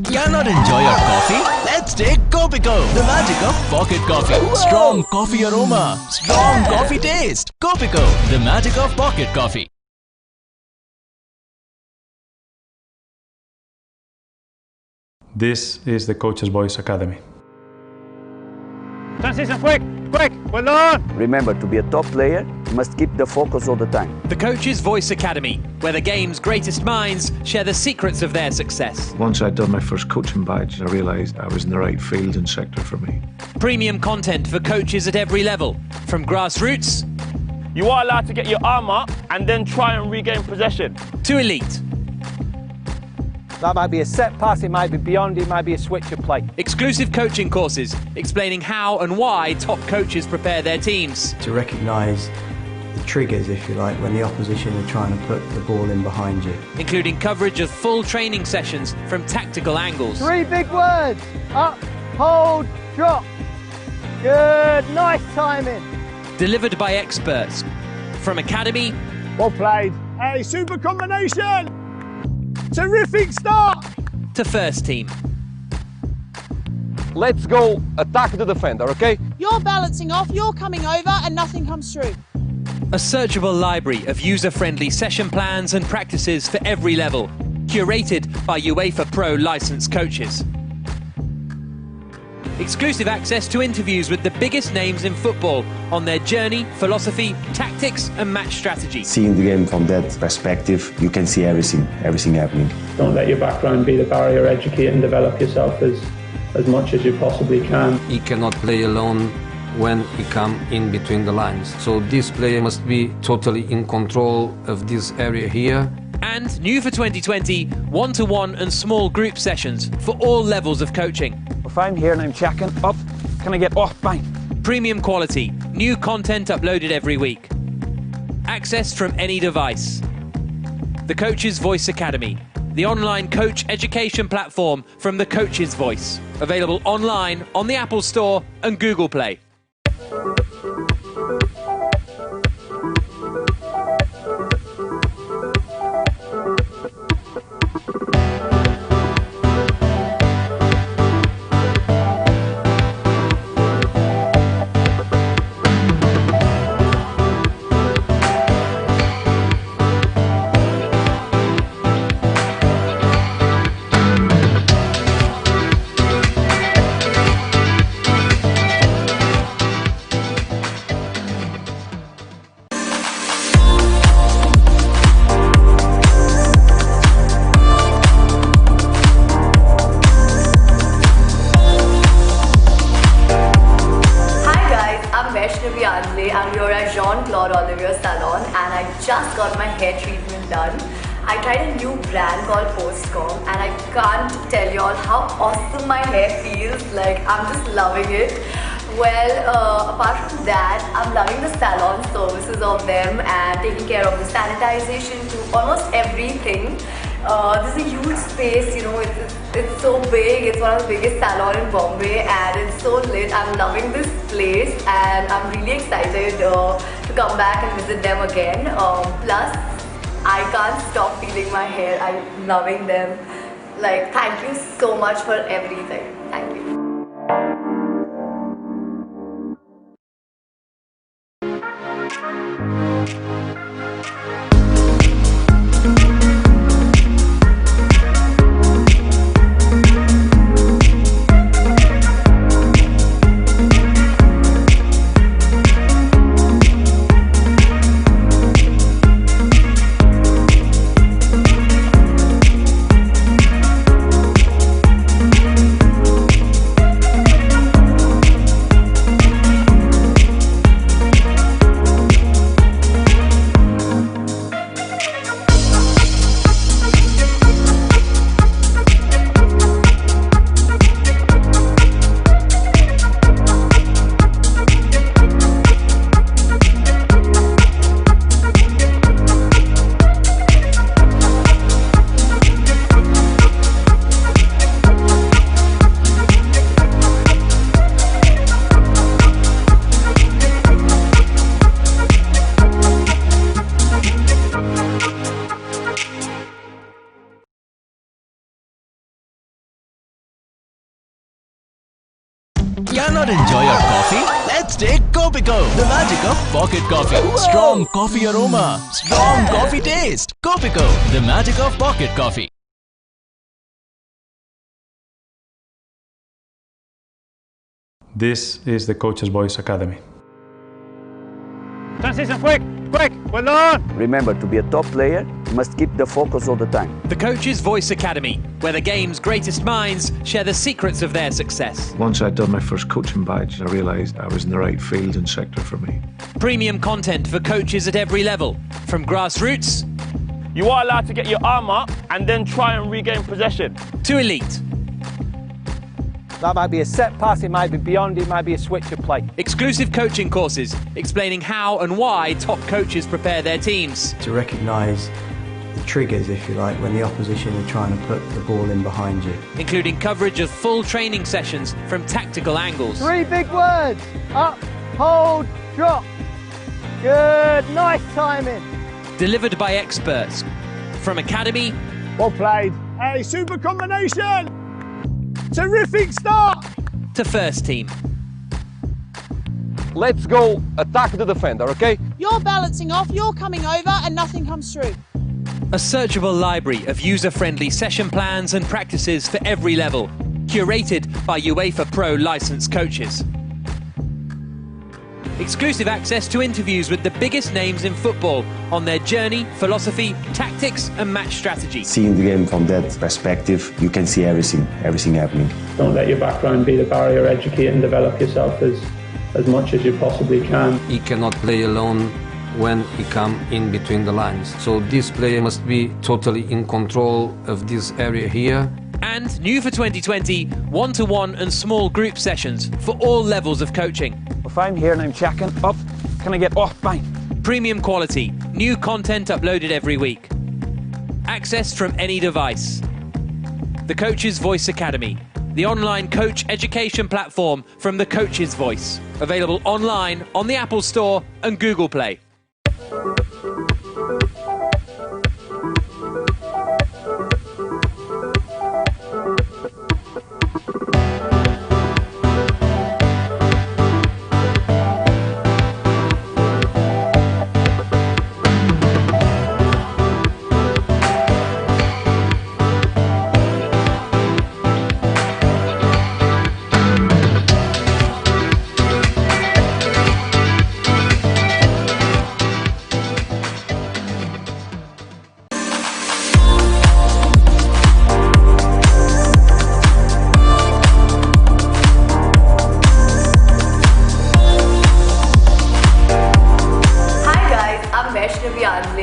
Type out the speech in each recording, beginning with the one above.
Cannot enjoy your coffee? Let's take Copico, the magic of pocket coffee. Strong coffee aroma, strong coffee taste. Copico, the magic of pocket coffee. This is the Coach's Voice Academy. Transition, quick, well done! Remember, to be a top player, you must keep the focus all the time. The Coach's Voice Academy, where the game's greatest minds share the secrets of their success. Once I'd done my first coaching badge, I realised I was in the right field and sector for me. Premium content for coaches at every level, from grassroots You are allowed to get your arm up and then try and regain possession. to elite. That might be a set pass, it might be beyond, it might be a switch of play. Exclusive coaching courses explaining how and why top coaches prepare their teams. To recognise the triggers, if you like, when the opposition are trying to put the ball in behind you. Including coverage of full training sessions from tactical angles. 3 big words: up, hold, drop. Good, nice timing. Delivered by experts. From academy Well played. Hey, super combination! Terrific start! to first team. Let's go attack the defender, okay? You're balancing off, you're coming over and nothing comes through. A searchable library of user-friendly session plans and practices for every level, curated by UEFA Pro licensed coaches. Exclusive access to interviews with the biggest names in football on their journey, philosophy, tactics and match strategy. Seeing the game from that perspective, you can see everything happening. Don't let your background be the barrier. Educate and develop yourself as much as you possibly can. He cannot play alone when he comes in between the lines. So this player must be totally in control of this area here. And new for 2020, one-to-one and small group sessions for all levels of coaching. If I'm here and I'm checking, up, can I get off? Bang. Premium quality, new content uploaded every week. Access from any device. The Coach's Voice Academy, the online coach education platform from the Coach's Voice. Available online on the Apple Store and Google Play. I'm here at Jean-Claude Olivier Salon and I just got my hair treatment done. I tried a new brand called Postcom and I can't tell y'all how awesome my hair feels. Like, I'm just loving it. Well, apart from that, I'm loving the salon services of them and taking care of the sanitization to almost everything. This is a huge space, you know, it's so big. It's one of the biggest salons in Bombay and it's so lit. I'm loving this place and I'm really excited to come back and visit them again. Plus, I can't stop feeling my hair. I'm loving them. Like, thank you so much for everything. Thank you. Cannot enjoy your coffee? Let's take Copico, the magic of pocket coffee. Strong coffee aroma, strong coffee taste. Copico, the magic of pocket coffee. This is the Coach's Voice Academy. Transition, quick, well done. Remember, to be a top player, you must keep the focus all the time. The Coach's Voice Academy, where the game's greatest minds share the secrets of their success. Once I'd done my first coaching badge, I realised I was in the right field and sector for me. Premium content for coaches at every level, from grassroots You are allowed to get your arm up and then try and regain possession. to elite. That might be a set pass, it might be beyond, it might be a switch of play. Exclusive coaching courses explaining how and why top coaches prepare their teams. To recognise the triggers, if you like, when the opposition are trying to put the ball in behind you. Including coverage of full training sessions from tactical angles. 3 big words. Up, hold, drop. Good, nice timing. Delivered by experts. From academy Well played. Hey, super combination. Terrific start. to first team. Let's go attack the defender, okay? You're balancing off, you're coming over, and nothing comes through. A searchable library of user-friendly session plans and practices for every level. Curated by UEFA Pro licensed coaches. Exclusive access to interviews with the biggest names in football on their journey, philosophy, tactics and match strategy. Seeing the game from that perspective, you can see everything happening. Don't let your background be the barrier. Educate and develop yourself as much as you possibly can. He cannot play alone when he come in between the lines. So this player must be totally in control of this area here. And new for 2020, one-to-one and small group sessions for all levels of coaching. If I'm here and I'm checking up, can I get off? Bang. Premium quality, new content uploaded every week. Access from any device. The Coach's Voice Academy, the online coach education platform from the Coach's Voice. Available online on the Apple Store and Google Play.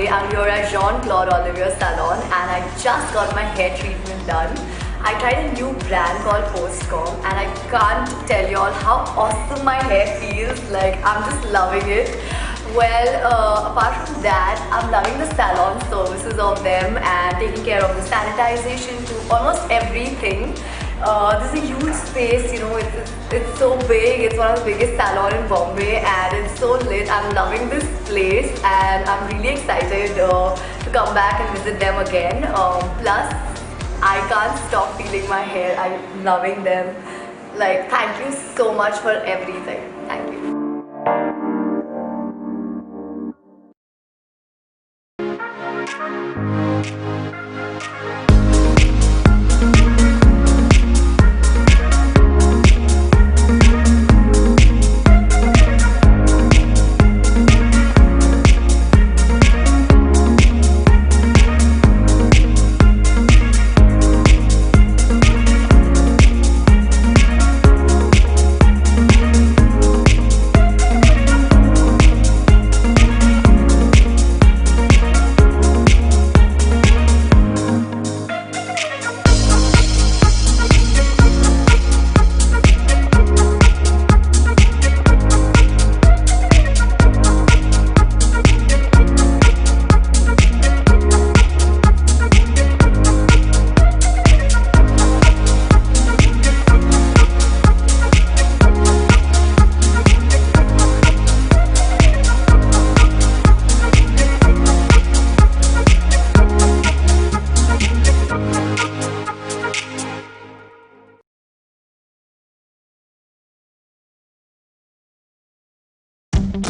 I'm here at Jean-Claude salon and I just got my hair treatment done. I tried a new brand called Postcom and I can't tell you all how awesome my hair feels. Like, I'm just loving it. Well, apart from that, I'm loving the salon services of them and taking care of the sanitization to almost everything. This is a huge space, you know, it's so big. It's one of the biggest salons in Bombay and it's so lit. I'm loving this place and I'm really excited to come back and visit them again. Plus, I can't stop feeling my hair. I'm loving them. Like, thank you so much for everything. Thank you.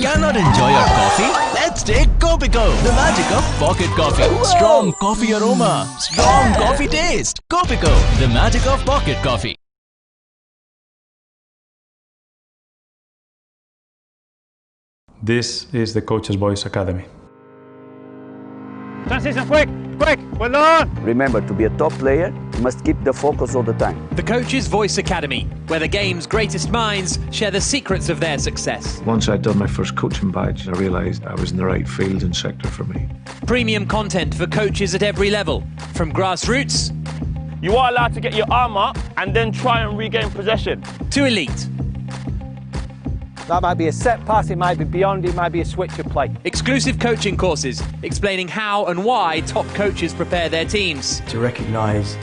Cannot enjoy your coffee? Let's take Copico, the magic of pocket coffee. Strong coffee aroma, strong coffee taste. Copico, the magic of pocket coffee. This is the Coach's Voice Academy. Transition, quick, well done. Remember, to be a top player, you must keep the focus all the time. The Coach's Voice Academy, where the game's greatest minds share the secrets of their success. Once I'd done my first coaching badge, I realised I was in the right field and sector for me. Premium content for coaches at every level, from grassroots You are allowed to get your arm up and then try and regain possession. to elite. That might be a set pass, it might be beyond, it might be a switch of play. Exclusive coaching courses explaining how and why top coaches prepare their teams. To recognise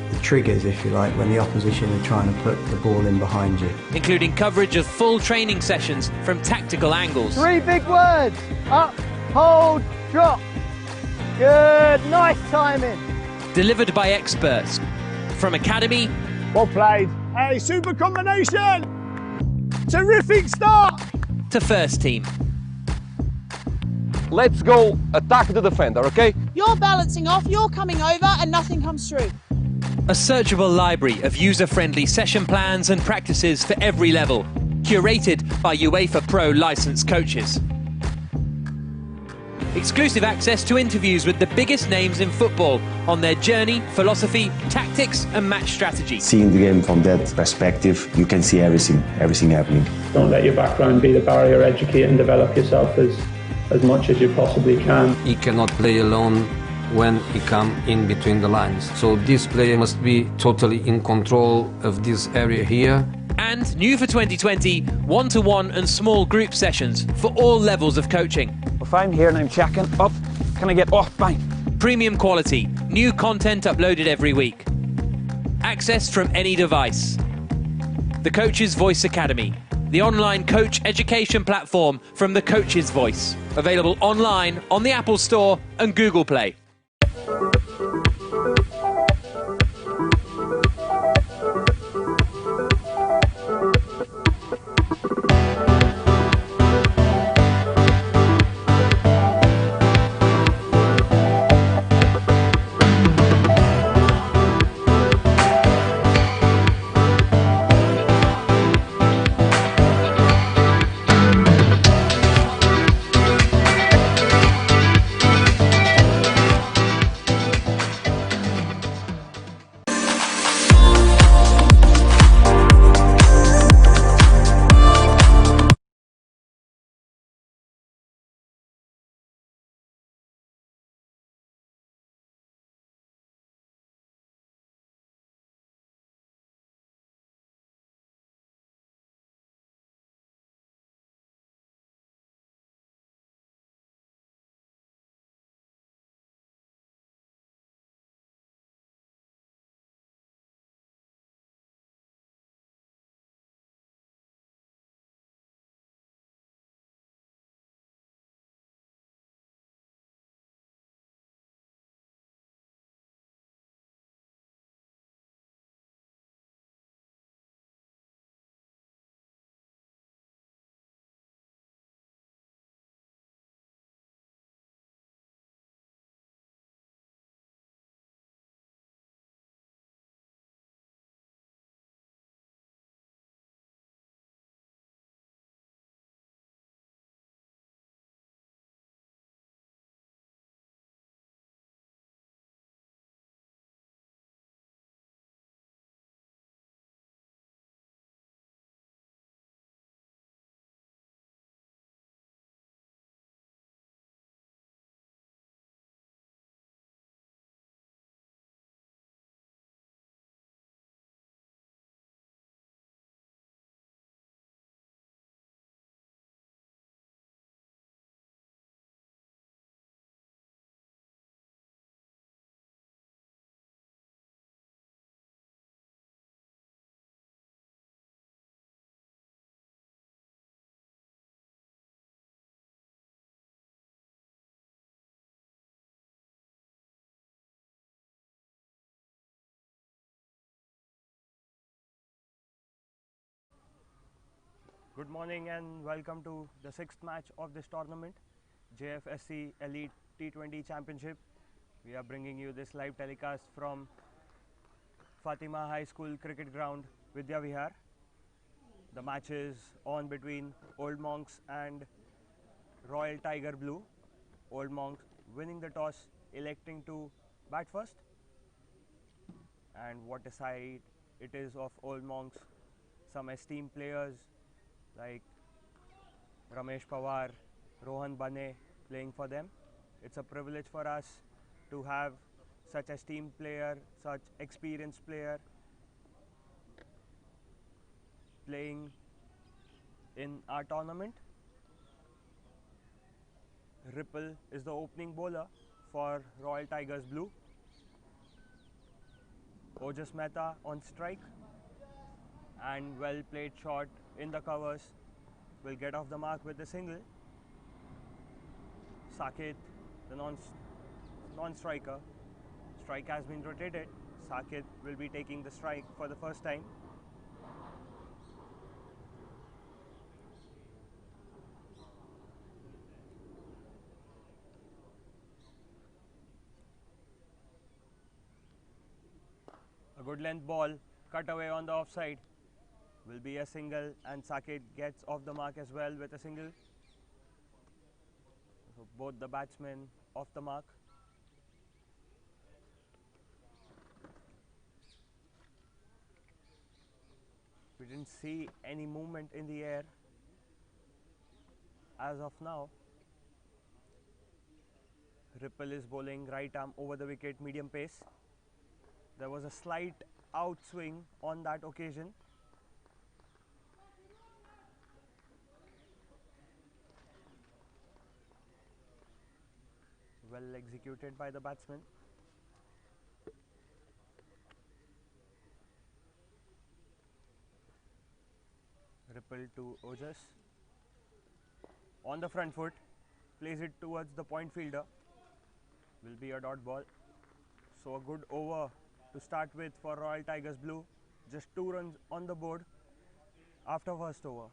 the triggers, if you like, when the opposition are trying to put the ball in behind you. Including coverage of full training sessions from tactical angles. 3 big words. Up, hold, drop. Good, nice timing. Delivered by experts. From academy Well played. Hey, super combination. Terrific start. to first team. Let's go attack the defender, okay? You're balancing off, you're coming over, and nothing comes through. A searchable library of user-friendly session plans and practices for every level. Curated by UEFA Pro licensed coaches. Exclusive access to interviews with the biggest names in football on their journey, philosophy, tactics and match strategy. Seeing the game from that perspective, you can see everything happening. Don't let your background be the barrier. Educate and develop yourself as much as you possibly can. He cannot play alone when he come in between the lines. So this player must be totally in control of this area here. And new for 2020, one-to-one and small group sessions for all levels of coaching. If I'm here and I'm checking, up, can I get off? Bang. Premium quality, new content uploaded every week. Access from any device. The Coach's Voice Academy, the online coach education platform from the Coach's Voice. Available online on the Apple Store and Google Play. Good morning and welcome to the sixth match of this tournament, Jfsc Elite T20 Championship. We are bringing you this live telecast from Fatima High School Cricket Ground, Vidya Vihar. The match is on between Old Monks and Royal Tiger Blue. Old Monks winning the toss, electing to bat first. And what a side it is of Old Monks. Some esteemed players like Ramesh Powar, Rohan Bane playing for them. It's a privilege for us to have such esteemed player, such experienced player playing in our tournament. Ripple is the opening bowler for Royal Tigers Blue. Ojas Mehta on strike, and well played shot in the covers will get off the mark with a single. Saket, the non-striker, strike has been rotated. Saket will be taking the strike for the first time. A good length ball cut away on the offside will be a single, and Saket gets off the mark as well with a single. So both the batsmen off the mark. We didn't see any movement in the air as of now. Ripple is bowling right arm over the wicket, medium pace. There was a slight outswing on that occasion. Well executed by the batsman. Ripple to Ojas. On the front foot, plays it towards the point fielder. Will be a dot ball. So a good over to start with for Royal Tigers Blue. Just 2 runs on the board after first over.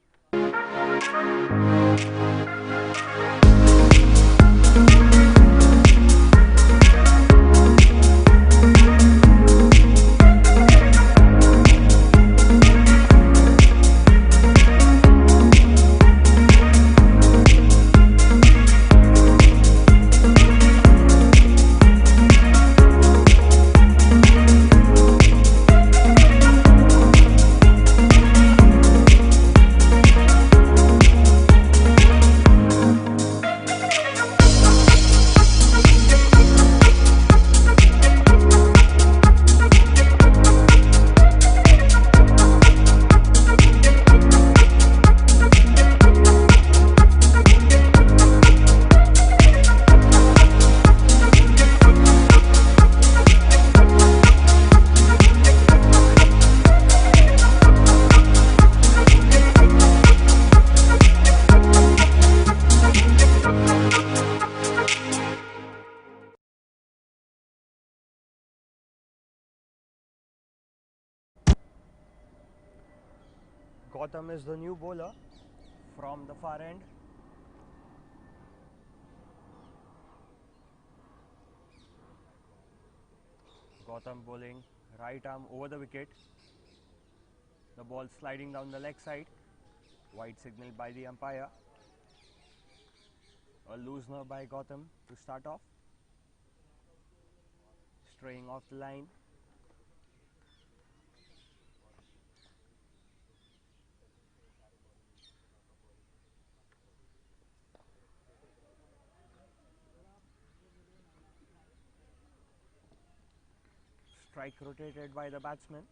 Gautam is the new bowler from the far end. Gautam bowling right arm over the wicket. The ball sliding down the leg side. Wide signal by the umpire. A loosener by Gautam to start off. Straying off the line. Strike rotated by the batsman.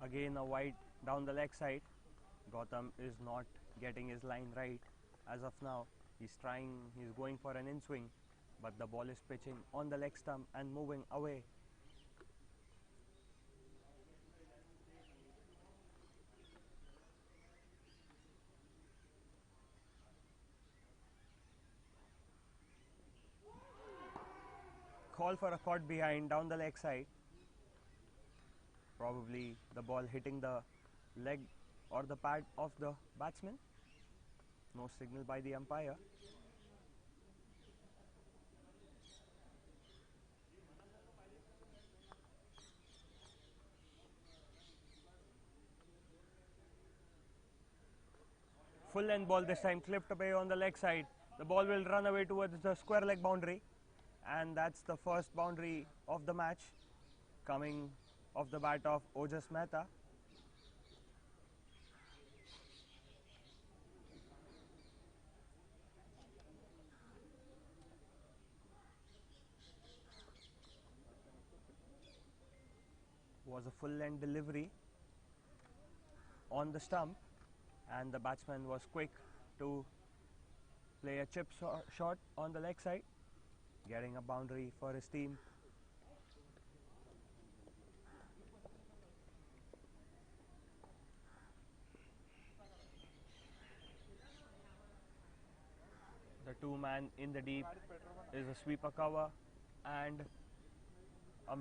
Again a wide down the leg side. Gautam is not getting his line right as of now. He's going for an in swing, but the ball is pitching on the leg stump and moving away. Call for a caught behind down the leg side. Probably the ball hitting the leg or the pad of the batsman. No signal by the umpire. Full length ball this time, clipped away on the leg side. The ball will run away towards the square leg boundary, and that's the first boundary of the match, coming off the bat of Jfsc Mehta. Was a full length delivery on the stump, and the batsman was quick to play a chip shot on the leg side, getting a boundary for his team. The two-man in the deep is a sweeper cover and a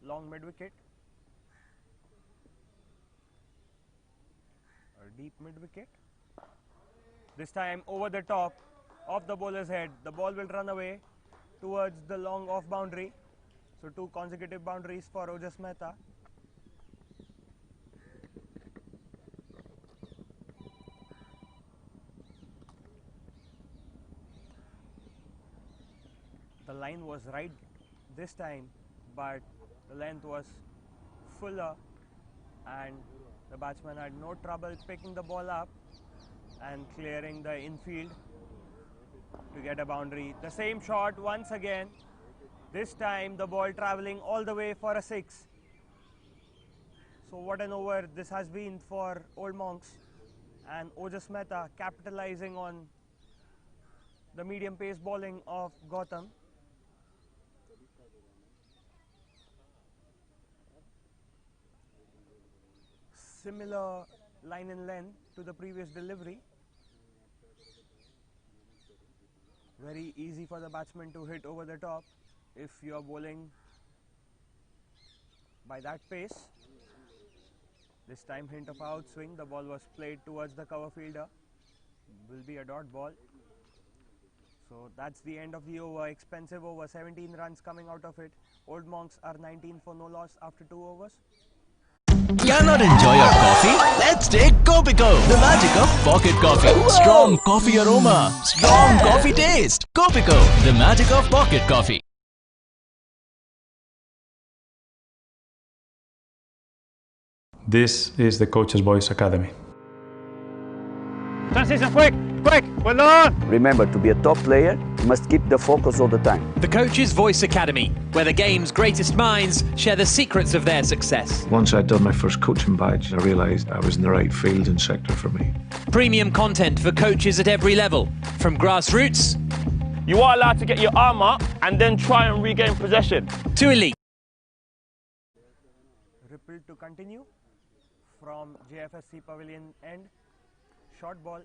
long mid-wicket. A deep mid-wicket. This time over the top of the bowler's head. The ball will run away towards the long off boundary. So 2 consecutive boundaries for Jfsc Mehta. The line was right this time, but the length was fuller and the batsman had no trouble picking the ball up and clearing the infield to get a boundary. The same shot once again, this time the ball travelling all the way for a 6. So what an over this has been for Old Monks, and Jfsc Mehta capitalising on the medium pace bowling of Gautam. Similar line and length to the previous delivery. Very easy for the batsman to hit over the top if you are bowling by that pace. This time hint of outswing, the ball was played towards the cover fielder. Will be a dot ball. So that's the end of the over. Expensive over, 17 runs coming out of it. Old Monks are 19 for no loss after 2 overs. Cannot enjoy your coffee? Let's take Copico, the magic of pocket coffee. Strong coffee aroma, strong coffee taste. Copico, the magic of pocket coffee. This is the Coach's Voice Academy. Transition, quick, well done! Remember, to be a top player, you must keep the focus all the time. The Coach's Voice Academy, where the game's greatest minds share the secrets of their success. Once I'd done my first coaching badge, I realised I was in the right field and sector for me. Premium content for coaches at every level, from grassroots... You are allowed to get your arm up and then try and regain possession. ...to elite. Ripple to continue from Jfsc pavilion end. Short ball.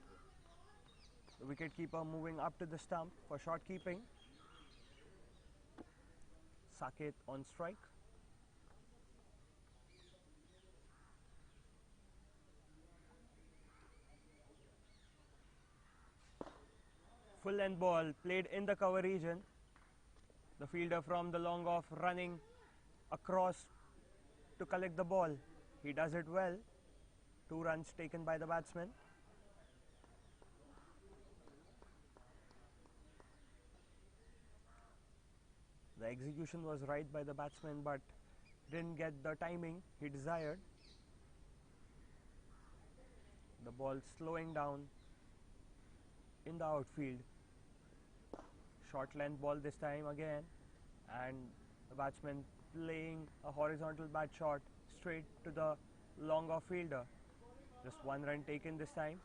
The wicket-keeper moving up to the stump for short keeping. Saket on strike. Full length ball played in the cover region. The fielder from the long off running across to collect the ball. He does it well. 2 runs taken by the batsman. The execution was right by the batsman, but didn't get the timing he desired. The ball slowing down in the outfield. Short length ball this time again, and the batsman playing a horizontal bat shot straight to the long off fielder. Just 1 run taken this time.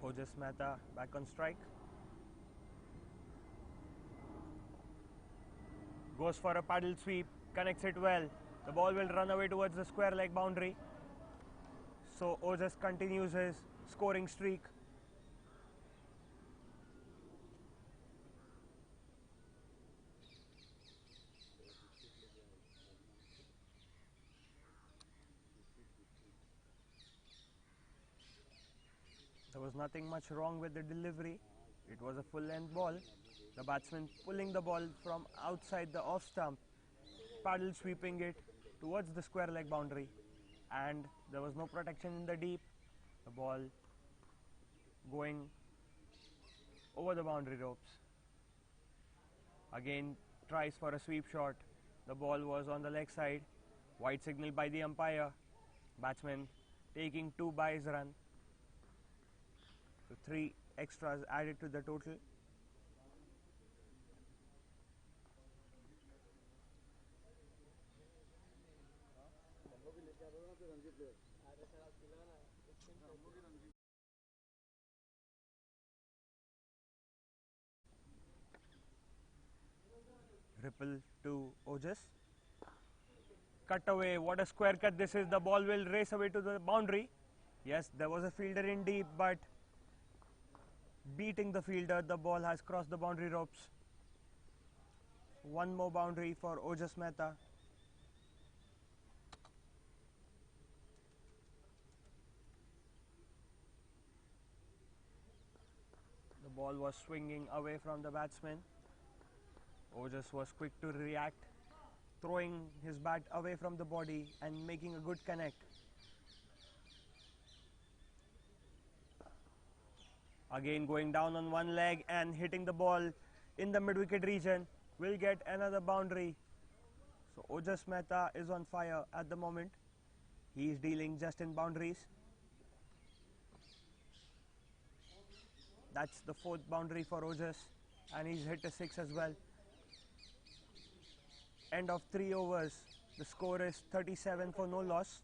Ojas Mehta back on strike. Goes for a paddle sweep, connects it well. The ball will run away towards the square leg boundary. So Ojas continues his scoring streak. There was nothing much wrong with the delivery. It was a full length ball. The batsman pulling the ball from outside the off stump, paddle sweeping it towards the square leg boundary, and there was no protection in the deep. The ball going over the boundary ropes. Again tries for a sweep shot. The ball was on the leg side. White signal by the umpire. Batsman taking 2 by his run. So 3 extras added to the total. Ripple to Ojas. Cut away. What a square cut this is. The ball will race away to the boundary. Yes, there was a fielder in deep, but beating the fielder, the ball has crossed the boundary ropes. One more boundary for Ojas Mehta. The ball was swinging away from the batsman. Ojas was quick to react, throwing his bat away from the body and making a good connect. Again going down on one leg and hitting the ball in the mid-wicket region. Will get another boundary. So Ojas Mehta is on fire at the moment. He is dealing just in boundaries. That's the 4th boundary for Ojas, and he's hit a 6 as well. End of 3 overs. The score is 37 for no loss.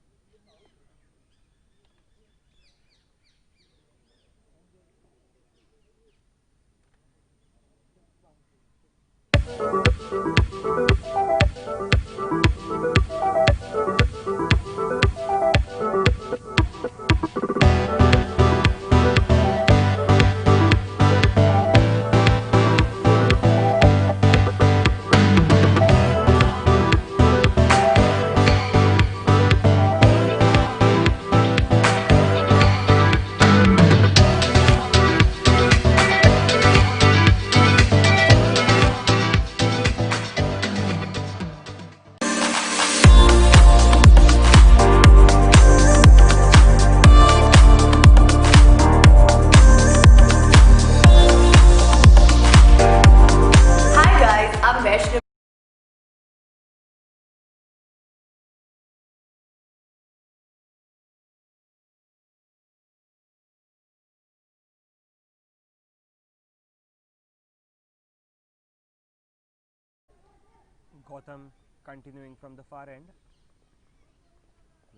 Gautam continuing from the far end.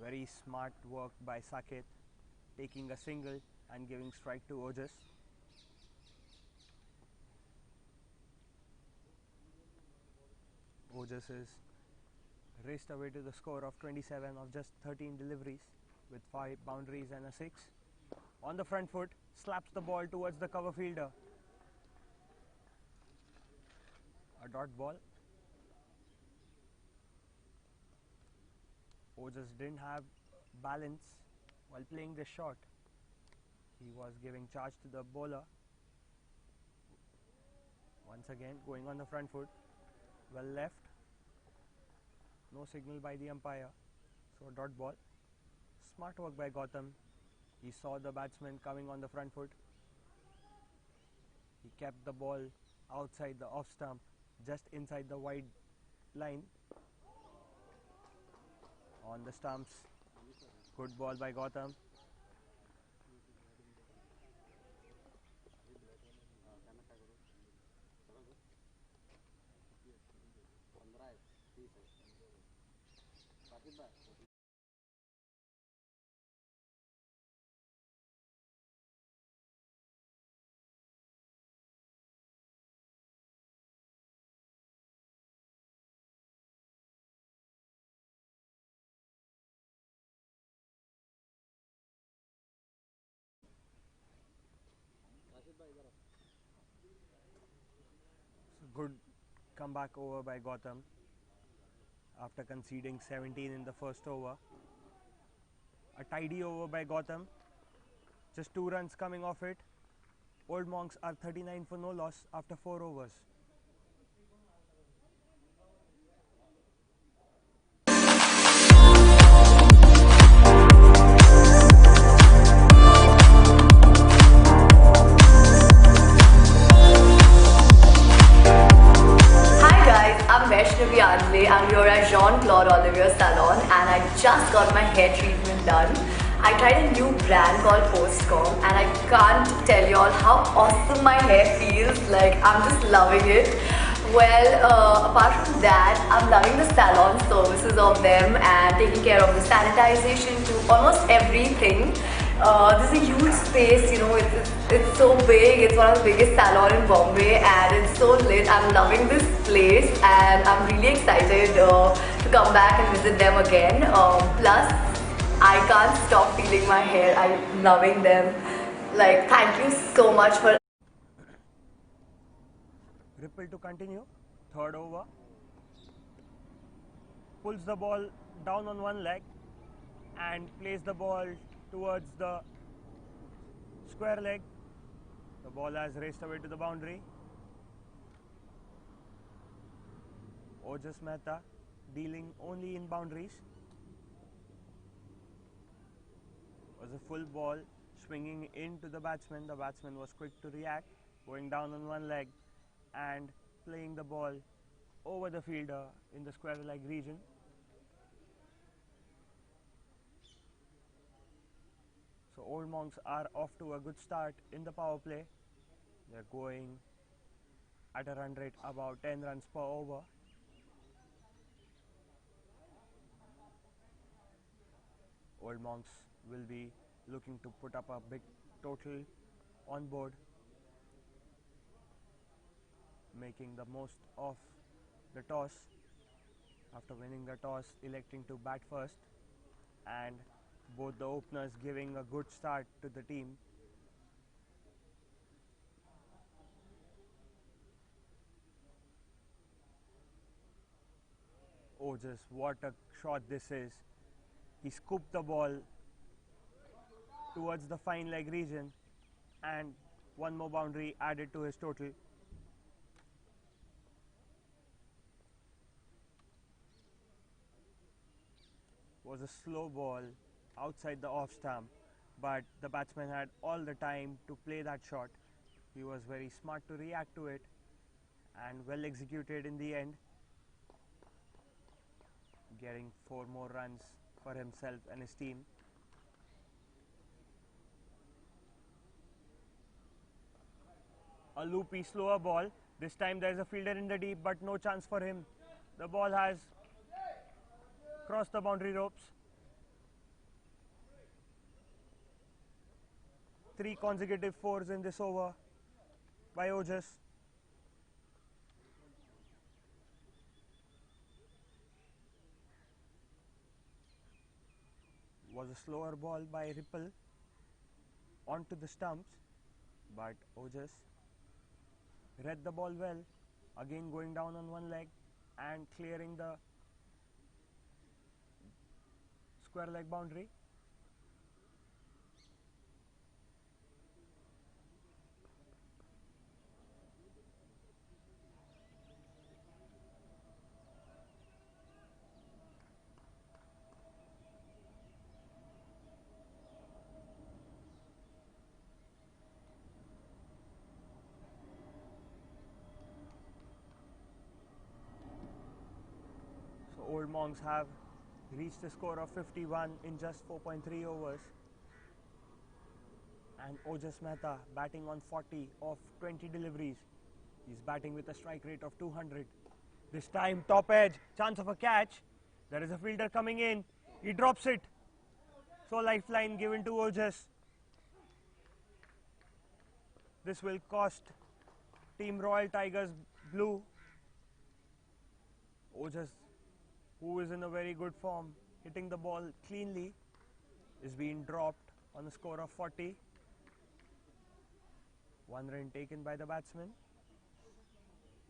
Very smart work by Saket, taking a single and giving strike to Ojas. Ojas is raced away to the score of 27 of just 13 deliveries with 5 boundaries and a 6. On the front foot, slaps the ball towards the cover fielder. A dot ball. Ojas didn't have balance while playing this shot. He was giving charge to the bowler. Once again going on the front foot. Well left. No signal by the umpire. So dot ball. Smart work by Gautam. He saw the batsman coming on the front foot. He kept the ball outside the off stump, just inside the wide line. On the stumps. Good ball by Gautam. good comeback over by Gotham after conceding 17 in the first over. A tidy over by Gotham, just 2 runs coming off it. Old Monks are 39 for no loss after 4 overs. I'm here at Jean-Claude Olivier Salon and I just got my hair treatment done. I tried a new brand called Postcom and I can't tell you all how awesome my hair feels. Like, I'm just loving it. Well, apart from that, I'm loving the salon services of them and taking care of the sanitization to almost everything. This is a huge space, you know, it's so big. It's one of the biggest salon in Bombay and it's so lit. I'm loving this place and I'm really excited to come back and visit them again. Plus, I can't stop feeling my hair. I'm loving them. Like, thank you so much for... Ripple to continue, 3rd over. Pulls the ball down on one leg and plays the ball towards the square leg. The ball has raced away to the boundary. Ojas Mehta dealing only in boundaries. Was a full ball swinging into the batsman. The batsman was quick to react, going down on one leg and playing the ball over the fielder in the square leg region. So Old Monks are off to a good start in the power play. They're going at a run rate about 10 runs per over. Old Monks will be looking to put up a big total on board, making the most of the toss. After winning the toss, electing to bat first, and both the openers giving a good start to the team. Oh, just what a shot this is. He scooped the ball towards the fine leg region and one more boundary added to his total. Was a slow ball outside the off stump, but the batsman had all the time to play that shot. He was very smart to react to it and well executed in the end, getting 4 more runs for himself and his team. A loopy, slower ball. This time there is a fielder in the deep, but no chance for him. The ball has crossed the boundary ropes. 3 consecutive 4s in this over by Ojas. Was a slower ball by Ripple onto the stumps, but Ojas read the ball well, again going down on one leg and clearing the square leg boundary. Old Monks have reached a score of 51 in just 4.3 overs. And Ojas Mehta batting on 40 of 20 deliveries. He's batting with a strike rate of 200. This time top edge, chance of a catch. There is a fielder coming in. He drops it. So lifeline given to Ojas. This will cost Team Royal Tigers blue. Ojas, who is in a very good form, hitting the ball cleanly, is being dropped on a score of 40. 1 run taken by the batsman.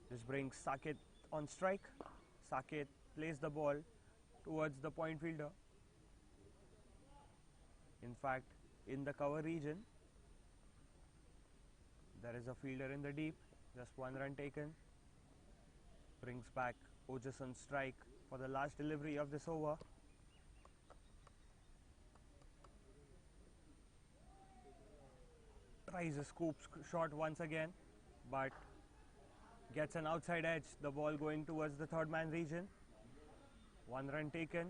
This brings Saket on strike. Saket plays the ball towards the point fielder. In fact, in the cover region, there is a fielder in the deep. Just one run taken. Brings back Ojas on strike for the last delivery of this over. Tries a scoop shot once again, but gets an outside edge. The ball going towards the third man region. One run taken,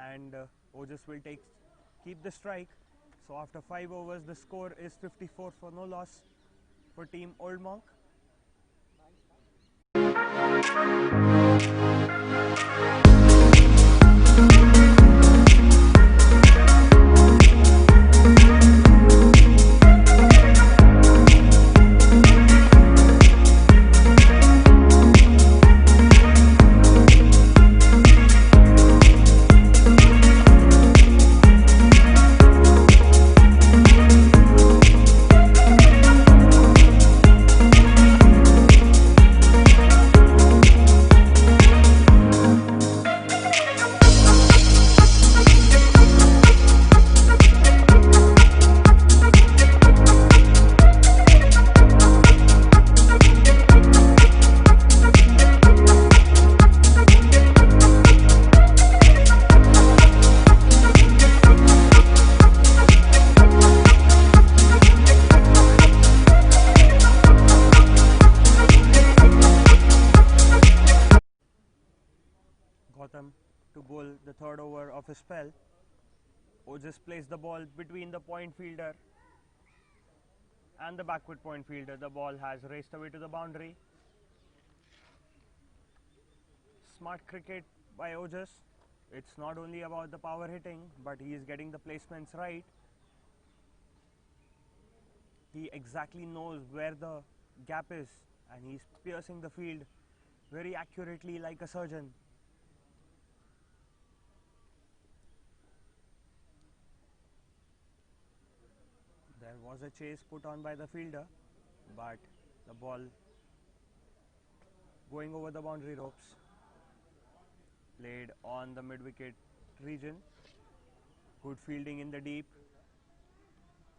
and Ojas will keep the strike. So after 5 overs, the score is 54 for no loss for team Old Monk. To bowl the third over of his spell. Ojas plays the ball between the point fielder and the backward point fielder. The ball has raced away to the boundary. Smart cricket by Ojas. It's not only about the power hitting, but he is getting the placements right. He exactly knows where the gap is, and he's piercing the field very accurately like a surgeon. There was a chase put on by the fielder, but the ball going over the boundary ropes. Played on the mid-wicket region. Good fielding in the deep.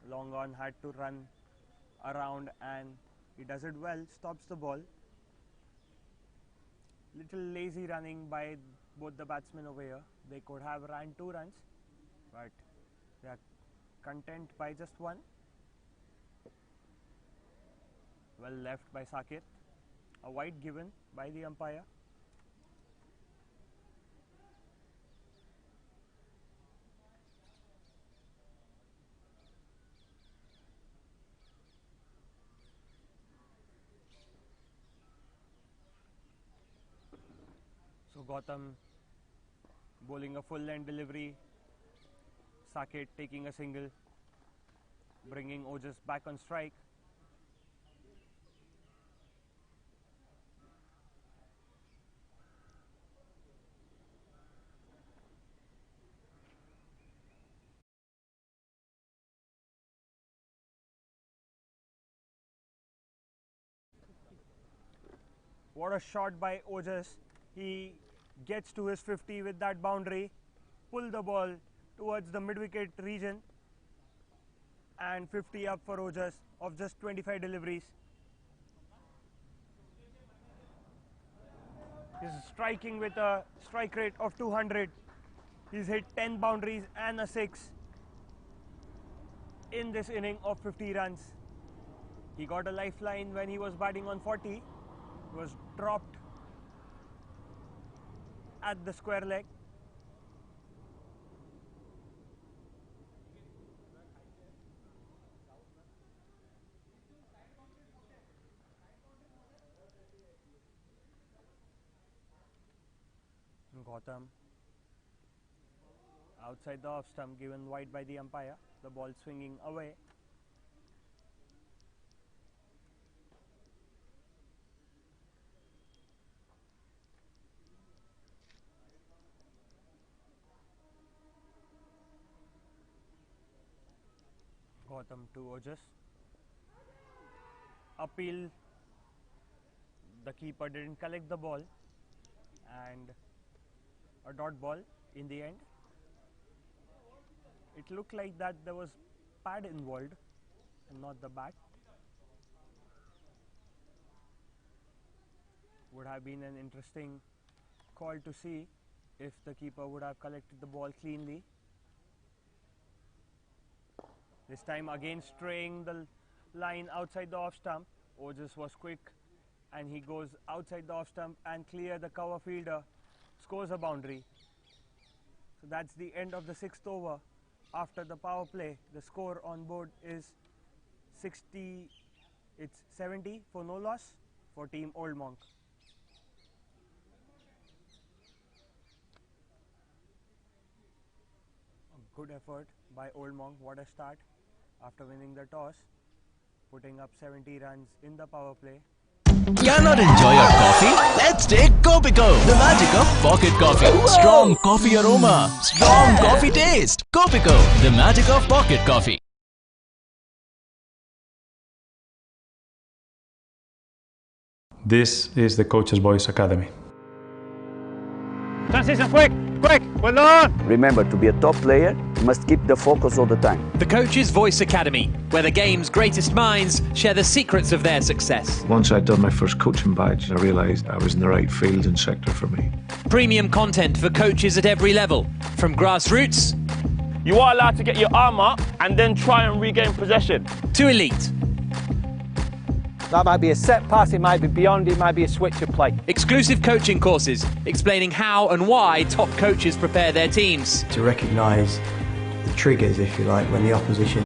Long on had to run around, and he does it well, stops the ball. Little lazy running by both the batsmen over here. They could have ran 2 runs, but they are content by just 1. Well left by Saket. A wide given by the umpire. So Gautam bowling a full length delivery. Saket taking a single, bringing Ojas back on strike. What a shot by Ojas. He gets to his 50 with that boundary, pull the ball towards the mid-wicket region, and 50 up for Ojas of just 25 deliveries. He's striking with a strike rate of 200. He's hit 10 boundaries and a 6 in this inning of 50 runs. He got a lifeline when he was batting on 40. He was dropped at the square leg. Gautam outside the off stump, given wide by the umpire. The ball swinging away. Gautam to Ojas. Appeal the keeper didn't collect the ball and a dot ball in the end. It looked like that there was pad involved and not the bat. Would have been an interesting call to see if the keeper would have collected the ball cleanly. This time again straying the line outside the off stump. Ojas was quick and he goes outside the off stump and clear the cover fielder, scores a boundary. So that's the end of the 6th over. After the power play, the score on board is 70 for no loss for team Old Monk. A good effort by Old Monk, what a start after winning the toss, putting up 70 runs in the power play. Cannot enjoy your coffee? Let's take Copico, the magic of pocket coffee. Strong coffee aroma, strong coffee taste. Copico, the magic of pocket coffee. This is the Coach's Voice Academy. Transition, quick, well done! Remember, to be a top player, you must keep the focus all the time. The Coach's Voice Academy, where the game's greatest minds share the secrets of their success. Once I'd done my first coaching badge, I realised I was in the right field and sector for me. Premium content for coaches at every level, from grassroots You are allowed to get your arm up and then try and regain possession. to elite. That might be a set pass, it might be beyond, it might be a switch of play. Exclusive coaching courses explaining how and why top coaches prepare their teams. To recognise the triggers, if you like, when the opposition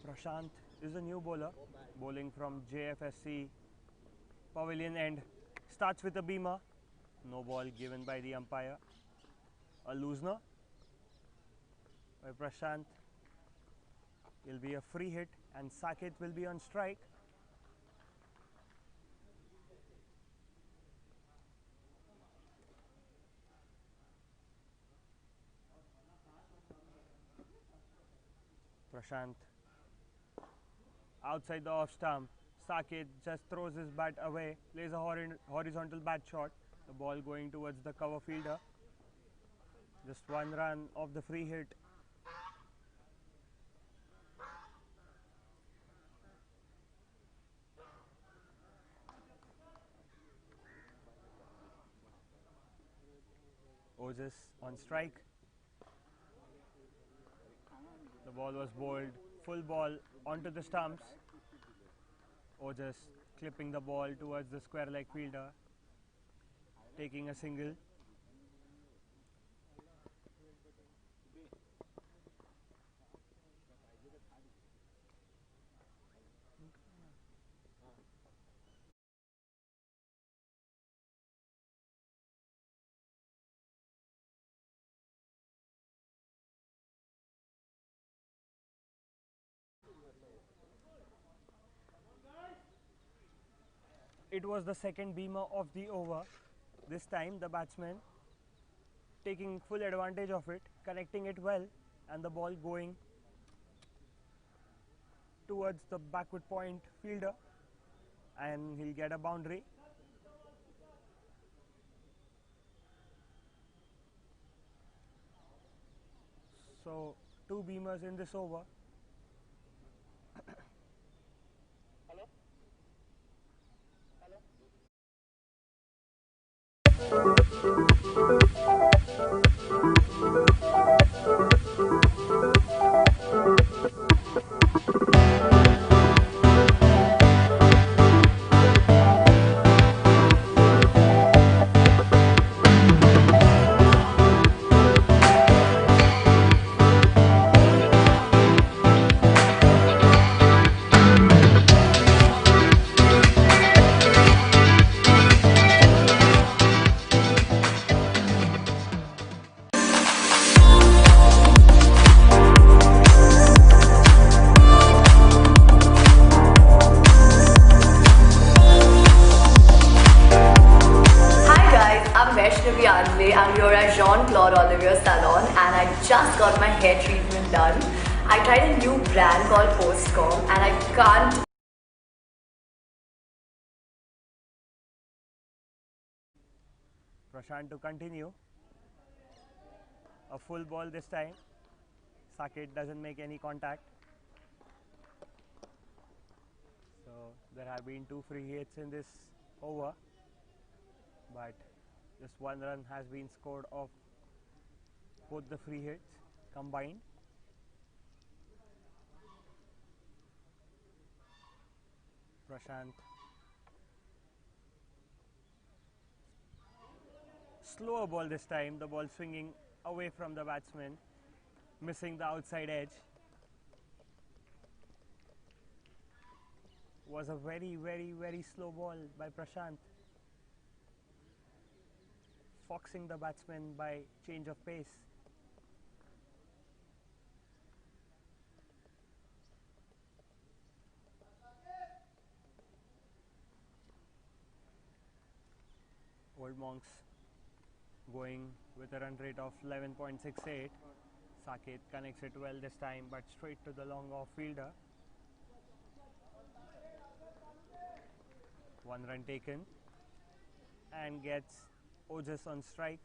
Prashant is a new bowler, bowling from Jfsc pavilion end. Starts with a beamer, no ball given by the umpire. A loosener by Prashant. Will be a free hit and Saket will be on strike. Prashant outside the off stump. Saket just throws his bat away, plays a horizontal bat shot. The ball going towards the cover fielder. Just one run of the free hit. Ojas on strike. The ball was bowled full ball onto the stumps. Ojas clipping the ball towards the square leg fielder, taking a single. It was the second beamer of the over. This time the batsman taking full advantage of it, connecting it well, and the ball going towards the backward point fielder, and he'll get a boundary. So 2 beamers in this over. just got my hair treatment done. I tried a new brand called Postcom and I can't. Prashant to continue. A full ball this time. Saket doesn't make any contact. So there have been 2 free hits in this over, but just 1 run has been scored off both the free hits combined. Prashant slower ball this time, the ball swinging away from the batsman, missing the outside edge. Was a very slow ball by Prashant, foxing the batsman by change of pace. Old Monks going with a run rate of 11.68. Saket connects it well this time, but straight to the long off fielder. 1 run taken and gets Ojas on strike.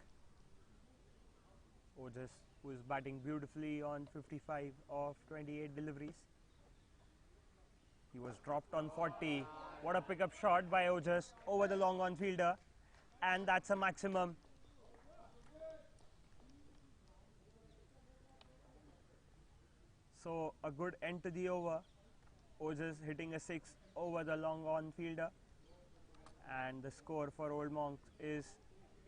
Ojas, who is batting beautifully on 55 of 28 deliveries. He was dropped on 40. What a pickup shot by Ojas over the long on fielder, and that's a maximum. So a good end to the over. Ojas hitting a 6 over the long on fielder, and the score for Old Monk is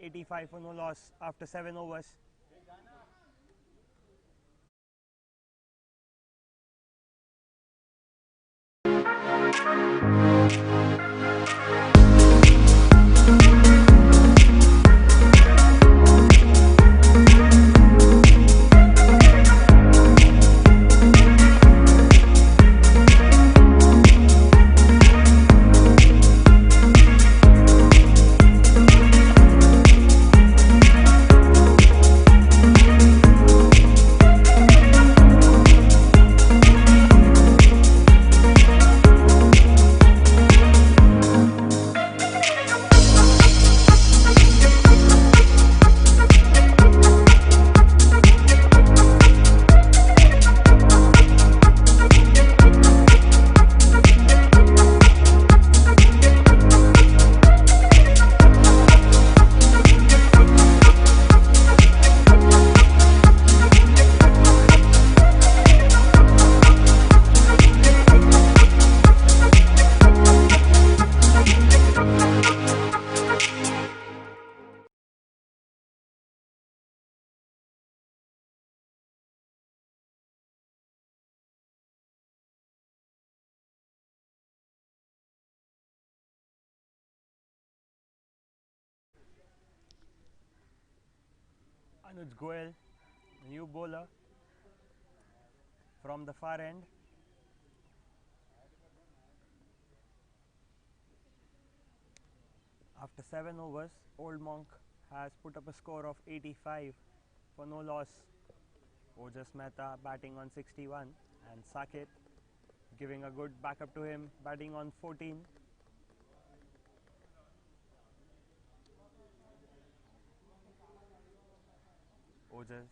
85 for no loss after 7 overs. Anuj Goyal, new bowler from the far end. After 7 overs, Old Monk has put up a score of 85 for no loss. Ojas Mehta batting on 61 and Saket giving a good backup to him, batting on 14. Ojas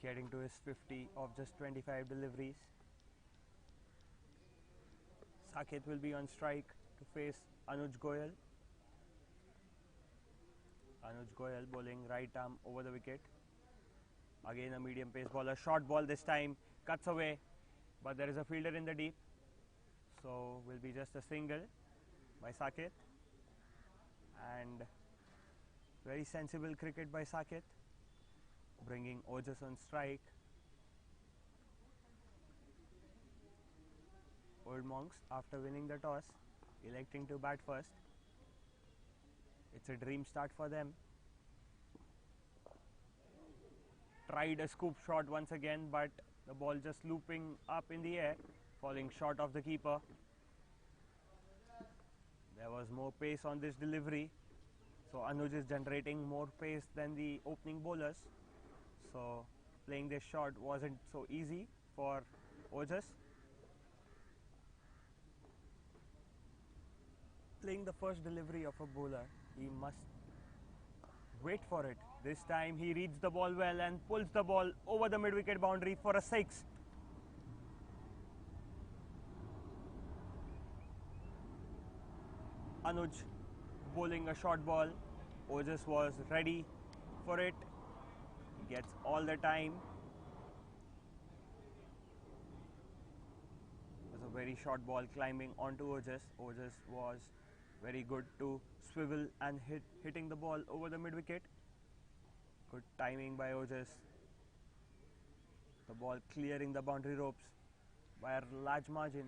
getting to his 50 of just 25 deliveries. Saket will be on strike to face Anuj Goyal. Anuj Goyal bowling right arm over the wicket. Again a medium pace bowler, short ball this time, cuts away, but there is a fielder in the deep, so will be just a single by Saket. And very sensible cricket by Saket, bringing Ojas on strike. Old Monks, after winning the toss, electing to bat first. It's a dream start for them. Tried a scoop shot once again, but the ball just looping up in the air, falling short of the keeper. There was more pace on this delivery, so Anuj is generating more pace than the opening bowlers. So playing this shot wasn't so easy for Ojas. Playing the first delivery of a bowler, he must wait for it. This time he reads the ball well and pulls the ball over the mid-wicket boundary for a 6. Anuj bowling a short ball. Ojas was ready for it. He gets all the time. It was a very short ball climbing onto Ojas. Ojas was very good to swivel and hitting the ball over the mid-wicket. Good timing by Ojas. The ball clearing the boundary ropes by a large margin.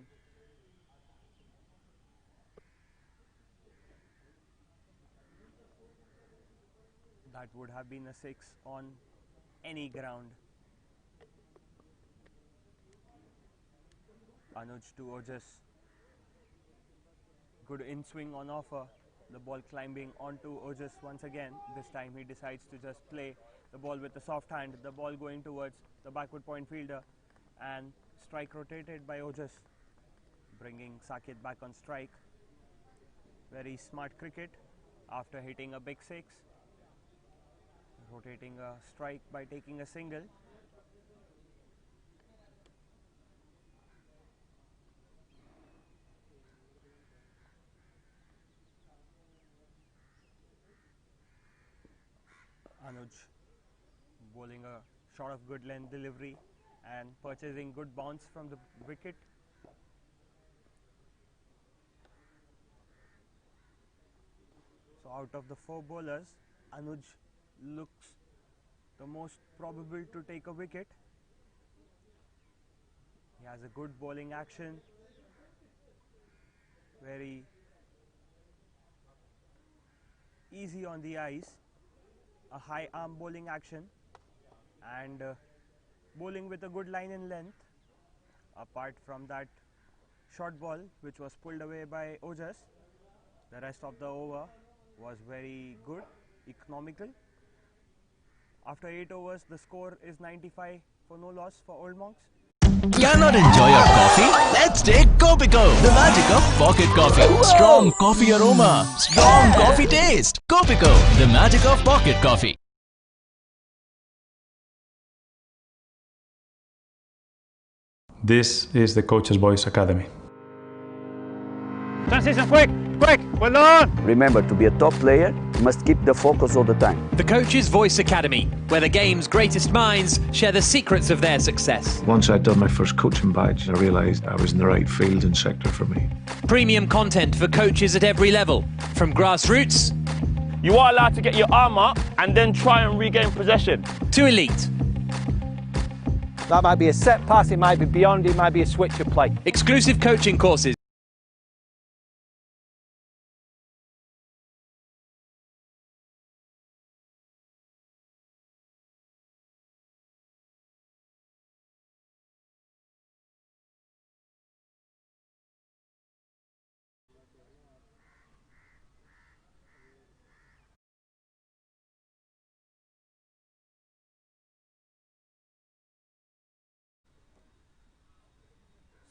That would have been a 6 on any ground. Anuj to Ojas. Good in swing on offer. The ball climbing onto Ojas once again. This time he decides to just play the ball with a soft hand. The ball going towards the backward point fielder, and strike rotated by Ojas, bringing Saket back on strike. Very smart cricket after hitting a big 6. Rotating a strike by taking a single. Anuj bowling a shot of good length delivery and purchasing good bounce from the wicket. So out of the 4 bowlers, Anuj looks the most probable to take a wicket. He has a good bowling action, very easy on the eyes, a high arm bowling action, and bowling with a good line and length. Apart from that short ball which was pulled away by Ojas, the rest of the over was very good, economical. After 8 overs, the score is 95 for no loss for Old Monks. Cannot enjoy your coffee? Let's take Copico, the magic of pocket coffee. Strong coffee aroma, strong coffee taste. Copico, the magic of pocket coffee. This is the Coach's Voice Academy. Transition, quick, quick, well done! Remember, to be a top player, you must keep the focus all the time. The Coach's Voice Academy, where the game's greatest minds share the secrets of their success. Once I'd done my first coaching badge, I realised I was in the right field and sector for me. Premium content for coaches at every level, from grassroots... You are allowed to get your arm up and then try and regain possession. ...to elite. That might be a set pass, it might be beyond, it might be a switch of play. Exclusive coaching courses.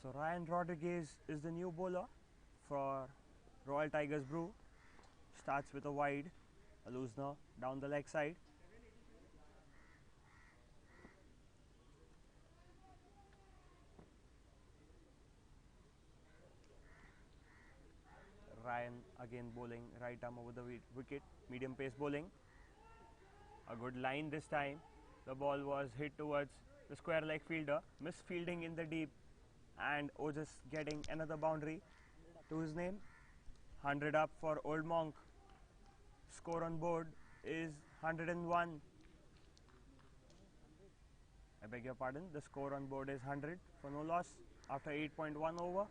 So Ryan Rodriguez is the new bowler for Royal Tigers Brew. Starts with a wide, a loosener down the leg side. Ryan again bowling right arm over the wicket, medium pace bowling. A good line this time. The ball was hit towards the square leg fielder, misfielding in the deep, and Ojas getting another boundary to his name. 100 up for Old Monk. Score on board is 101. I beg your pardon, the score on board is 100 for no loss after 8.1 over.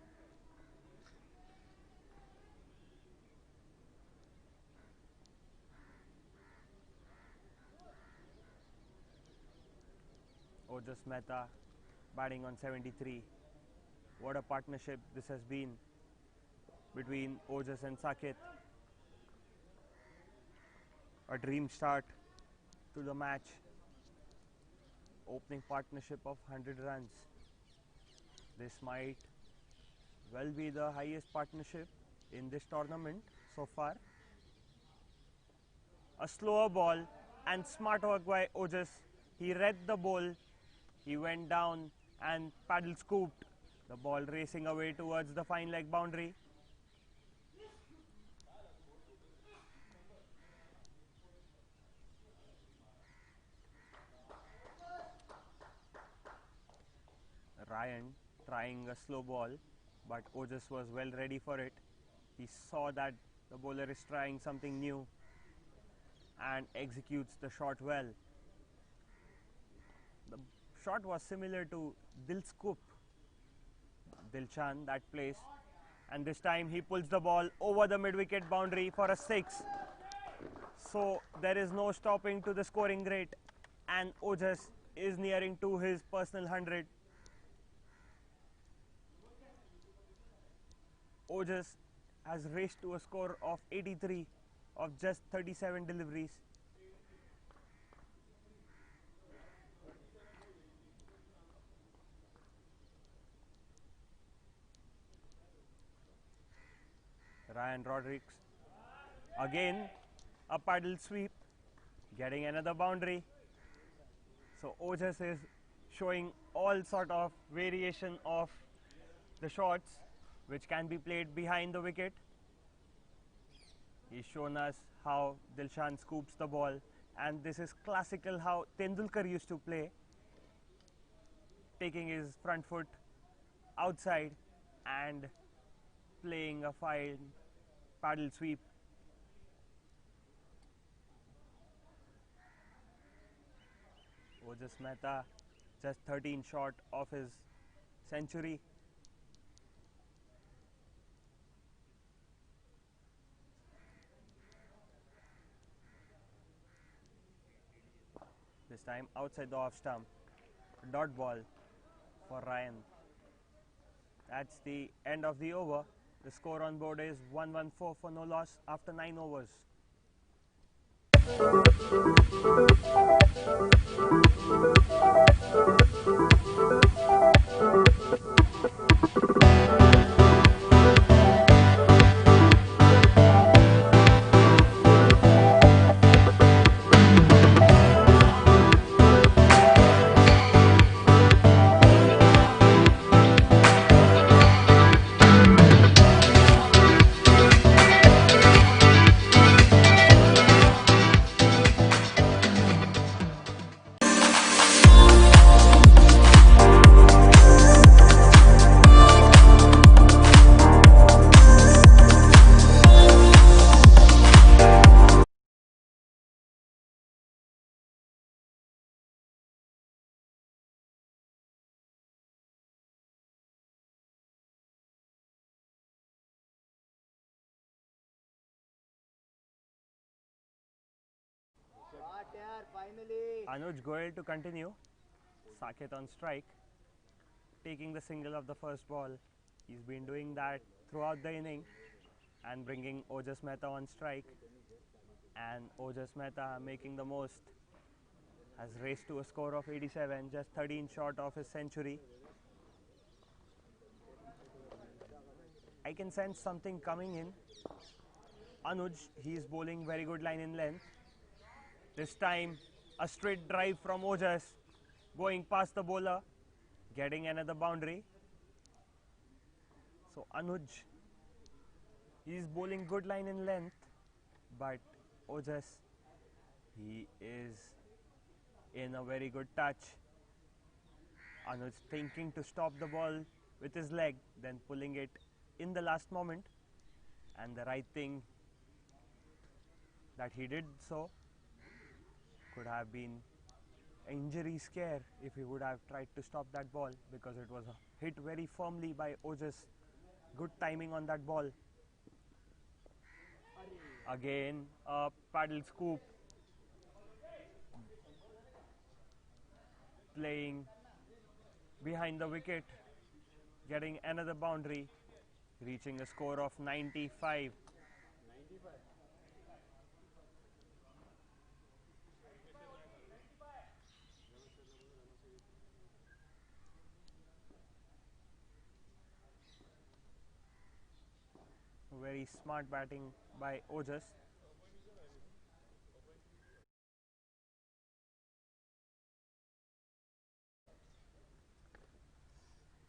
Ojas Mehta batting on 73. What a partnership this has been between Ojas and Saket. A dream start to the match. opening partnership of 100 runs. This might well be the highest partnership in this tournament so far. A slower ball and smart work by Ojas. He read the ball, he went down and paddle scooped. The ball racing away towards the fine leg boundary. Ryan trying a slow ball, but Ojas was well ready for it. He saw that the bowler is trying something new and executes the shot well. The shot was similar to Dil's scoop, Dilshan that place, and this time he pulls the ball over the mid-wicket boundary for a 6. So there is no stopping to the scoring rate, and Ojas is nearing to his personal 100. Ojas has raced to a score of 83 of just 37 deliveries. Ryan Rodrigues again a paddle sweep, getting another boundary. So Ojas is showing all sort of variation of the shots which can be played behind the wicket. He's shown us how Dilshan scoops the ball, and this is classical how Tendulkar used to play, taking his front foot outside and playing a fine paddle sweep. Ojas Mehta just 13 short of his century. This time outside the off stump, dot ball for Ryan. That's the end of the over. The score on board is 114 for no loss after 9 overs. Anuj Goyal to continue. Saket on strike, taking the single of the first ball. He's been doing that throughout the inning and bringing Ojas Mehta on strike. And Ojas Mehta making the most, has raced to a score of 87, just 13 short of his century. I can sense something coming in. Anuj, he is bowling very good line in length. This time a straight drive from Ojas, going past the bowler, getting another boundary. So Anuj, he is bowling good line in length, but Ojas, he is in a very good touch. Anuj thinking to stop the ball with his leg, then pulling it in the last moment, and the right thing that he did so. Could have been an injury scare if he would have tried to stop that ball, because it was hit very firmly by Ojas. Good timing on that ball. Again a paddle scoop, playing behind the wicket, getting another boundary, reaching a score of 95. very smart batting by Ojas.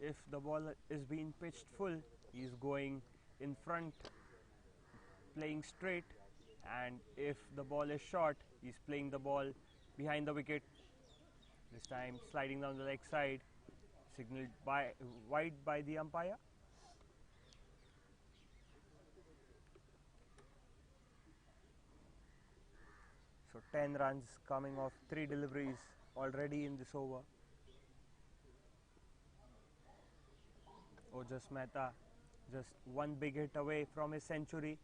If the ball is being pitched full, he is going in front, playing straight, and if the ball is short, he is playing the ball behind the wicket. This time sliding down the leg side, signaled wide by the umpire. So 10 runs coming off 3 deliveries already in this over. Ojas Mehta just one big hit away from his century.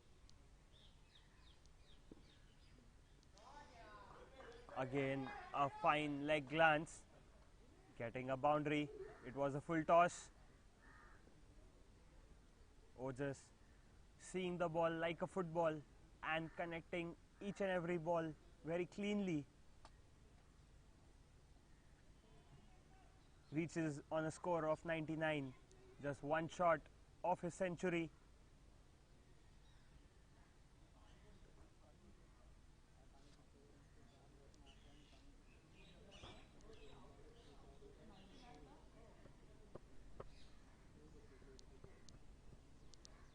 Again a fine leg glance, getting a boundary. It was a full toss. Ojas seeing the ball like a football and connecting each and every ball very cleanly. Reaches on a score of 99, just one shot of his century.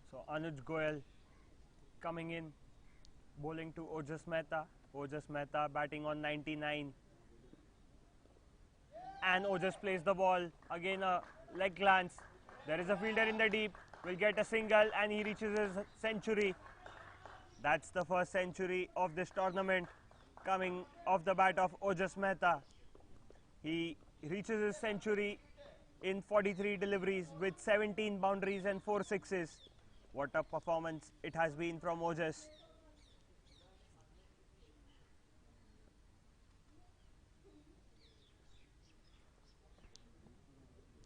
So Anuj Goyal coming in, bowling to Ojas Mehta. Ojas Mehta batting on 99. And Ojas plays the ball. Again a leg glance. There is a fielder in the deep. Will get a single and he reaches his century. That's the first century of this tournament coming off the bat of Ojas Mehta. He reaches his century in 43 deliveries with 17 boundaries and 4 sixes. What a performance it has been from Ojas.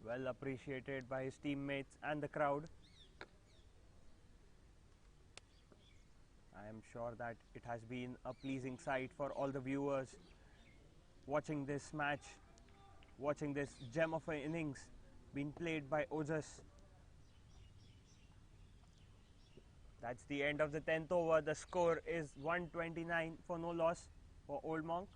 Well appreciated by his teammates and the crowd. I am sure that it has been a pleasing sight for all the viewers watching this match, watching this gem of an innings being played by Ojas. That's the end of the 10th over. The score is 129 for no loss for Old Monk.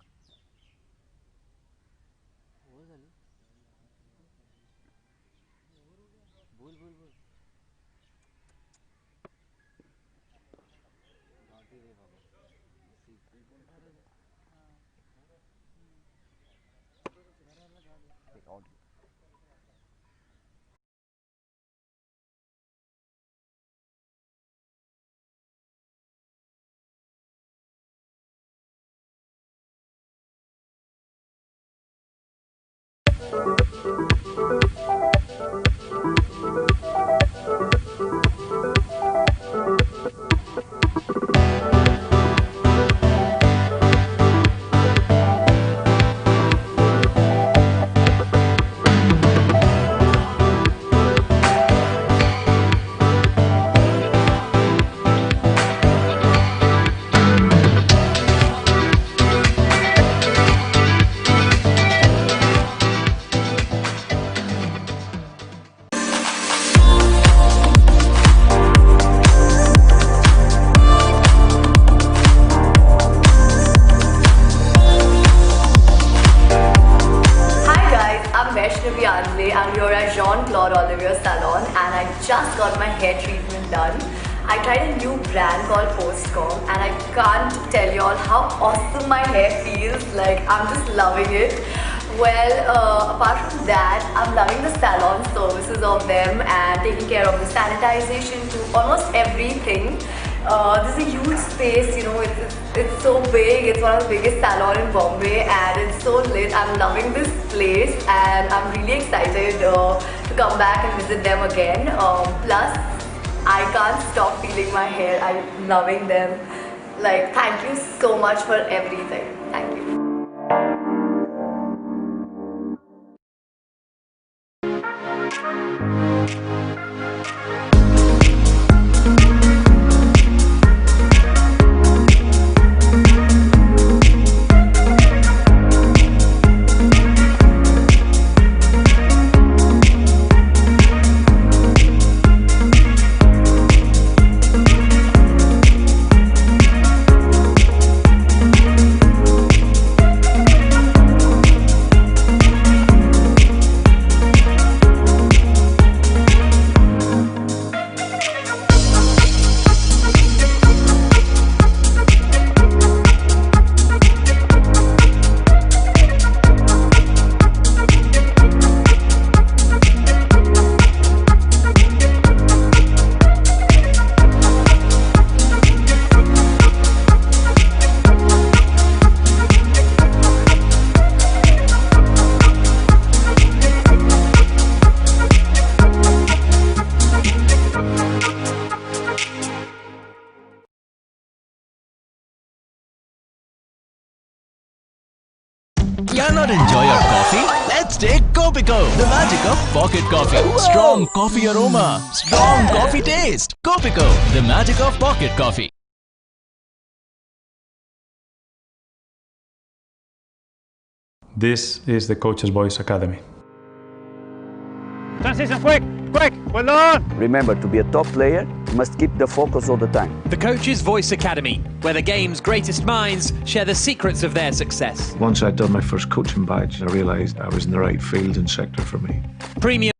I'm here at Jean-Claude Salon and I just got my hair treatment done. I tried a new brand called Postcom and I can't tell you all how awesome my hair feels. Like, I'm just loving it. Well, apart from that, I'm loving the salon services of them and taking care of the sanitization to almost everything. This is a huge space, you know, it's so big. It's one of the biggest salons in Bombay and it's so lit. I'm loving this place and I'm really excited to come back and visit them again. Plus, I can't stop feeling my hair. I'm loving them. Like, thank you so much for everything. Thank you. your coffee? Let's take Copico, the magic of pocket coffee. Strong coffee aroma, strong coffee taste. Copico, the magic of pocket coffee. This is the Coach's Voice Academy. Transition, quick, quick, well on! Remember, to be a top player, you must keep the focus all the time. The Coach's Voice Academy, where the game's greatest minds share the secrets of their success. Once I'd done my first coaching badge, I realised I was in the right field and sector for me. Premium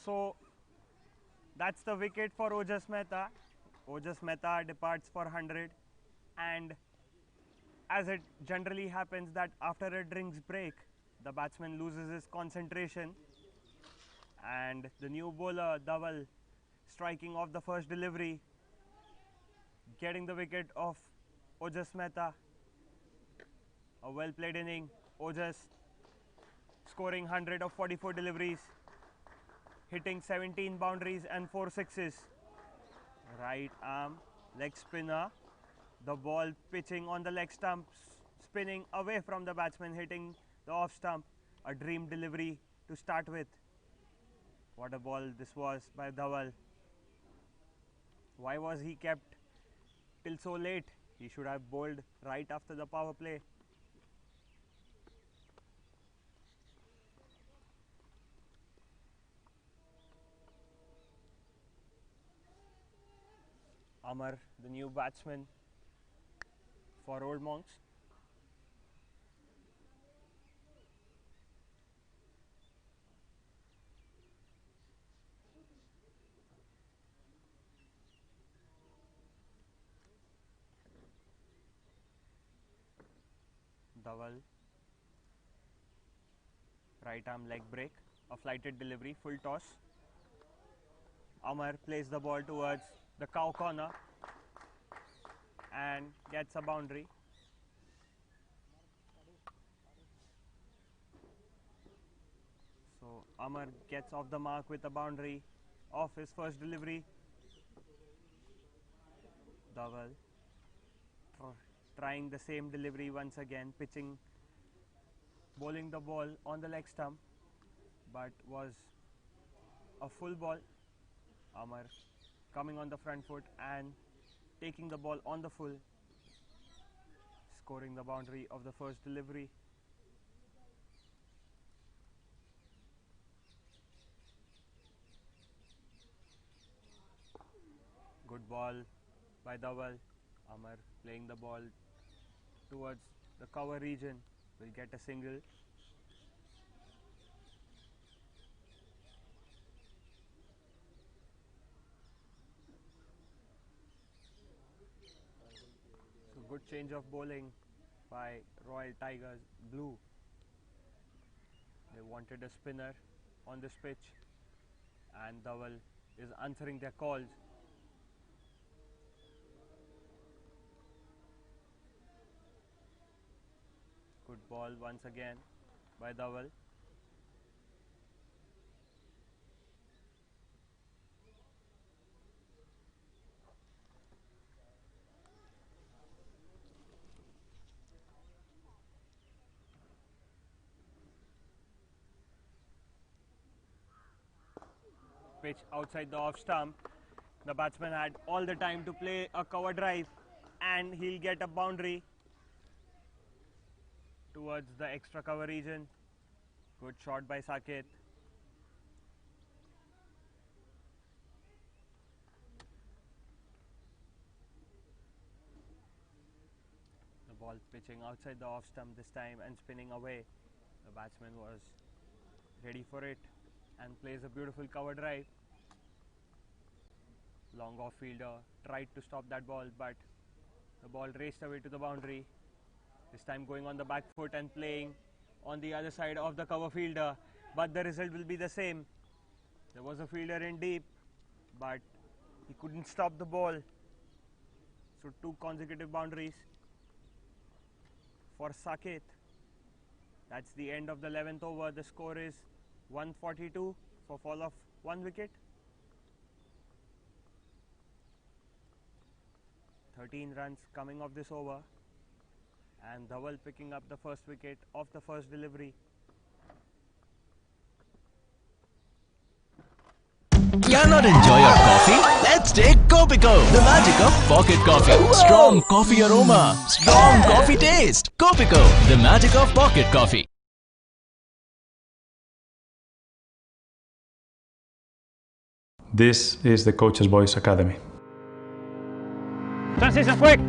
So that's the wicket for Ojas Mehta. Ojas Mehta departs for 100, and as it generally happens that after a drinks break, the batsman loses his concentration, and the new bowler Dhaval striking off the first delivery, getting the wicket of Ojas Mehta. A well played inning. Ojas scoring 100 of 44 deliveries, hitting 17 boundaries and 4 sixes. Right arm leg spinner, the ball pitching on the leg stump, spinning away from the batsman, hitting the off stump. A dream delivery to start with. What a ball this was by Dhaval. Why was he kept till so late? He should have bowled right after the power play. Amar, the new batsman for Old Monks. Dhaval, right arm leg break, a flighted delivery, full toss. Amar plays the ball towards the cow corner and gets a boundary. So Amar gets off the mark with a boundary off his first delivery. Dhaval trying the same delivery once again, pitching, bowling the ball on the leg stump, but was a full ball. Amar coming on the front foot and taking the ball on the full, scoring the boundary of the first delivery. Good ball by Dhaval. Amar playing the ball towards the cover region, will get a single. So good change of bowling by Royal Tigers Blue. They wanted a spinner on this pitch, and Dhaval is answering their calls. Good ball once again by Dhaval. Pitch outside the off stump. The batsman had all the time to play a cover drive, and he'll get a boundary towards the extra cover region. Good shot by Saket. Ball pitching outside the off stump this time and spinning away. The batsman was ready for it and plays a beautiful cover drive. Long off fielder tried to stop that ball, but the ball raced away to the boundary. This time going on the back foot and playing on the other side of the cover fielder, but the result will be the same. There was a fielder in deep, but he couldn't stop the ball. So 2 consecutive boundaries for Saket. That's the end of the 11th over. The score is 142 for fall of 1 wicket. 13 runs coming off this over, and Dhawal picking up the first wicket of the first delivery. Cannot enjoy your coffee? Let's take Copico, the magic of pocket coffee. Strong coffee aroma, strong coffee taste. Copico, the magic of pocket coffee. This is the Coach's Voice Academy. Transition, quick,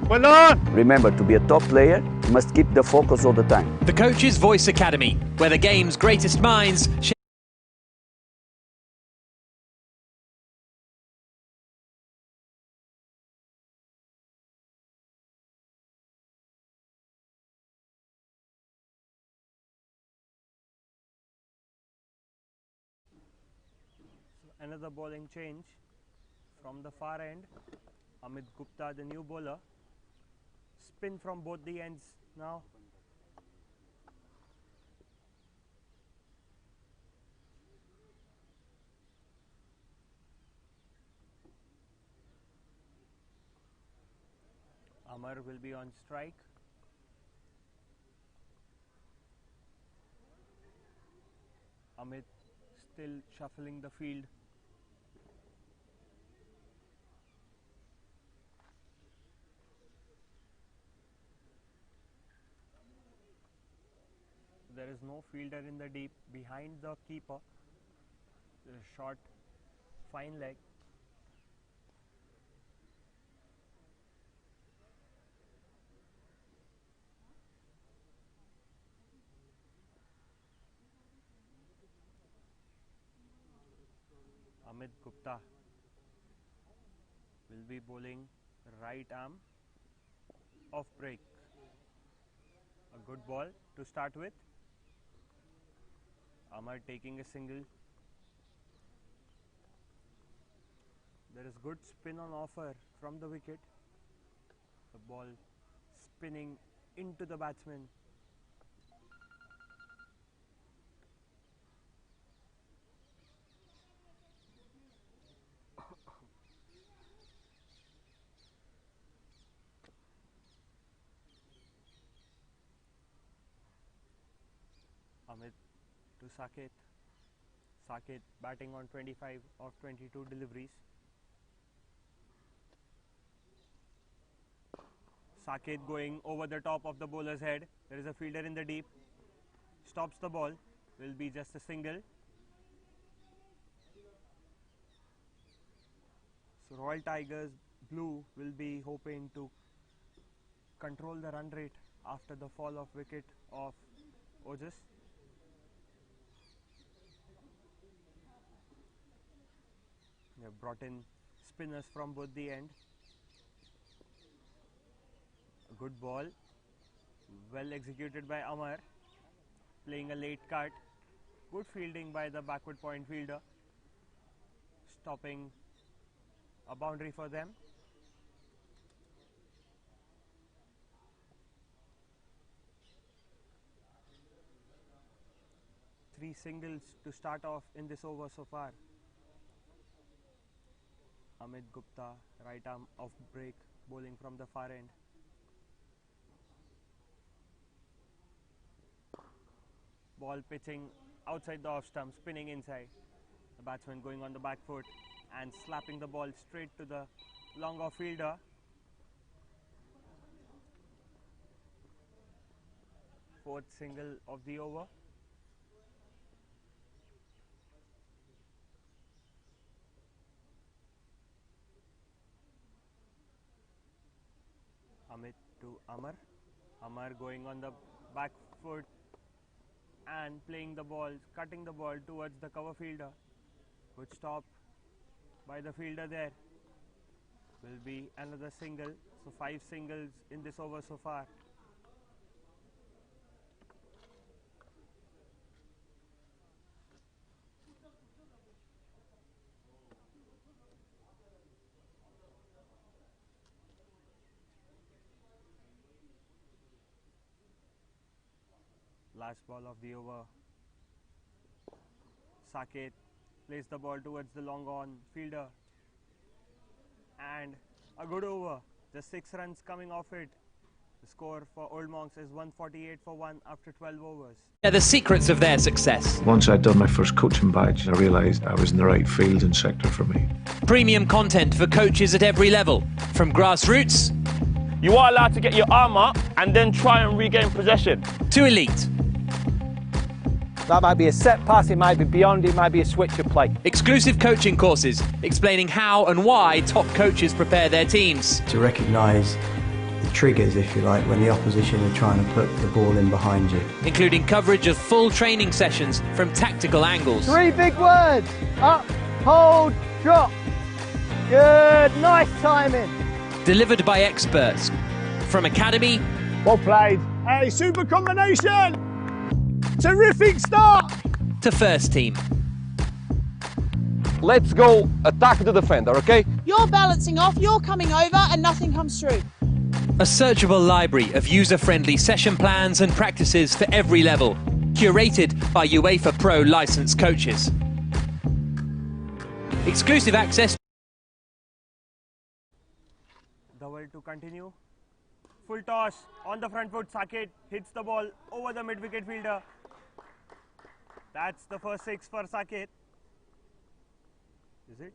well done! Remember, to be a top player, you must keep the focus all the time. The Coach's Voice Academy, where the game's greatest minds Another bowling change from the far end. Amit Gupta, the new bowler. Spin from both the ends now. Amar will be on strike. Amit still shuffling the field. There is no fielder in the deep behind the keeper. There is a short, fine leg. Amit Gupta will be bowling right arm off break. A good ball to start with. Amar taking a single. There is good spin on offer from the wicket. The ball spinning into the batsman. Amit to Saket. Saket batting on 25 of 22 deliveries. Saket going over the top of the bowler's head. There is a fielder in the deep. Stops the ball. Will be just a single. So Royal Tigers Blue will be hoping to control the run rate after the fall of wicket of Ojas. They have brought in spinners from both the ends. A good ball, well executed by Amar, playing a late cut. Good fielding by the backward point fielder, stopping a boundary for them. Three singles to start off in this over so far. Amit Gupta, right arm off break, bowling from the far end. Ball pitching outside the off stump, spinning inside. The batsman going on the back foot and slapping the ball straight to the long off fielder. Fourth single of the over. Amit to Amar. Amar going on the back foot and playing the ball, cutting the ball towards the cover fielder. Good stop by the fielder there. Will be another single. So 5 singles in this over so far. Last ball of the over. Saket plays the ball towards the long on fielder. And a good over. Just 6 runs coming off it. The score for Old Monks is 148 for 1 after 12 overs. They're the secrets of their success. Once I'd done my first coaching badge, I realised I was in the right field and sector for me. Premium content for coaches at every level, from grassroots You are allowed to get your arm up and then try and regain possession. to elite. That might be a set pass, it might be beyond, it might be a switch of play. Exclusive coaching courses explaining how and why top coaches prepare their teams. To recognise the triggers, if you like, when the opposition are trying to put the ball in behind you. Including coverage of full training sessions from tactical angles. 3 big words. Up, hold, drop. Good, nice timing. Delivered by experts. From academy Well played. Hey, super combination. Terrific start. to first team. Let's go attack the defender, okay? You're balancing off, you're coming over, and nothing comes through. A searchable library of user-friendly session plans and practices for every level. Curated by UEFA Pro licensed coaches. Exclusive access. Double to continue. Full toss on the front foot. Saket hits the ball over the mid-wicket fielder. That's the first 6 for Saket. Is it?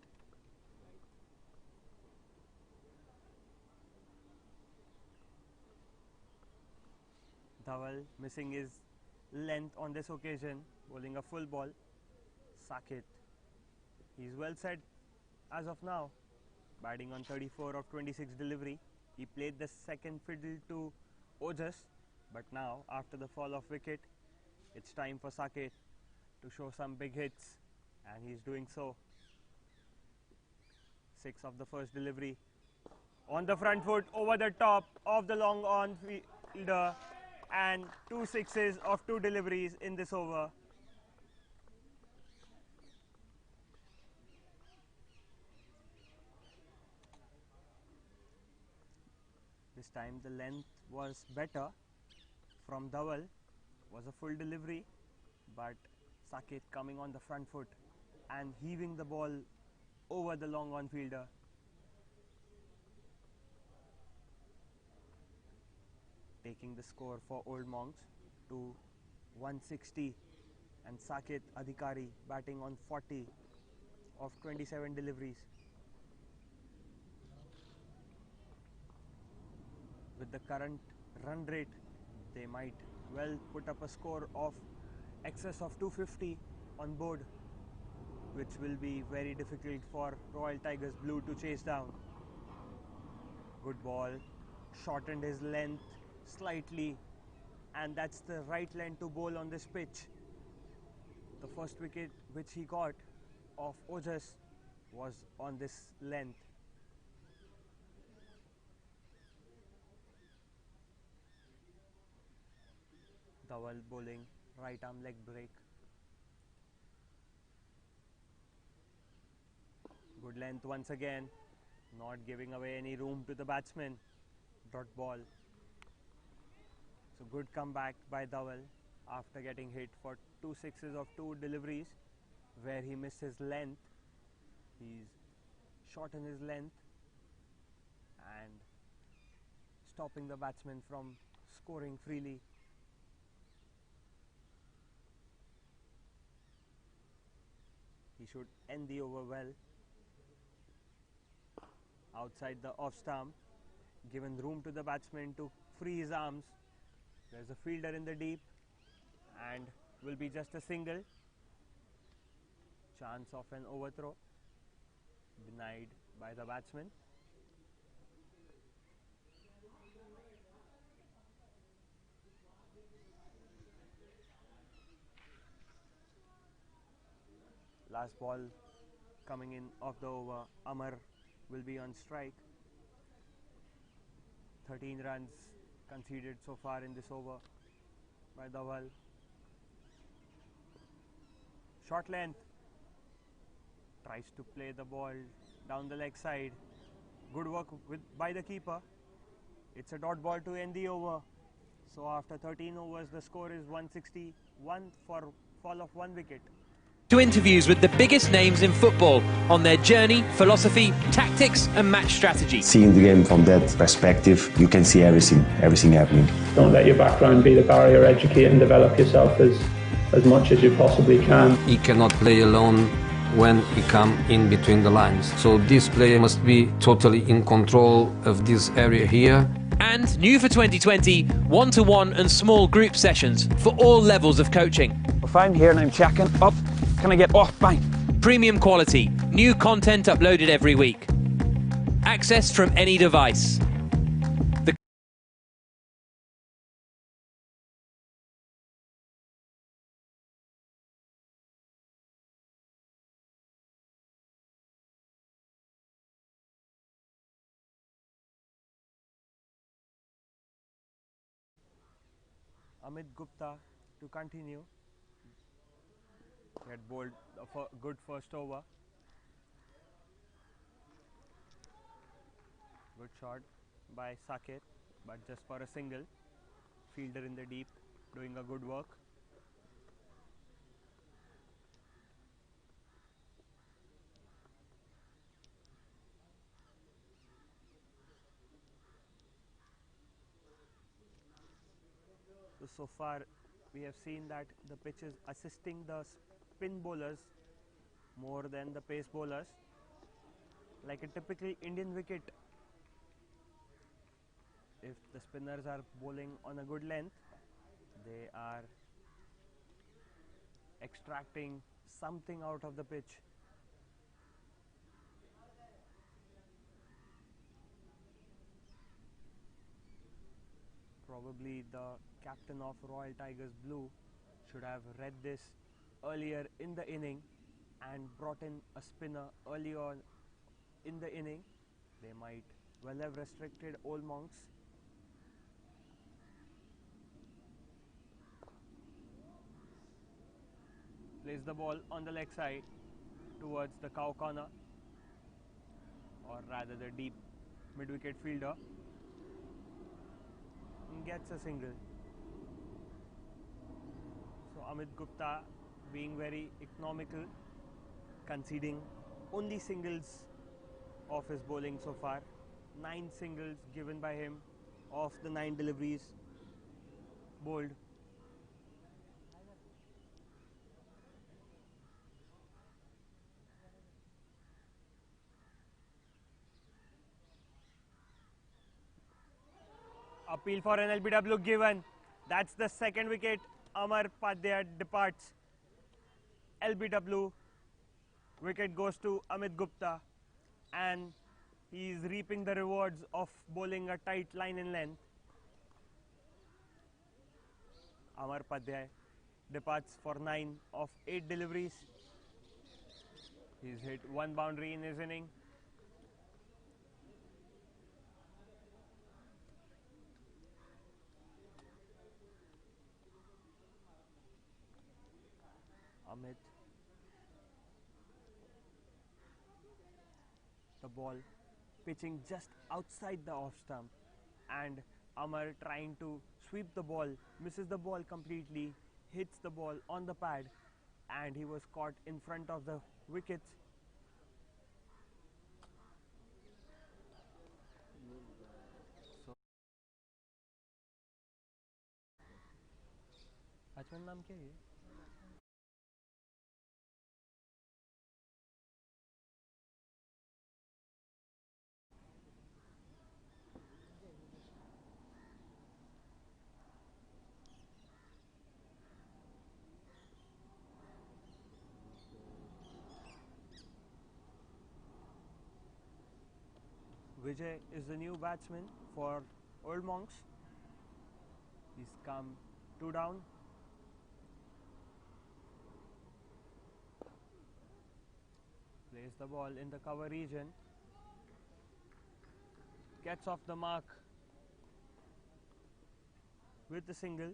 Dhawal missing his length on this occasion, bowling a full ball. Saket, he's well set as of now, batting on 34 of 26 delivery. He played the second fiddle to Ojas, but now after the fall of wicket, it's time for Saket to show some big hits, and he's doing so. 6 of the first delivery on the front foot over the top of the long on fielder, and 2 sixes of 2 deliveries in this over. This time the length was better from Dhawal, was a full delivery, but Saket coming on the front foot and heaving the ball over the long on fielder. Taking the score for Old Monks to 160, and Saket Adhikari batting on 40 of 27 deliveries. With the current run rate, they might well put up a score of excess of 250 on board, which will be very difficult for Royal Tigers Blue to chase down. Good ball, shortened his length slightly, and that's the right length to bowl on this pitch. The first wicket which he got of Ojas was on this length. Dhawal bowling right arm leg break. Good length once again, not giving away any room to the batsman. Dot ball. So good comeback by Dhawal after getting hit for 2 sixes of 2 deliveries, where he missed his length. He's shortened his length and stopping the batsman from scoring freely. He should end the over well. Outside the off stump, given room to the batsman to free his arms. There's a fielder in the deep, and will be just a single. Chance of an overthrow denied by the batsman. Last ball coming in of the over. Amar will be on strike. 13 runs conceded so far in this over by Dhaval. Short length. Tries to play the ball down the leg side. Good work by the keeper. It's a dot ball to end the over. So after 13 overs, the score is 161 for fall of 1 wicket. To interviews with the biggest names in football on their journey, philosophy, tactics and match strategy. Seeing the game from that perspective, you can see everything happening. Don't let your background be the barrier. Educate and develop yourself as much as you possibly can. He cannot play alone when he come in between the lines. So this player must be totally in control of this area here. And new for 2020, one-to-one and small group sessions for all levels of coaching. If I'm here and I'm checking up, can I get off? Bang. Premium quality, new content uploaded every week. Access from any device. Amit Gupta to continue. He had bowled a good first over. Good shot by Saket, but just for a single. Fielder in the deep, doing a good work. So far we have seen that the pitch is assisting the spin bowlers more than the pace bowlers. Like a typical Indian wicket, if the spinners are bowling on a good length, they are extracting something out of the pitch. Probably the captain of Royal Tigers Blue should have read this earlier in the inning and brought in a spinner early on in the inning. They might well have restricted Old Monks. Plays the ball on the leg side towards the cow corner, or rather the deep mid-wicket fielder, and gets a single. So Amit Gupta being very economical, conceding only singles of his bowling so far. 9 singles given by him of the 9 deliveries bowled. Appeal for an LBW given. That's the second wicket. Amar Padhya departs. LBW. Wicket goes to Amit Gupta, and he is reaping the rewards of bowling a tight line in length. Amar Padhya departs for 9 of 8 deliveries. He's hit 1 boundary in his inning. Amit. The ball pitching just outside the off stump, and Amar trying to sweep the ball, misses the ball completely, hits the ball on the pad, and he was caught in front of the wickets. So, batsman नाम क्या है? Vijay is the new batsman for Old Monks. He's come 2 down. Plays the ball in the cover region. Gets off the mark with the single.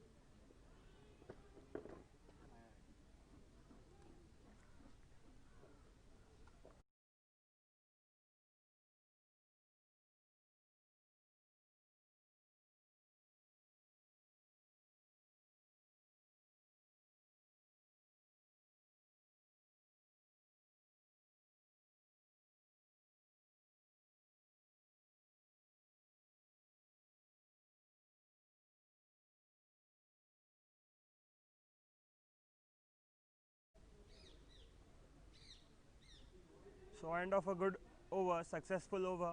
So end of a good over, successful over.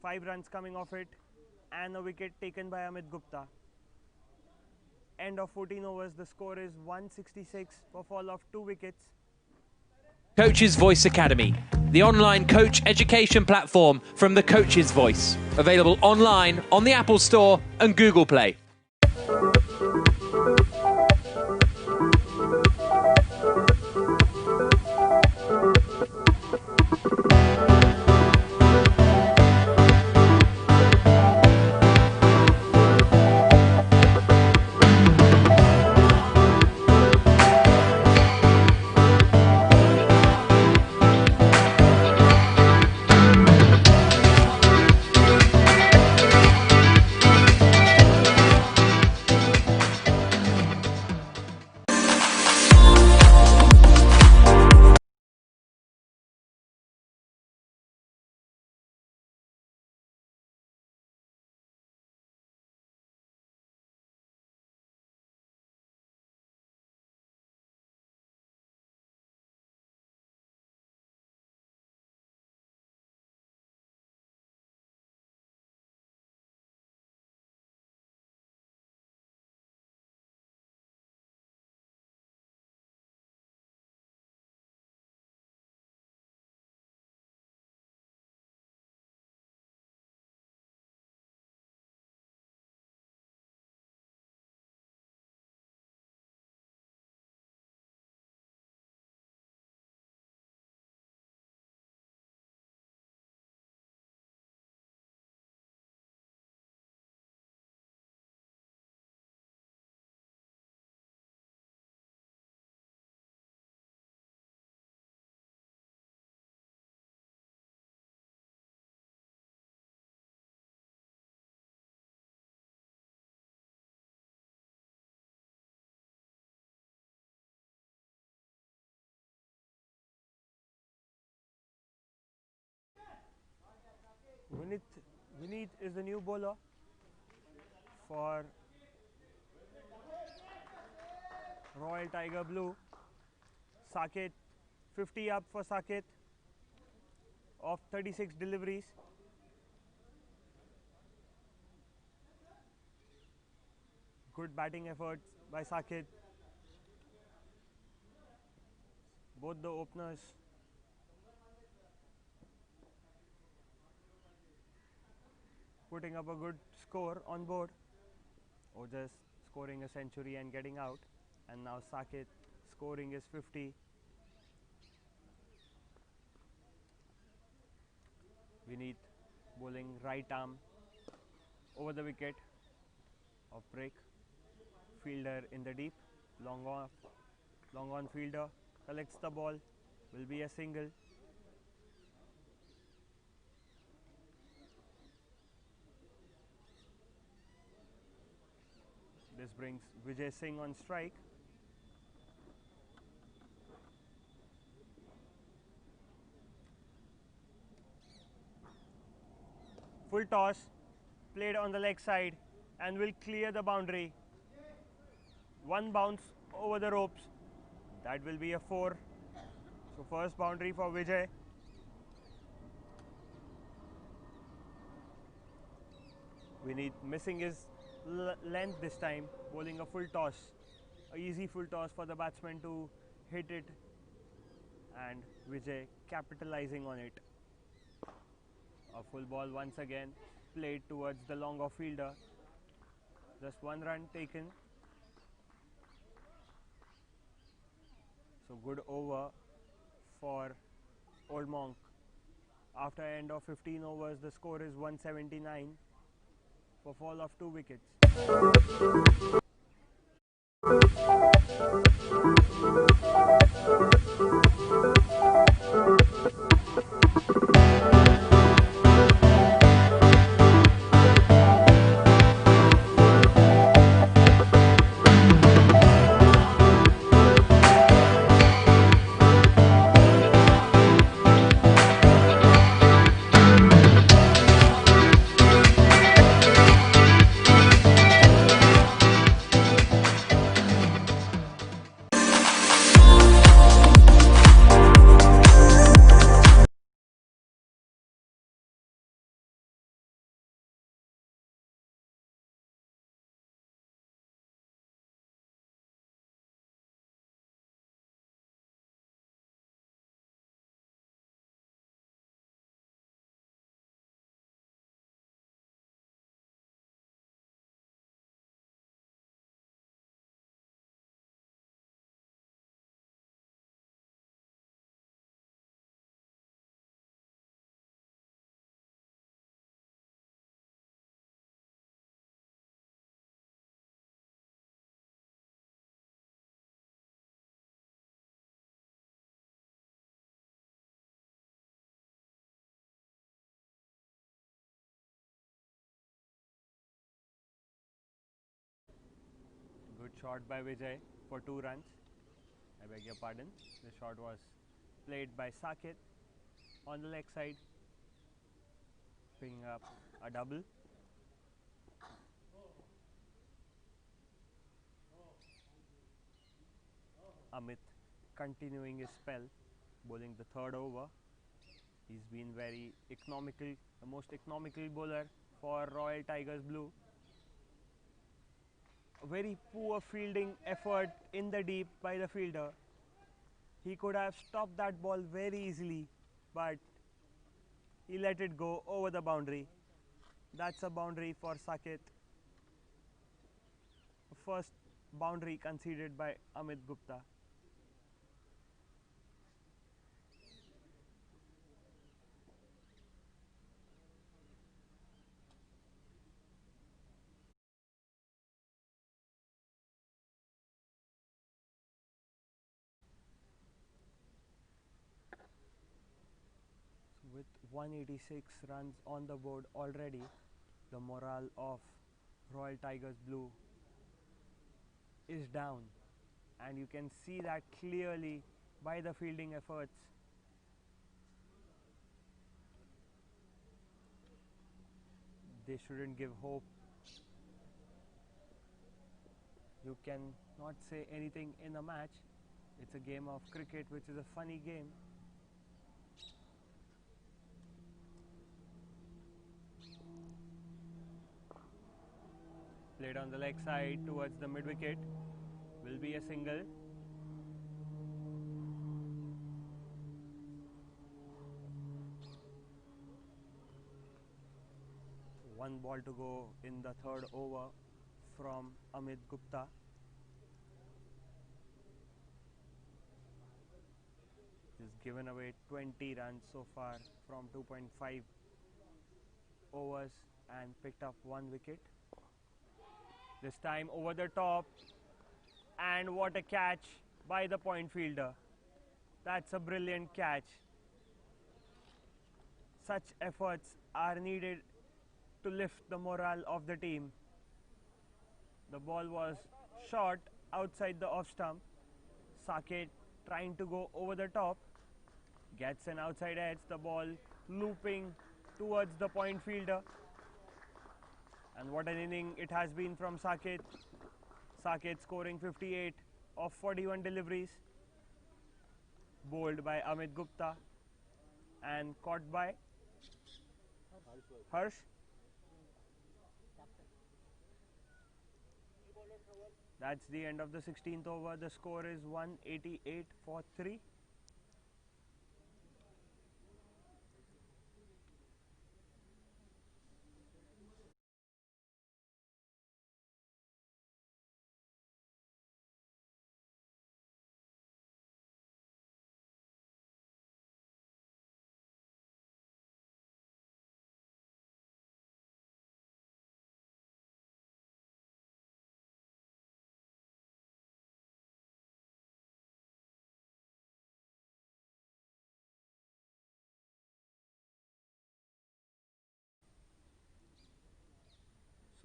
5 runs coming off it and a wicket taken by Amit Gupta. End of 14 overs, the score is 166 for fall of 2 wickets. Coach's Voice Academy, the online coach education platform from the Coach's Voice. Available online on the Apple Store and Google Play. Vineet is the new bowler for Royal Tiger Blue. Saket, 50 up for Saket of 36 deliveries. Good batting efforts by Saket. Both the openers putting up a good score on board. Ojas scoring a century and getting out, and now Saket scoring his 50. Vineet bowling right arm over the wicket of break. Fielder in the deep, long on fielder, collects the ball, will be a single. This brings Vijay Singh on strike. Full toss, played on the leg side and will clear the boundary. One bounce over the ropes, that will be a 4. So first boundary for Vijay. Vineet missing his length this time, bowling a full toss. A easy full toss for the batsman to hit it, and Vijay capitalizing on it. A full ball once again, played towards the long off fielder. Just 1 run taken. So good over for Old Monk. After end of 15 overs, the score is 179 for fall of 2 wickets. Good shot by Vijay for 2 runs. I beg your pardon. The shot was played by Saket on the leg side, picking up a double. Amit continuing his spell, bowling the 3rd over. He's been very economical, the most economical bowler for Royal Tigers Blue. A very poor fielding effort in the deep by the fielder. He could have stopped that ball very easily, but he let it go over the boundary. That's a boundary for Saket. First boundary conceded by Amit Gupta. With 186 runs on the board already, the morale of Royal Tigers Blue is down, and you can see that clearly by the fielding efforts. They shouldn't give hope. You cannot say anything in a match. It's a game of cricket, which is a funny game. Played on the leg side towards the mid wicket. Will be a single. One ball to go in the 3rd over from Amit Gupta. He's given away 20 runs so far from 2.5 overs and picked up 1 wicket. This time over the top, and what a catch by the point fielder. That's a brilliant catch. Such efforts are needed to lift the morale of the team. The ball was short outside the off stump. Saket trying to go over the top, gets an outside edge, the ball looping towards the point fielder. And what an inning it has been from Saket. Saket scoring 58 of 41 deliveries. Bowled by Amit Gupta and caught by Harsh. That's the end of the 16th over. The score is 188 for 3.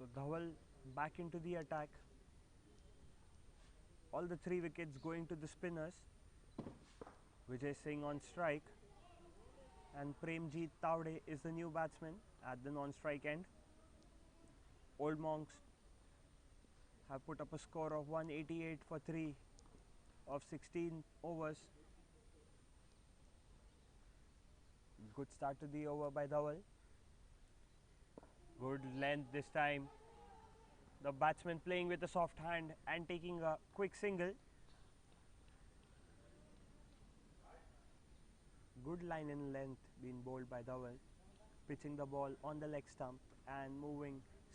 So Dhawal back into the attack. All the 3 wickets going to the spinners. Vijay Singh on strike. And Premjit Tawde is the new batsman at the non-strike end. Old Monks have put up a score of 188 for 3 of 16 overs. Good start to the over by Dhawal. Good length this time. The batsman playing with a soft hand and taking a quick single. Good line and length being bowled by Dhawal. Pitching the ball on the leg stump and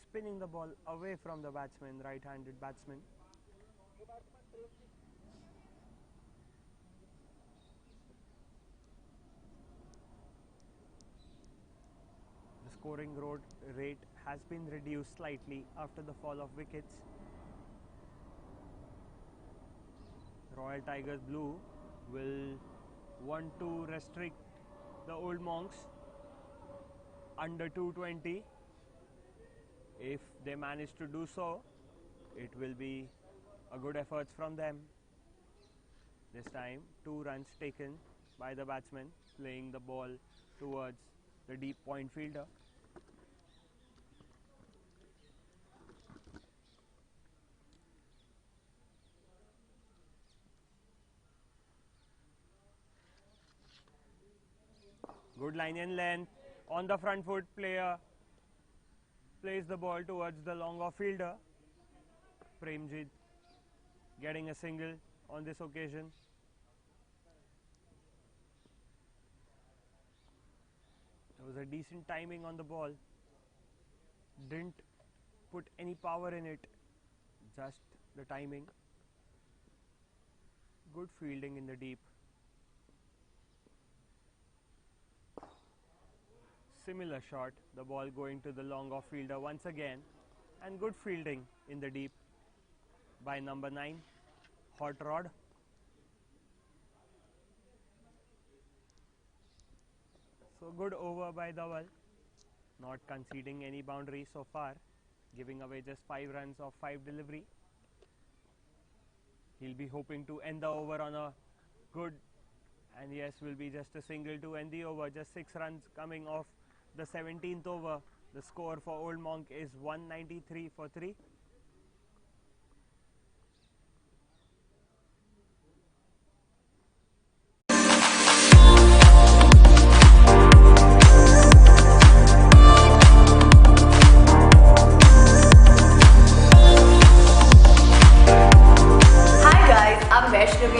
spinning the ball away from the batsman, right-handed batsman. The scoring rate has been reduced slightly after the fall of wickets. Royal Tigers Blue will want to restrict the Old Monks under 220. If they manage to do so, it will be a good effort from them. This time 2 runs taken by the batsman, playing the ball towards the deep point fielder. Good line and length. On the front foot, player plays the ball towards the long off fielder. Premjit getting a single on this occasion. There was a decent timing on the ball. Didn't put any power in it, just the timing. Good fielding in the deep. Similar shot, the ball going to the long off fielder once again, and good fielding in the deep by number 9, Hot Rod. So good over by Dhawal, not conceding any boundary so far, giving away just 5 runs of 5 delivery. He'll be hoping to end the over on a good, and yes, will be just a single to end the over. Just 6 runs coming off the 17th over. The score for Old Monk is 193 for 3.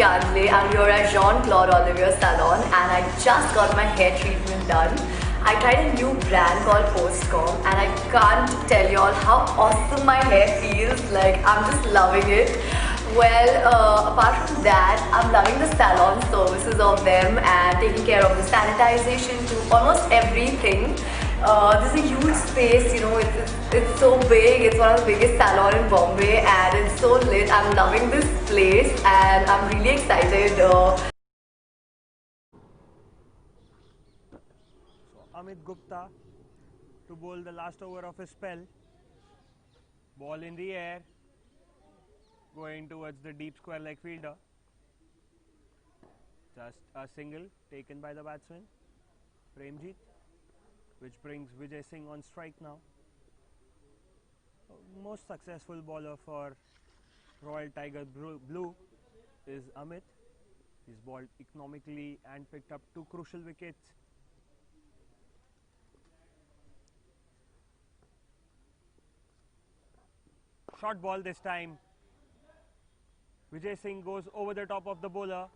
I'm here at Jean-Claude Olivier Salon and I just got my hair treatment done. I tried a new brand called Postcom and I can't tell y'all how awesome my hair feels. Like, I'm just loving it. Well, apart from that, I'm loving the salon services of them and taking care of the sanitization to almost everything. This is a huge space, you know, it's so big. It's one of the biggest salon in Bombay and it's so lit. I'm loving this place and I'm really excited. So Amit Gupta to bowl the last over of his spell. Ball in the air, going towards the deep square leg fielder. Just a single taken by the batsman, Premjit, which brings Vijay Singh on strike now. Most successful bowler for Royal Tiger Blue is Amit. He's bowled economically and picked up 2 crucial wickets. Short ball this time. Vijay Singh goes over the top of the bowler,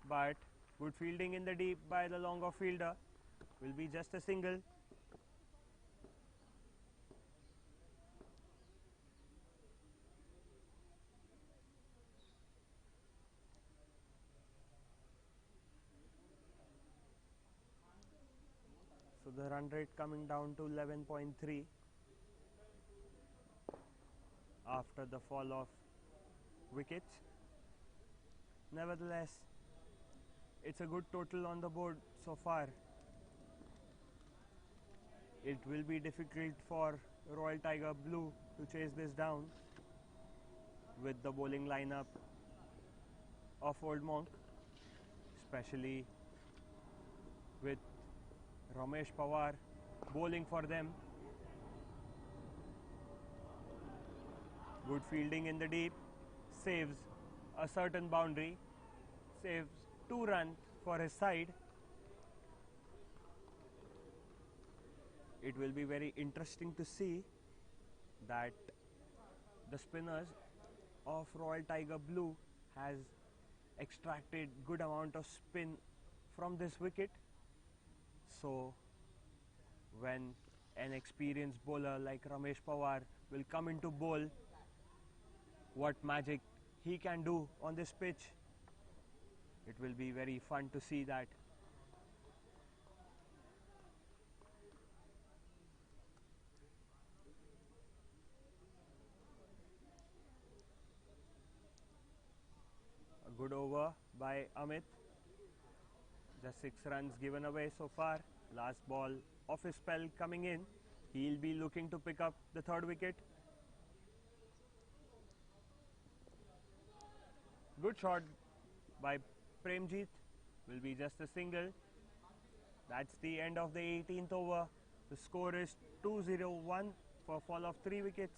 but good fielding in the deep by the long off fielder. Will be just a single. So the run rate coming down to 11.3 after the fall of wickets. Nevertheless, it's a good total on the board so far. It will be difficult for Royal Tiger Blue to chase this down with the bowling lineup of Old Monk, especially with Ramesh Powar bowling for them. Good fielding in the deep, saves a certain boundary, saves 2 runs for his side. It will be very interesting to see that the spinners of Royal Tiger Blue has extracted good amount of spin from this wicket. So when an experienced bowler like Ramesh Powar will come into bowl, what magic he can do on this pitch, it will be very fun to see that. A good over by Amit. Just 6 runs given away so far. Last ball of his spell coming in. He'll be looking to pick up the 3rd wicket. Good shot by Premjit. Will be just a single. That's the end of the 18th over. The score is 2-0-1 for a fall of 3 wickets.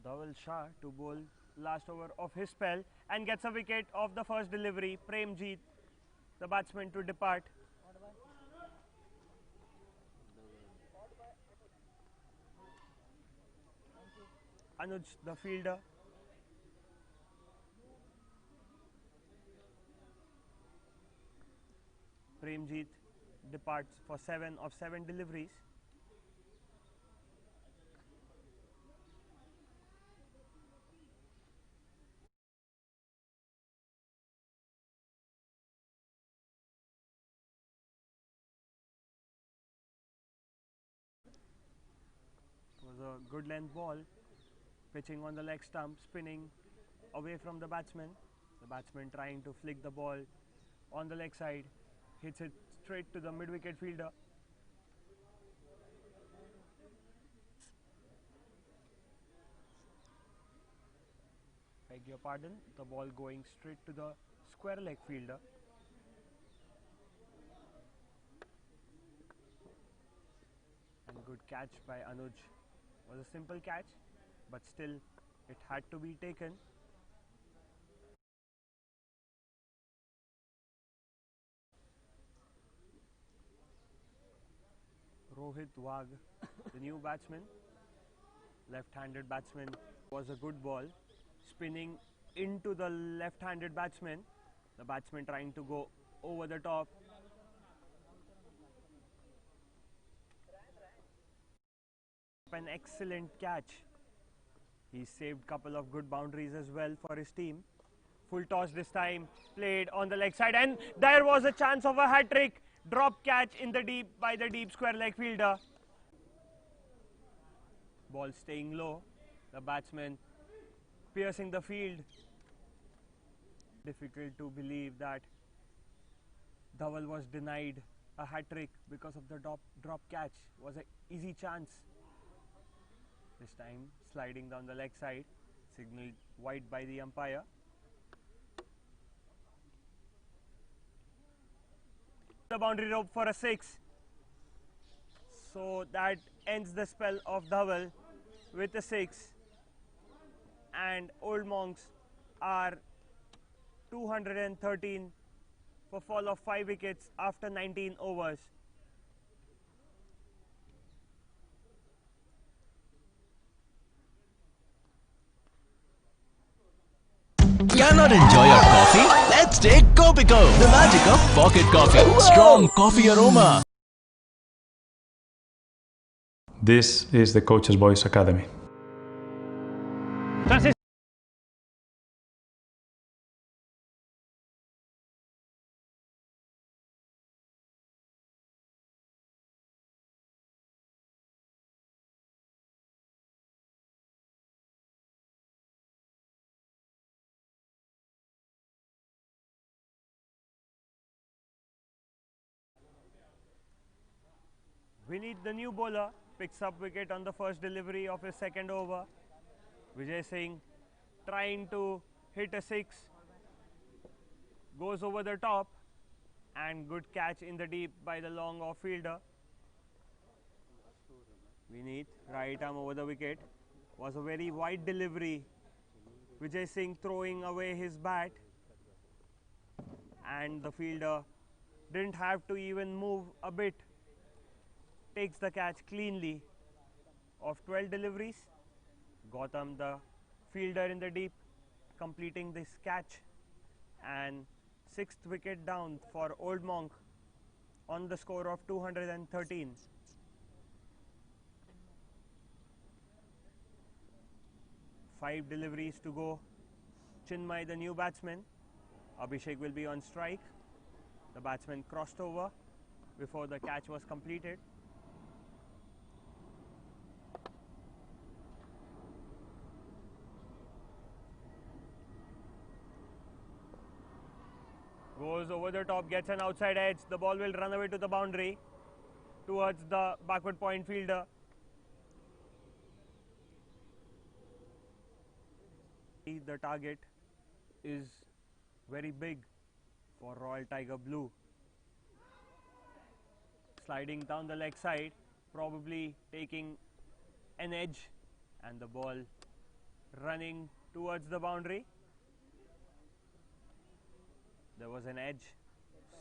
Dhaval Shah to bowl last over of his spell and gets a wicket off the first delivery. Premjit, the batsman, to depart. Anuj, the fielder. Premjit departs for 7 of 7 deliveries. Was a good length ball, pitching on the leg stump, spinning away from the batsman. The batsman trying to flick the ball on the leg side, hits it straight to the mid-wicket fielder. Beg your pardon, the ball going straight to the square leg fielder. And good catch by Anuj. Was a simple catch, but still it had to be taken. Rohit Wagh, the new batsman, left-handed batsman, was a good ball, spinning into the left-handed batsman. The batsman trying to go over the top. An excellent catch. He saved couple of good boundaries as well for his team. Full toss this time, played on the leg side, and there was a chance of a hat-trick. Drop catch in the deep by the deep square leg fielder. Ball staying low. The batsman piercing the field. Difficult to believe that Dhaval was denied a hat-trick because of the drop catch. Was an easy chance. This time sliding down the leg side, signaled wide by the umpire. The boundary rope for a 6. So that ends the spell of Dhaval with a 6. And Old Monks are 213 for fall of 5 wickets after 19 overs. Cannot enjoy your coffee? Let's take Copico, the magic of pocket coffee. Strong coffee aroma. This is the Coach's Voice Academy. Vineet, the new bowler, picks up wicket on the first delivery of his second over. Jfsc trying to hit a 6, goes over the top, and good catch in the deep by the long off fielder. Vineet, right arm over the wicket, was a very wide delivery. Jfsc throwing away his bat, and the fielder didn't have to even move a bit. Takes the catch cleanly. Of 12 deliveries, Gautam, the fielder in the deep, completing this catch, and 6th wicket down for Old Monk on the score of 213. Five deliveries to go. Chinmay, the new batsman. Abhishek will be on strike. The batsman crossed over before the catch was completed. Goes over the top, gets an outside edge. The ball will run away to the boundary towards the backward point fielder. The target is very big for Royal Tiger Blue. Sliding down the leg side, probably taking an edge, and the ball running towards the boundary. There was an edge,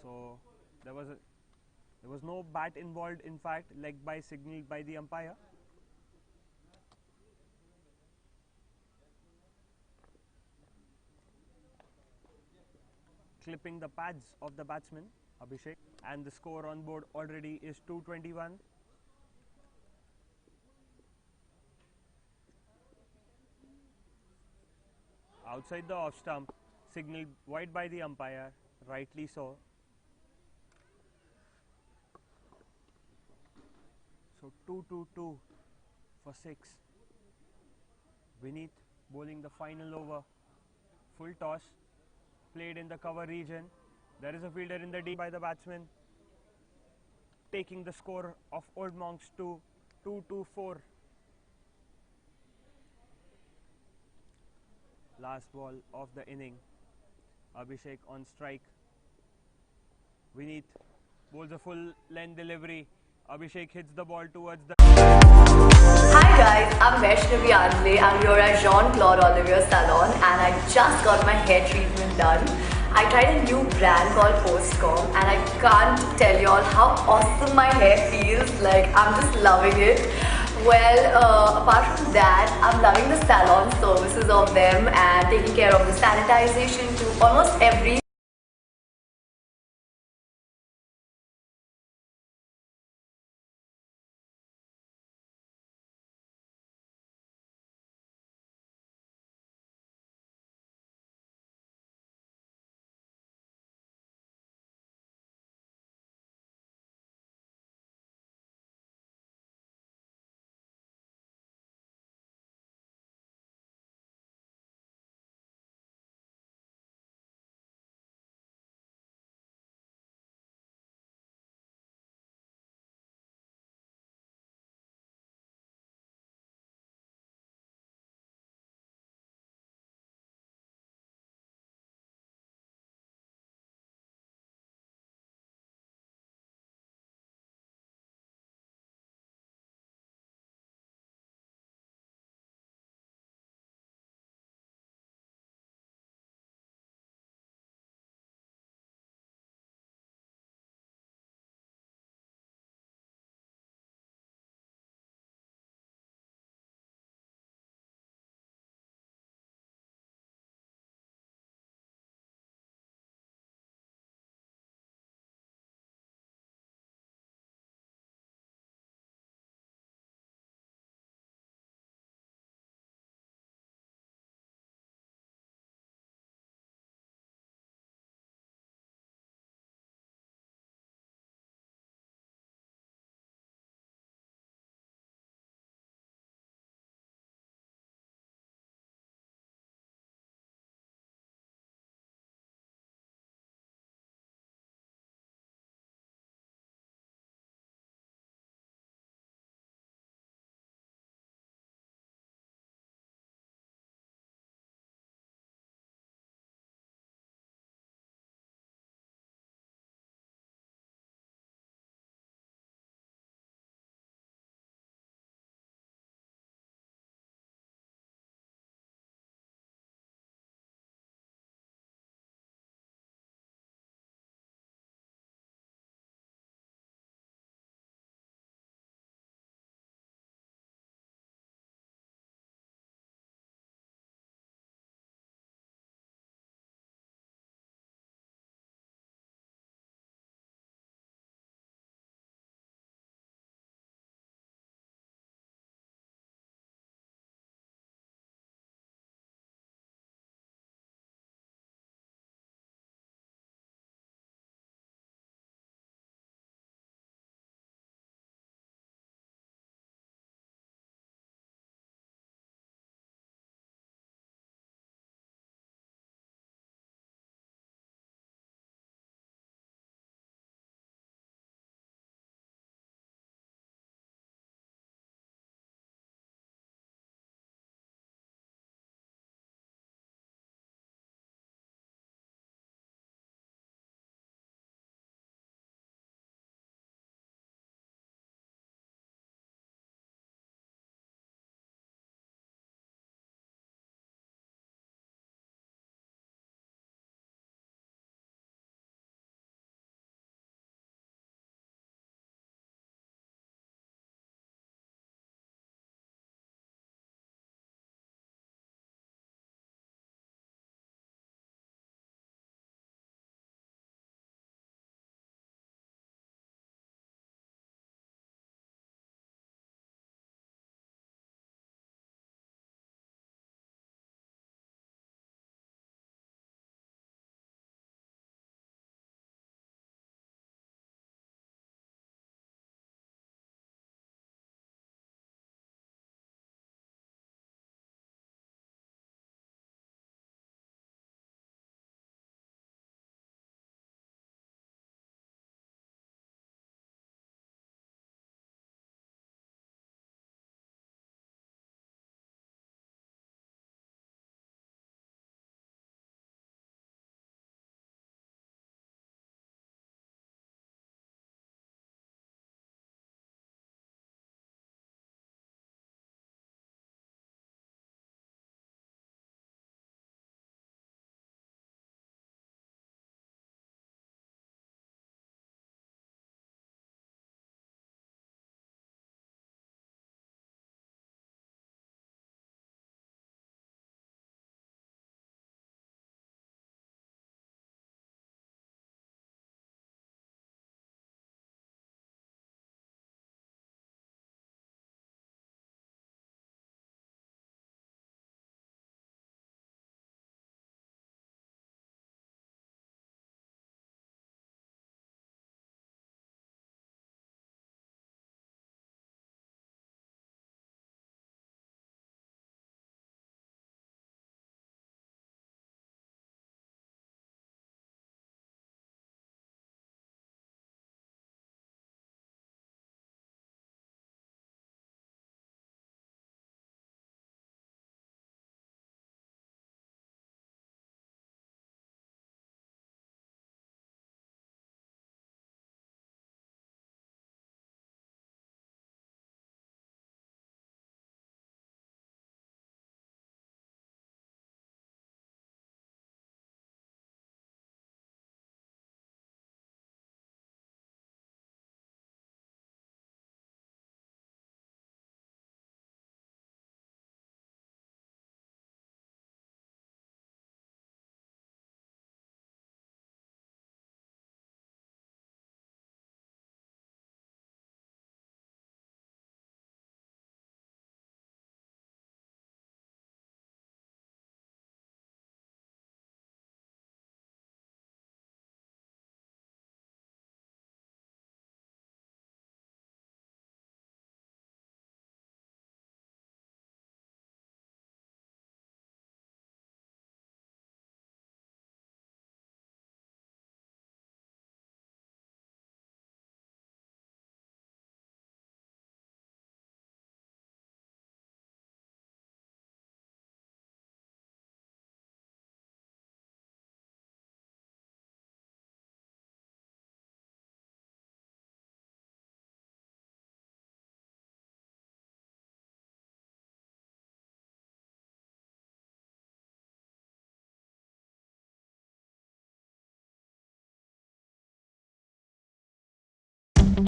so there was no bat involved. In fact, leg by signaled by the umpire. Clipping the pads of the batsman Abhishek, and the score on board already is 221. Outside the off stump, signaled wide by the umpire, rightly so. So 2-2-2 for 6. Vineet bowling the final over. Full toss, played in the cover region. There is a fielder in the deep by the batsman, taking the score of Old Monks to 2-2-4. Last ball of the inning. Abhishek on strike. Vineet bowls a full length delivery. Abhishek hits the ball towards the... Hi guys, I'm Vaishnavi Andle. I'm here at Jean-Claude Olivier Salon and I just got my hair treatment done. I tried a new brand called Postcom and I can't tell you all how awesome my hair feels. Like, I'm just loving it. Well, apart from that, I'm loving the salon services of them and taking care of the sanitization to almost every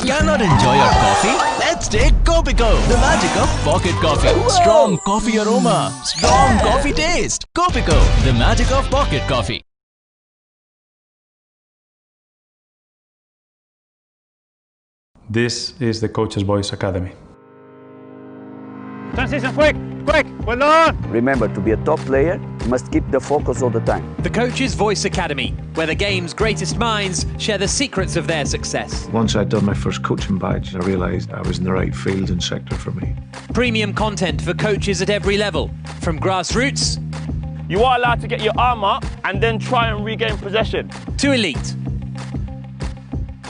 Can not enjoy your coffee? Let's take Copico, the magic of pocket coffee. Strong coffee aroma, strong coffee taste. Copico, the magic of pocket coffee. This is the Coach's Voice Academy. Transition, quick, quick, well done! Remember, to be a top player, you must keep the focus all the time. The Coach's Voice Academy, where the game's greatest minds share the secrets of their success. Once I'd done my first coaching badge, I realised I was in the right field and sector for me. Premium content for coaches at every level, from grassroots You are allowed to get your arm up and then try and regain possession. to elite.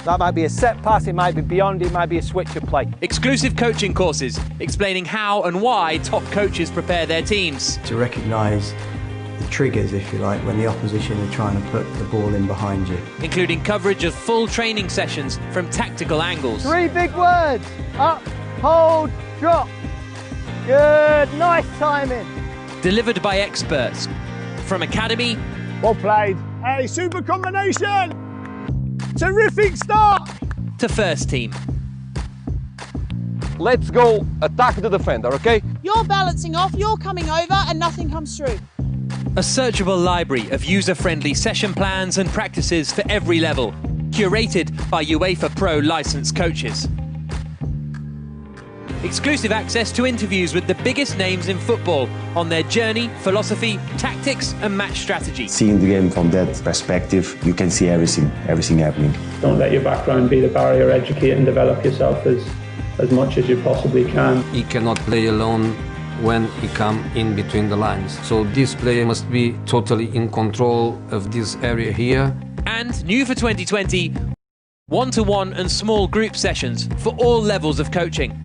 That might be a set pass, it might be beyond, it might be a switch of play. Exclusive coaching courses explaining how and why top coaches prepare their teams. To recognise the triggers, if you like, when the opposition are trying to put the ball in behind you. Including coverage of full training sessions from tactical angles. 3 big words. Up, hold, drop. Good, nice timing. Delivered by experts. From academy Well played. Hey, super combination. Terrific start. to first team. Let's go attack the defender, okay? You're balancing off, you're coming over, and nothing comes through. A searchable library of user-friendly session plans and practices for every level. Curated by UEFA Pro licensed coaches. Exclusive access to interviews with the biggest names in football on their journey, philosophy, tactics and match strategy. Seeing the game from that perspective, you can see everything happening. Don't let your background be the barrier. Educate and develop yourself as much as you possibly can. He cannot play alone when he come in between the lines. So this player must be totally in control of this area here. And new for 2020, one-to-one and small group sessions for all levels of coaching.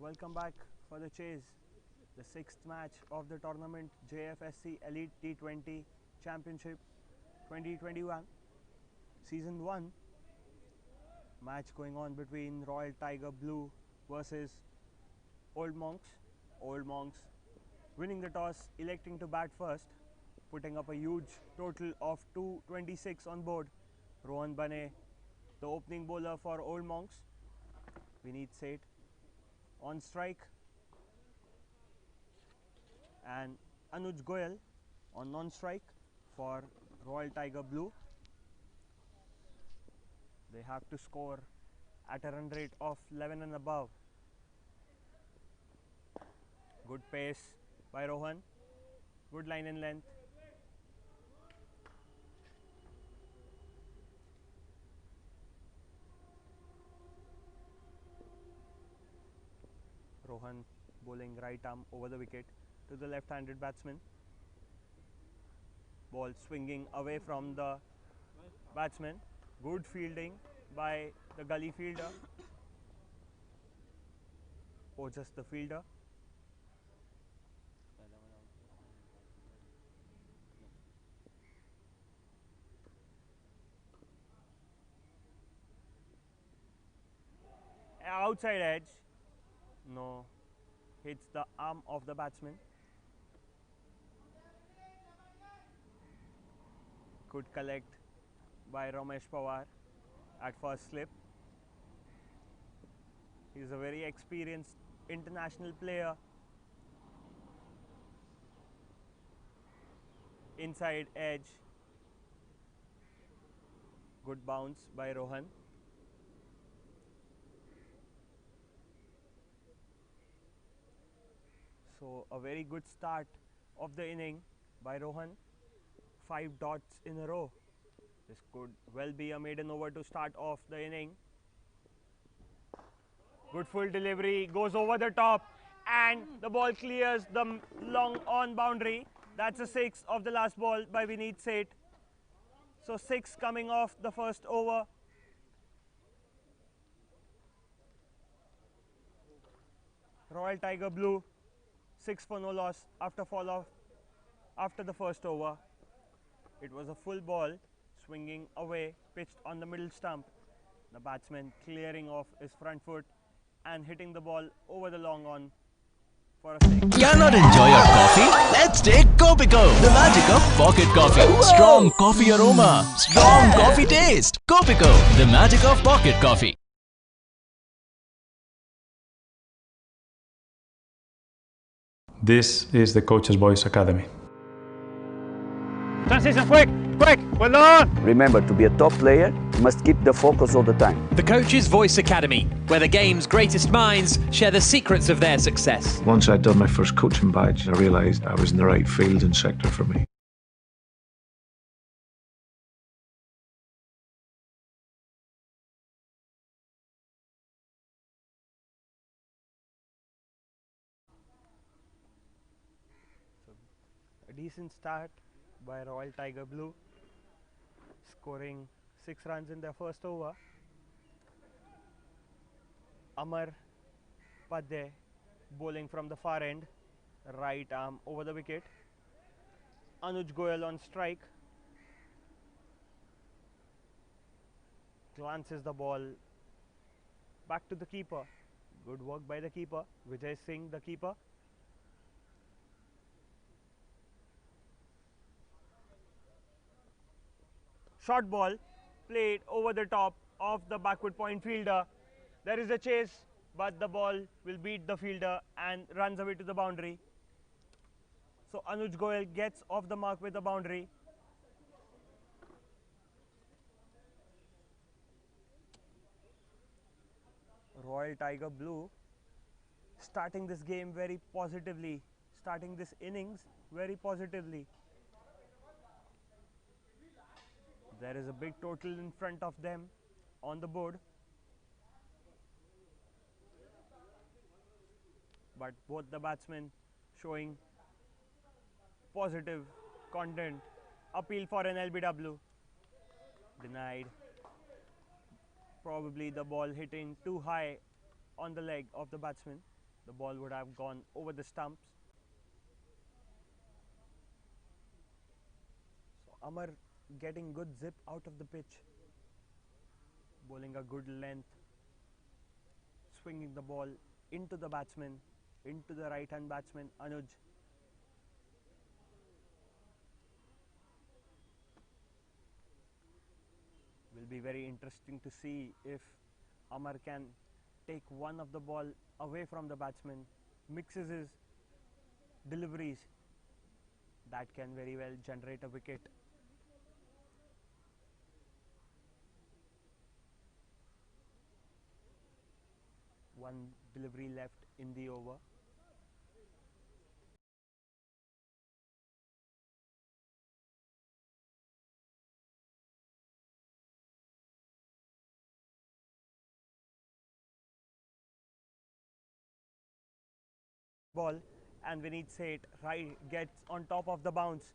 Welcome back for the chase. The 6th match of the tournament, Jfsc Elite T20 Championship 2021 Season 1. Match going on between Royal Tiger Blue versus Old Monks. Old Monks winning the toss, electing to bat first, putting up a huge total of 226 on board. Rohan Bane, the opening bowler for Old Monks. Vineet Seth on strike, and Anuj Goyal on non-strike for Royal Tiger Blue. They have to score at a run rate of 11 and above. Good pace by Rohan, good line and length. Rohan bowling right arm over the wicket to the left-handed batsman. Ball swinging away from the batsman. Good fielding by the gully fielder. Or just the fielder. Outside edge. No, hits the arm of the batsman. Good collect by Ramesh Powar at first slip. He's a very experienced international player. Inside edge. Good bounce by Rohan. So a very good start of the inning by Rohan. 5 dots in a row. This could well be a maiden over to start off the inning. Good full delivery, goes over the top, and the ball clears the long on boundary. That's a 6 of the last ball by Vineet Seth. So 6 coming off the first over. Royal Tiger Blue, 6 for no loss after fall off after the first over. It was a full ball, swinging away, pitched on the middle stump. The batsman clearing off his front foot and hitting the ball over the long on for a 6. Cannot enjoy your coffee? Let's take Copico, the magic of pocket coffee. Strong coffee aroma, strong coffee taste. Copico, the magic of pocket coffee. This is the Coach's Voice Academy. Transition, quick, well done! Remember, to be a top player, you must keep the focus all the time. The Coach's Voice Academy, where the game's greatest minds share the secrets of their success. Once I'd done my first coaching badge, I realised I was in the right field and sector for me. A decent start by Royal Tiger Blue, scoring 6 runs in their first over. Amar Padde bowling from the far end, right arm over the wicket. Anuj Goyal on strike. Glances the ball back to the keeper. Good work by the keeper, Vijay Singh, the keeper. Short ball played over the top of the backward point fielder. There is a chase, but the ball will beat the fielder and runs away to the boundary. So Anuj Goyal gets off the mark with the boundary. Royal Tiger Blue starting this game very positively, starting this innings very positively. There is a big total in front of them on the board. But both the batsmen showing positive content. Appeal for an LBW. Denied. Probably the ball hitting too high on the leg of the batsman. The ball would have gone over the stumps. So Amar getting good zip out of the pitch. Bowling a good length. Swinging the ball into the batsman, into the right hand batsman Anuj. Will be very interesting to see if Amar can take one of the ball away from the batsman, mixes his deliveries. That can very well generate a wicket. One delivery left in the over. Ball, and Vineet Seth gets on top of the bounce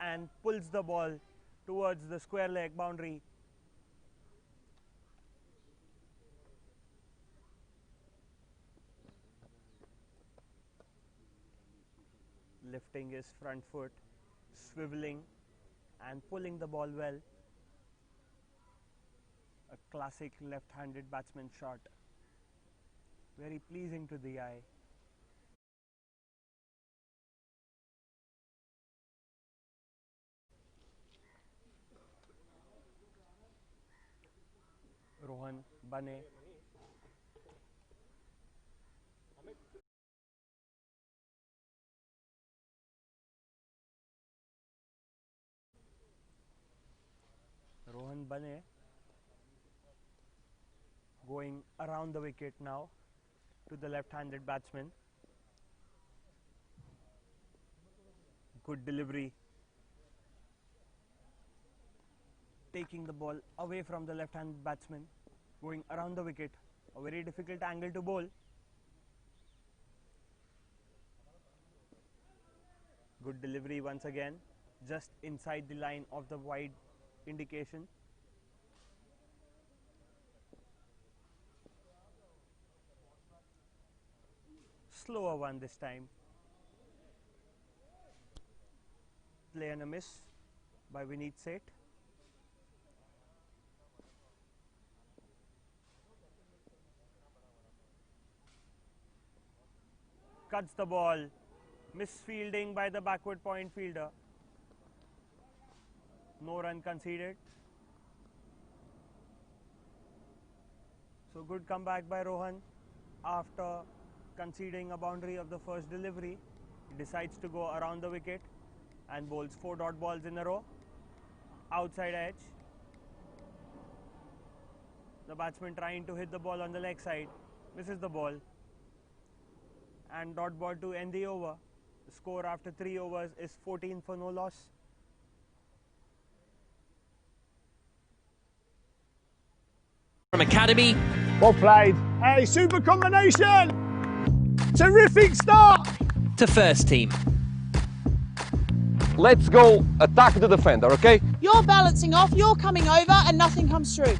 and pulls the ball towards the square leg boundary. Lifting his front foot, swiveling and pulling the ball well. A classic left-handed batsman shot. Very pleasing to the eye. Rohan Bane. Rohan Bane Going around the wicket now to the left-handed batsman. Good delivery. Taking the ball away from the left-handed batsman. Going around the wicket. A very difficult angle to bowl. Good delivery once again. Just inside the line of the wide indication. Slower one this time. Play and a miss by Vineet Seth. Cuts the ball. Misfielding by the backward point fielder. No run conceded. So good comeback by Rohan. After conceding a boundary of the first delivery, he decides to go around the wicket and bowls 4 dot balls in a row. Outside edge. The batsman trying to hit the ball on the leg side. Misses the ball. And dot ball to end the over. The score after 3 overs is 14 for no loss. From Academy. Well played. Hey, super combination. Terrific start. To first team. Let's go attack the defender, okay? You're balancing off, you're coming over, and nothing comes through.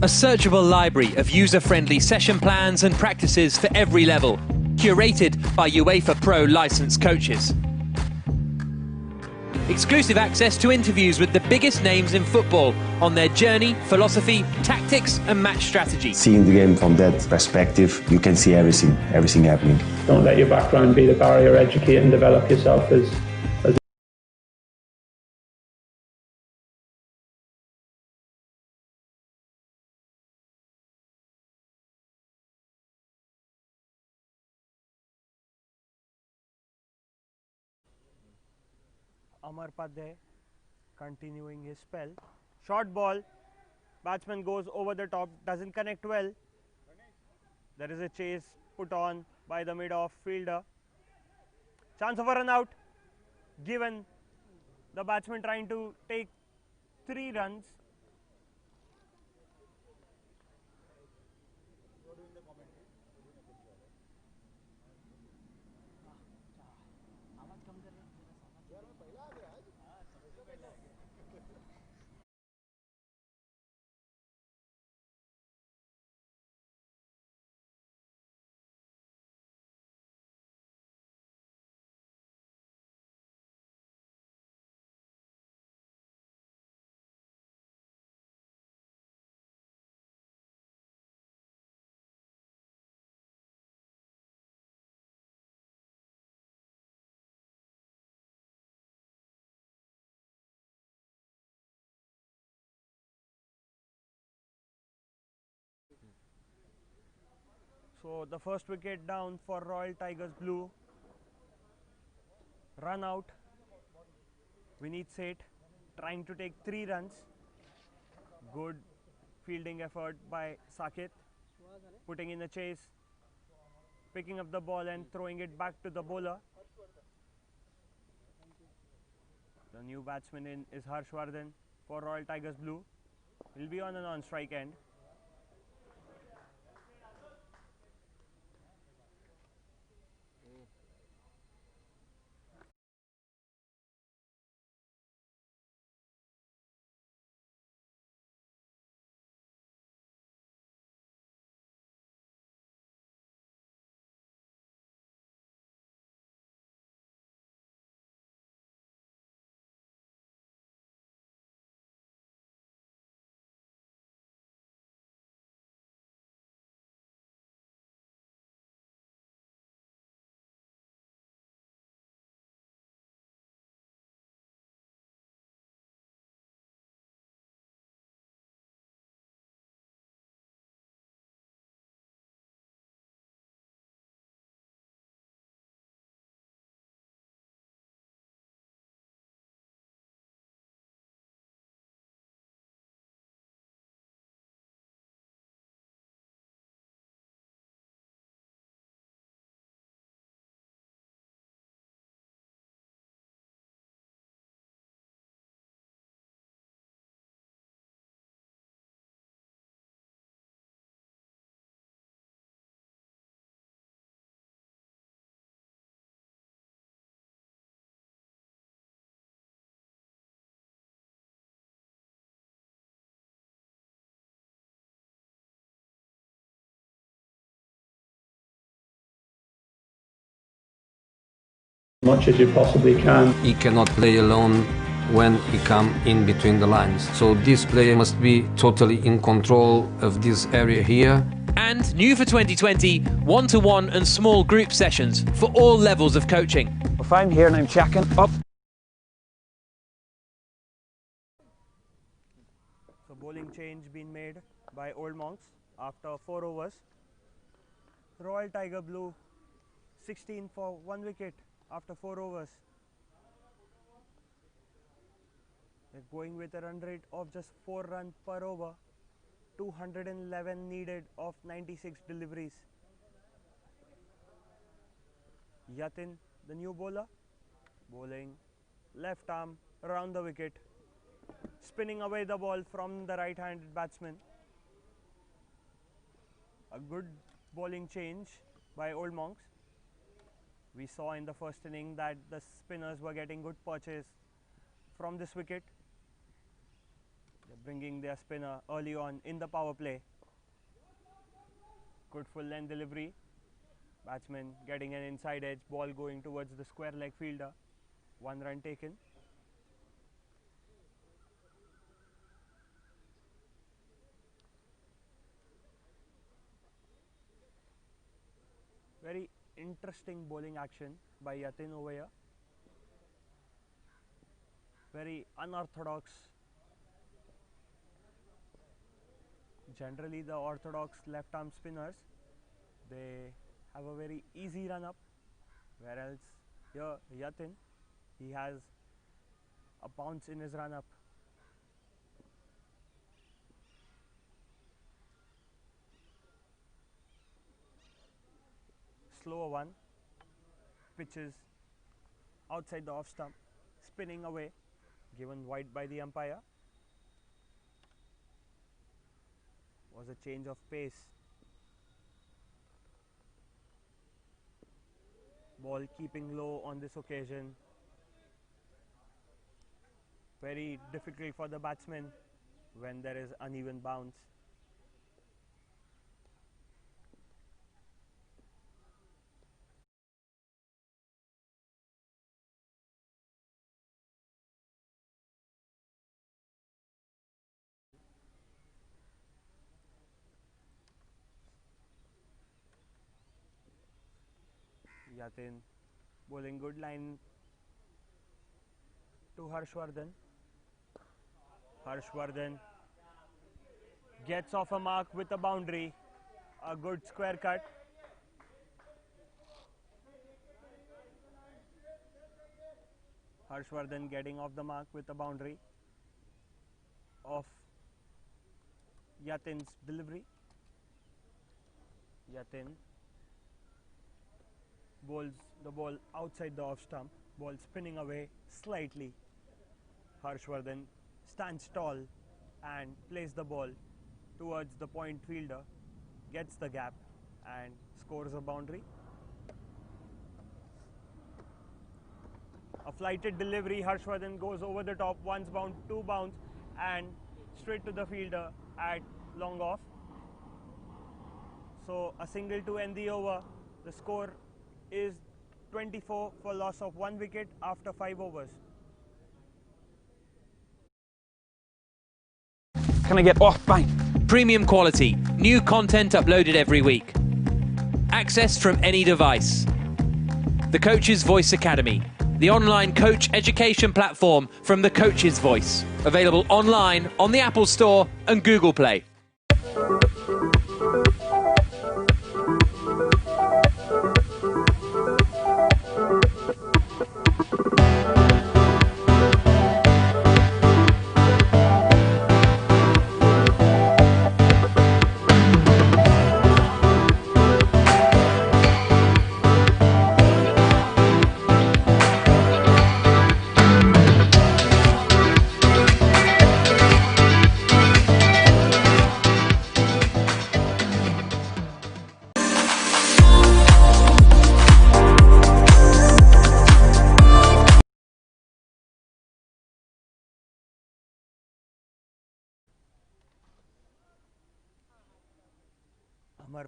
A searchable library of user-friendly session plans and practices for every level, curated by UEFA Pro licensed coaches. Exclusive access to interviews with the biggest names in football on their journey, philosophy, tactics and match strategy. Seeing the game from that perspective, you can see everything happening. Don't let your background be the barrier. Educate and develop yourself as Amar Padhe continuing his spell. Short ball. Batsman goes over the top, doesn't connect well. There is a chase put on by the mid-off fielder. Chance of a run out given. The batsman trying to take 3 runs. So the first wicket down for Royal Tigers Blue. Run out. Vineet Seth trying to take 3 runs. Good fielding effort by Saket. Putting in the chase. Picking up the ball and throwing it back to the bowler. The new batsman in is Harshvardhan for Royal Tigers Blue. He'll be on a non-strike end. As much as you possibly can. He cannot play alone when he come in between the lines. So this player must be totally in control of this area here. And new for 2020, one-to-one and small group sessions for all levels of coaching. If I'm here and I'm checking up. So bowling change been made by Old Monks after 4 overs. Royal Tiger Blue 16 for 1 wicket after 4 overs. They're going with a run rate of just 4 runs per over. 211 needed of 96 deliveries. Yatin, the new bowler, bowling left arm around the wicket, spinning away the ball from the right-handed batsman. A good bowling change by Old Monks. We saw in the first inning that the spinners were getting good perches from this wicket. They're bringing their spinner early on in the power play. Good full length delivery. Batsman getting an inside edge, ball going towards the square leg fielder. 1 run taken. Very interesting bowling action by Yatin over here. Very unorthodox. Generally the orthodox left arm spinners, they have a very easy run up, whereas here Yatin, he has a bounce in his run up. Slower one, pitches outside the off stump, spinning away, given wide by the umpire. Was a change of pace. Ball keeping low on this occasion. Very difficult for the batsman when there is uneven bounce. Yatin bowling good line to Harshvardhan. Harshvardhan gets off a mark with a boundary. A good square cut. Harshvardhan getting off the mark with a boundary of Yatin's delivery. Yatin bowls the ball outside the off stump, ball spinning away slightly. Harshvardhan stands tall and plays the ball towards the point fielder, gets the gap and scores a boundary. A flighted delivery, Harshvardhan goes over the top, once bound, 2 bounce and straight to the fielder at long off. So a single to end the over. The score is 24 for loss of 1 wicket after 5 overs. Can I get off? Bang! Premium quality, new content uploaded every week. Access from any device. The Coach's Voice Academy, the online coach education platform from the Coach's Voice. Available online on the Apple Store and Google Play.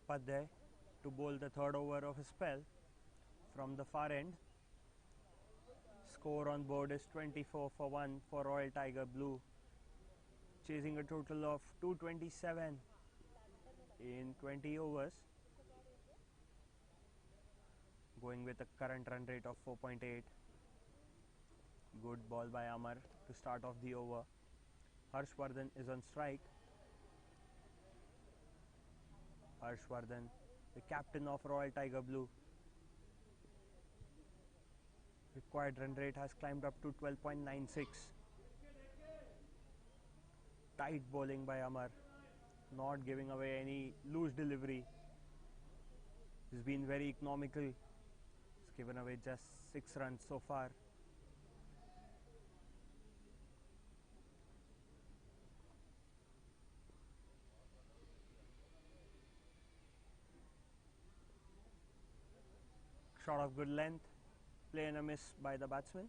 Padhya to bowl the 3rd over of a spell from the far end. score on board is 24 for 1 for Royal Tiger Blue, chasing a total of 227 in 20 overs, going with a current run rate of 4.8. Good ball by Amar to start off the over. Harshvardhan is on strike. Harshvardhan, the captain of Royal Tiger Blue. Required run rate has climbed up to 12.96. Tight bowling by Amar, not giving away any loose delivery. He's been very economical. He's given away just 6 runs so far. Shot of good length, play and a miss by the batsman.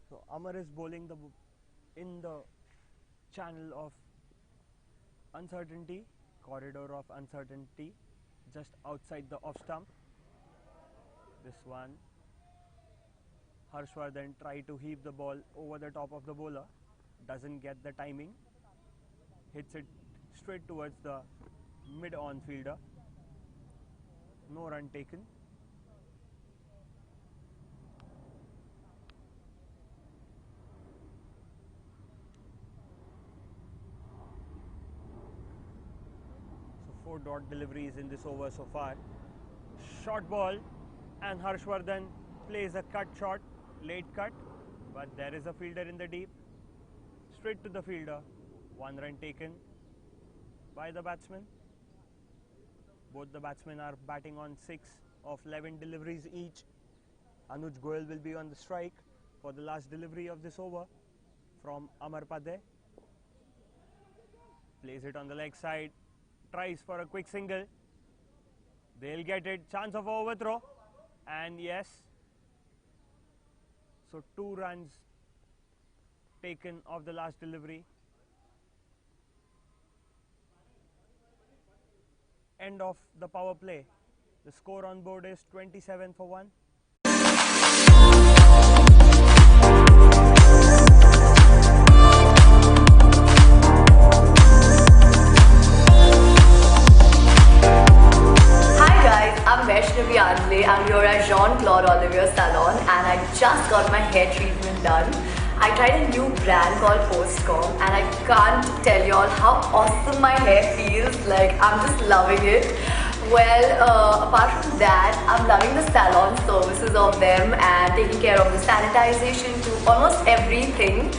So Amar is bowling in the channel of uncertainty, corridor of uncertainty, just outside the off stump. This one, Harshvardhan tried to heave the ball over the top of the bowler, doesn't get the timing, hits it straight towards the mid-on fielder. No run taken. So 4 dot deliveries in this over so far. Short ball, and Harshvardhan plays a cut shot, late cut, but there is a fielder in the deep. Straight to the fielder. 1 run taken by the batsman. Both the batsmen are batting on 6 of 11 deliveries each. Anuj Goyal will be on the strike for the last delivery of this over from Amar Padhe. Plays it on the leg side, tries for a quick single. They'll get it, chance of overthrow, and yes. So 2 runs taken of the last delivery. End of the power play. The score on board is 27 for 1. I'm Vaishnavi Andle. I'm here at Jean-Claude Olivier Salon and I just got my hair treatment done. I tried a new brand called Postcom and I can't tell you all how awesome my hair feels. Like, I'm just loving it. Well, apart from that, I'm loving the salon services of them and taking care of the sanitization to almost everything.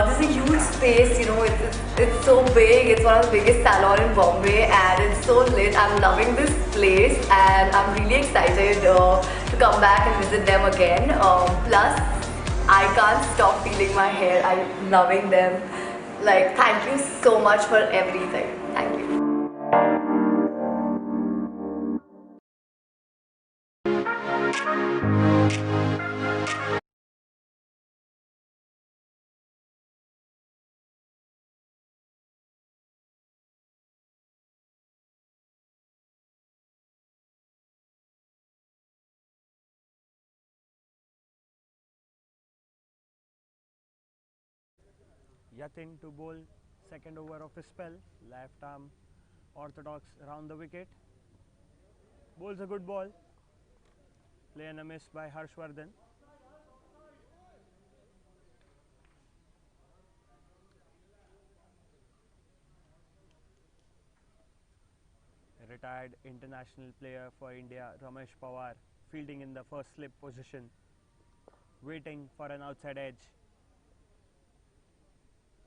This is a huge space, you know, it's so big. It's one of the biggest salon in Bombay and it's so lit. I'm loving this place and I'm really excited to come back and visit them again. Plus, I can't stop feeling my hair. I'm loving them. Like, thank you so much for everything. Thank you. Yatin to bowl second over of his spell, left arm orthodox round the wicket. Bowls a good ball, play and a miss by Harshvardhan. A retired international player for India, Ramesh Powar, fielding in the first slip position, waiting for an outside edge.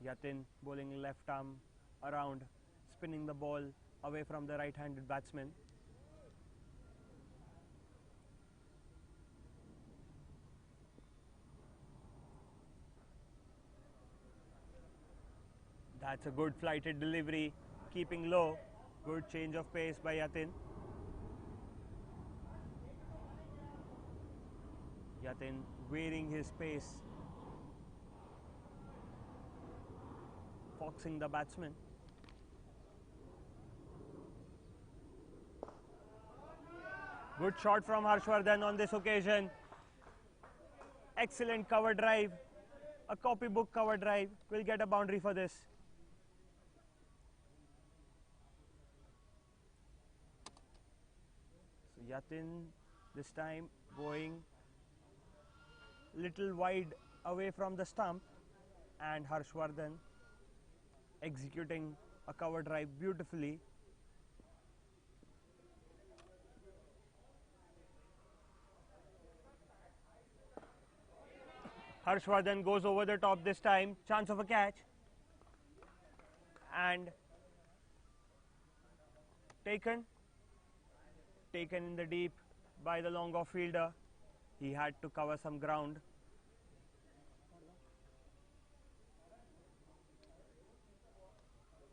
Yatin bowling left arm around, spinning the ball away from the right-handed batsman. That's a good flighted delivery, keeping low. Good change of pace by Yatin. Yatin varying his pace, foxing the batsman. Good shot from Harshvardhan on this occasion. Excellent cover drive. A copybook cover drive. Will get a boundary for this. So Yatin this time going little wide away from the stump, and Harshvardhan executing a cover drive beautifully. Harshvardhan goes over the top this time, chance of a catch, and taken in the deep by the long off fielder. He had to cover some ground.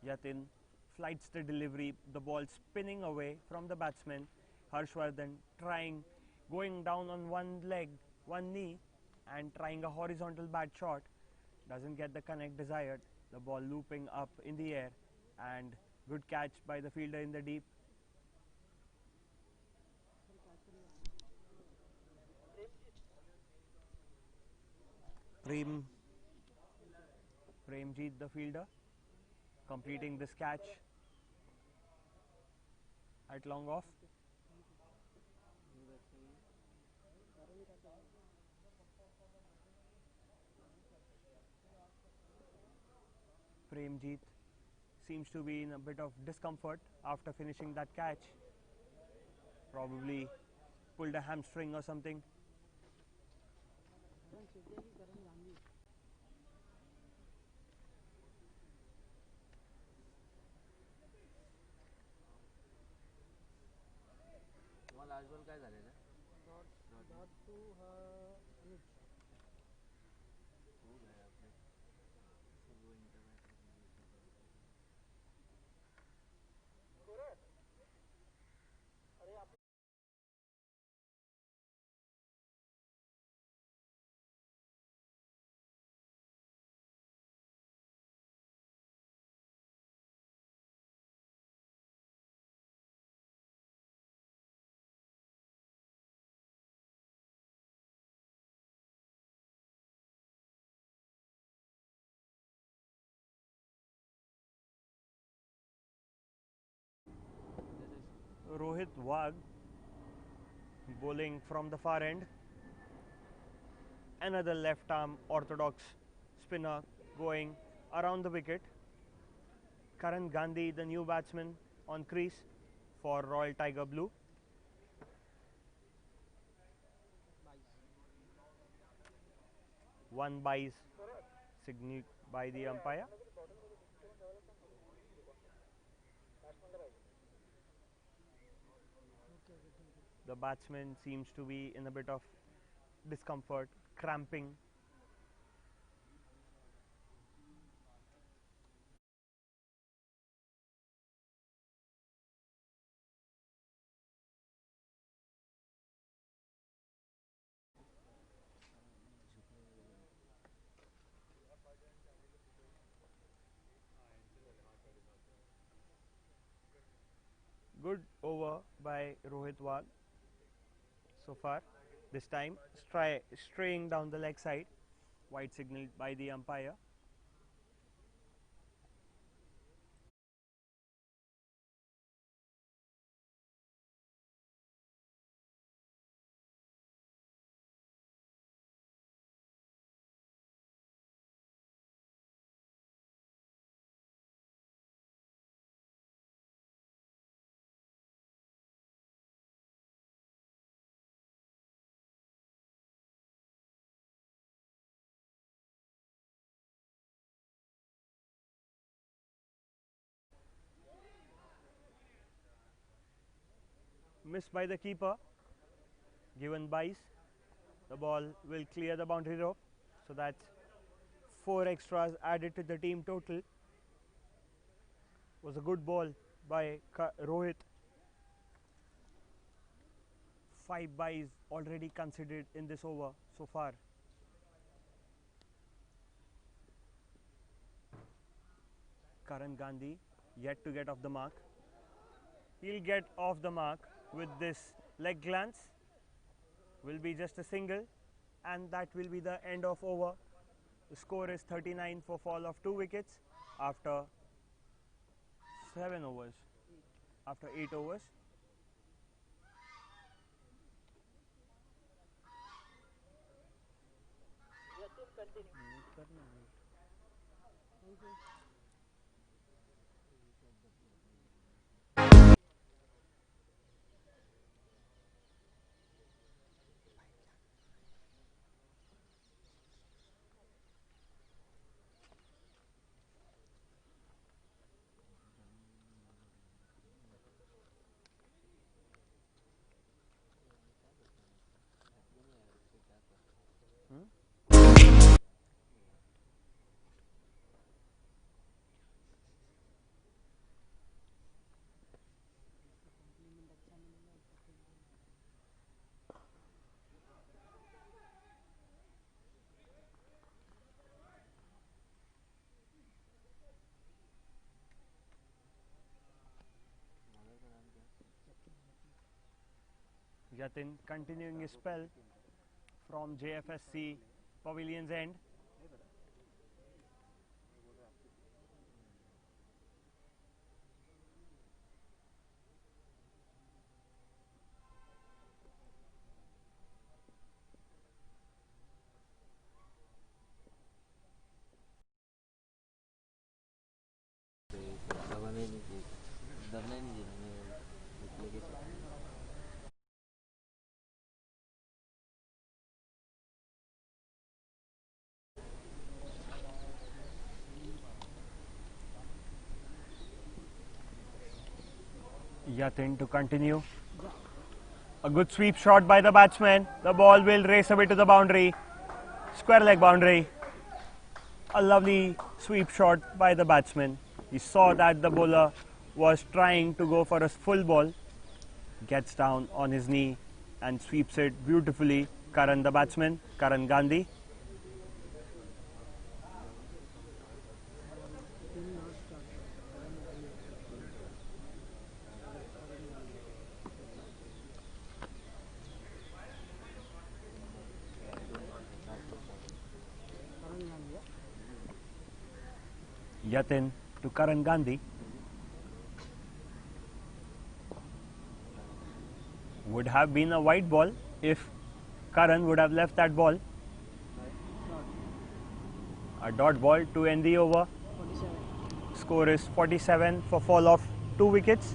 Yatin flights the delivery, the ball spinning away from the batsman. Harshvardhan going down on one leg, one knee, and trying a horizontal bat shot. Doesn't get the connect desired. The ball looping up in the air, and good catch by the fielder in the deep. Premjeet, the fielder, completing this catch at long off. Premjeet seems to be in a bit of discomfort after finishing that catch. Probably pulled a hamstring or something. Rohit Wagh bowling from the far end. Another left arm orthodox spinner going around the wicket. Karan Gandhi, the new batsman on crease for Royal Tiger Blue. One byes signaled by the umpire. The batsman seems to be in a bit of discomfort, cramping. Good over by Rohit Wagh so far. This time straying down the leg side. Wide signaled by the umpire. Missed by the keeper. Given byes. The ball will clear the boundary rope. So that's 4 extras added to the team total. Was a good ball by Rohit. 5 byes already considered in this over so far. Karan Gandhi yet to get off the mark. He'll get off the mark with this leg glance will be just a single, and that will be the end of over. The score is 39 for fall of 2 wickets after 7 overs, after 8 overs. Yatin continuing his spell from Jfsc Pavilion's end. Yatin to continue. A good sweep shot by the batsman. The ball will race away to the boundary. Square leg boundary. A lovely sweep shot by the batsman. He saw that the bowler was trying to go for a full ball. Gets down on his knee and sweeps it beautifully. Karan, the batsman, Karan Gandhi. Yatin to Karan Gandhi. Would have been a white ball if Karan would have left that ball. A dot ball to end the over. 47. Score is 47 for fall of 2 wickets.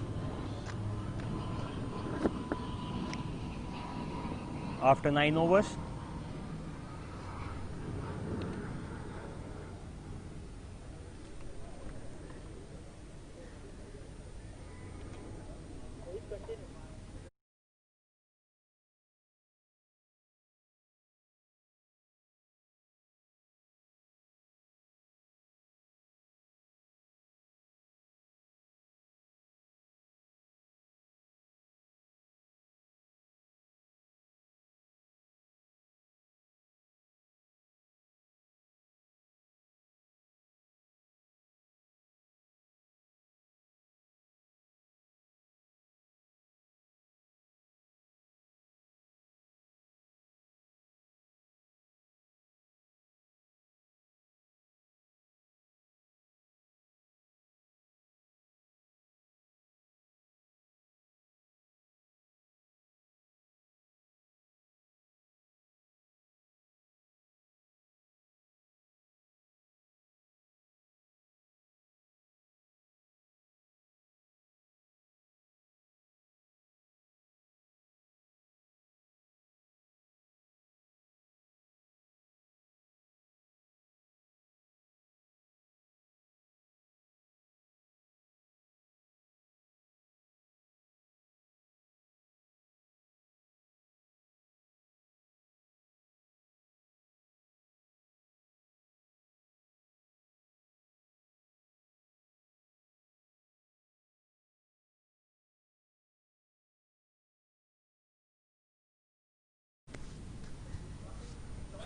After 9 overs.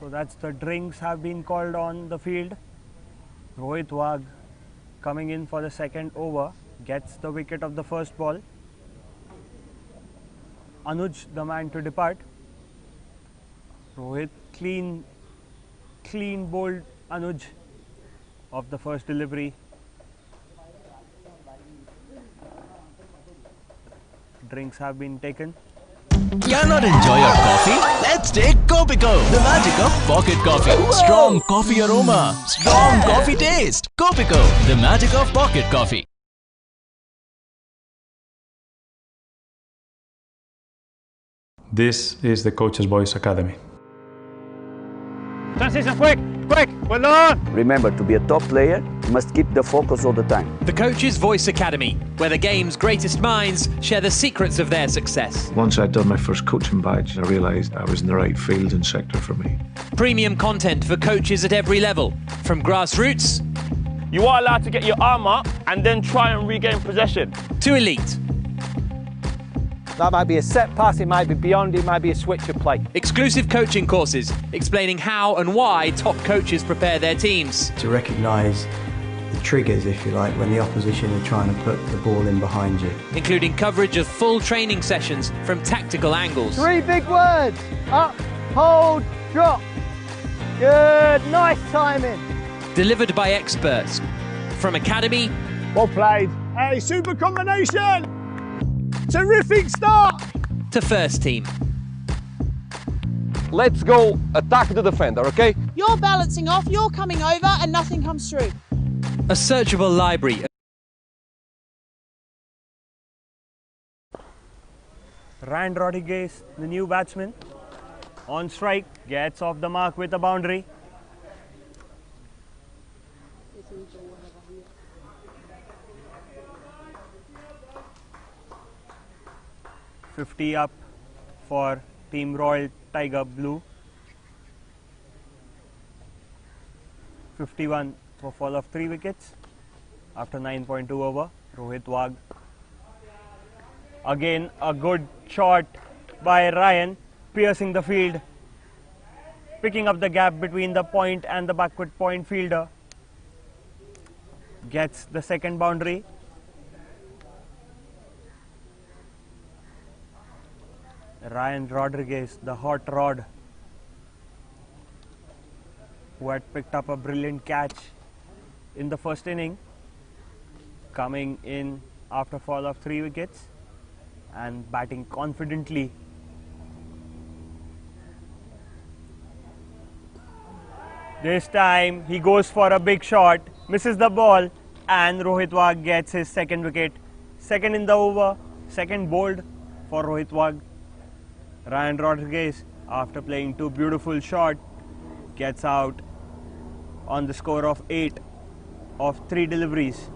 So that's the drinks have been called on the field. Rohit Wagh coming in for the second over gets the wicket of the first ball. Anuj the man to depart. Rohit clean bowled Anuj of the first delivery. Drinks have been taken. Cannot enjoy your coffee? Let's take Copico, the magic of pocket coffee. Strong coffee aroma, strong coffee taste. Copico, the magic of pocket coffee. This is the Coach's Voice Academy. Transition, quick, well done. Remember, to be a top player, you must keep the focus all the time. The Coach's Voice Academy, where the game's greatest minds share the secrets of their success. Once I'd done my first coaching badge, I realised I was in the right field and sector for me. Premium content for coaches at every level, from grassroots You are allowed to get your arm up and then try and regain possession. to elite. That might be a set pass, it might be beyond, it might be a switch of play. Exclusive coaching courses explaining how and why top coaches prepare their teams. To recognise the triggers, if you like, when the opposition are trying to put the ball in behind you. Including coverage of full training sessions from tactical angles. 3 big words. Up, hold, drop. Good, nice timing. Delivered by experts. From academy Well played. Hey, super combination. Terrific start. to first team. Let's go attack the defender, okay? You're balancing off, you're coming over, and nothing comes through. A searchable library. Ryan Rodriguez, the new batsman, on strike, gets off the mark with a boundary. $50 up for Team Royal Tiger Blue. 51 for fall of 3 wickets after 9.2 over. Rohit Wagh. Again a good shot by Ryan, piercing the field, picking up the gap between the point and the backward point fielder. Gets the second boundary. Ryan Rodriguez, the hot rod, who had picked up a brilliant catch in the first inning, coming in after fall of 3 wickets and batting confidently. This time he goes for a big shot, misses the ball, and Rohit Wagh gets his second wicket. Second in the over, second bowled for Rohit Wagh. Ryan Rodriguez, after playing 2 beautiful shots, gets out on the score of 8 of 3 deliveries.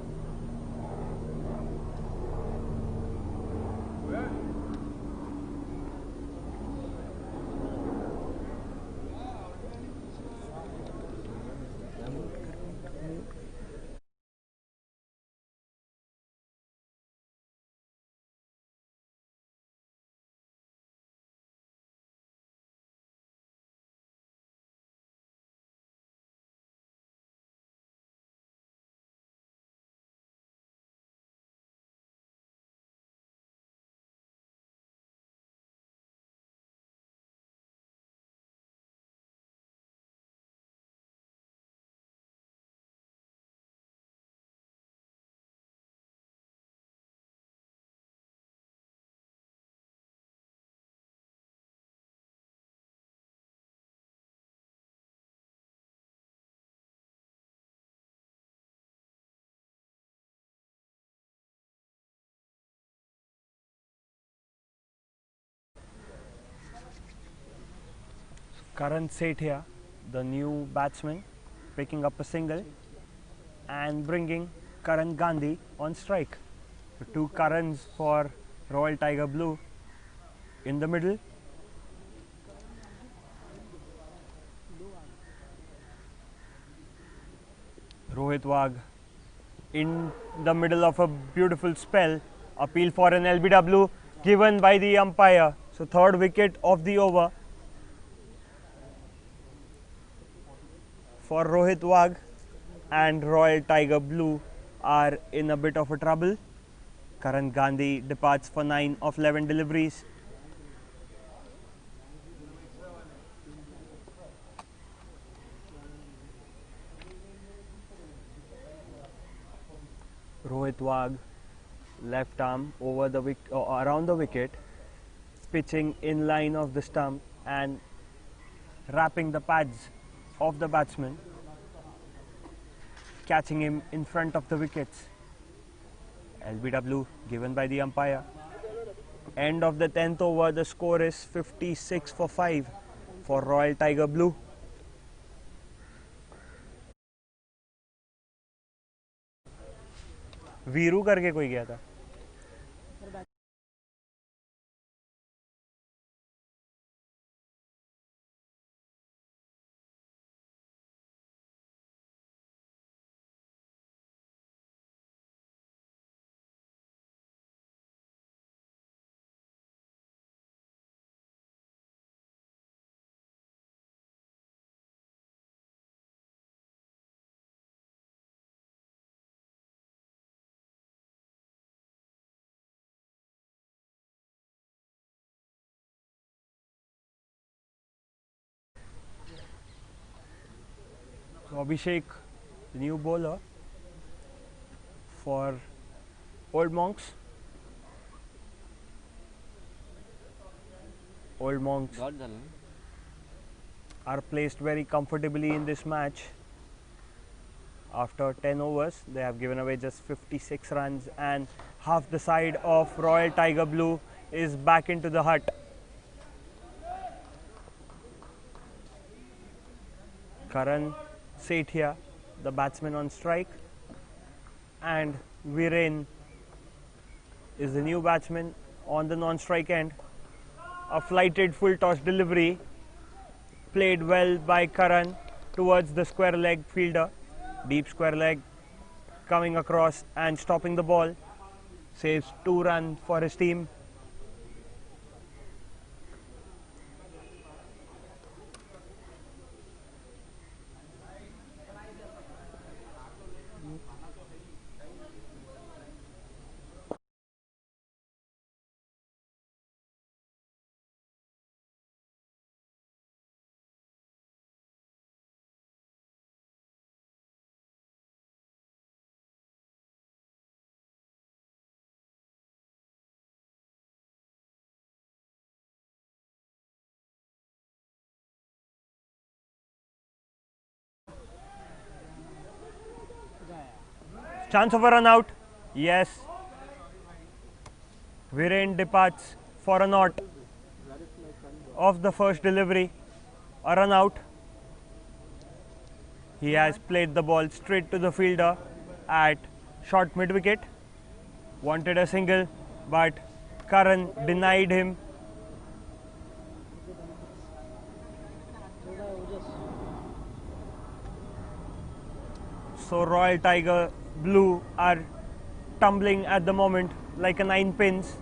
Karan Sethia, the new batsman, picking up a single and bringing Karan Gandhi on strike. The 2 Karans for Royal Tiger Blue. In the middle, Rohit Wagh in the middle of a beautiful spell. Appeal for an LBW given by the umpire. So 3rd wicket of the over for Rohit Wagh, and Royal Tiger Blue are in a bit of a trouble. Karan Gandhi departs for 9 of 11 deliveries. Rohit Wagh, left arm over the around the wicket, pitching in line of the stump and wrapping the pads of the batsman, catching him in front of the wickets. LBW given by the umpire. End of the 10th over, the score is 56 for 5 for Royal Tiger Blue. Veeru करके कोई गया था. Abhishek, the new bowler for Old Monks. Old Monks are placed very comfortably in this match. After 10 overs, they have given away just 56 runs and half the side of Royal Tiger Blue is back into the hut. Karan Sethia, the batsman on strike, and Viren is the new batsman on the non-strike end. A flighted full toss delivery played well by Karan towards the square leg fielder. Deep square leg coming across and stopping the ball. Saves 2 runs for his team. Chance of a run out. Yes. Viren departs for a knot of the first delivery. A run out. He has played the ball straight to the fielder at short mid wicket. Wanted a single, but Karan denied him. So Royal Tiger Blue are tumbling at the moment like a 9 pins.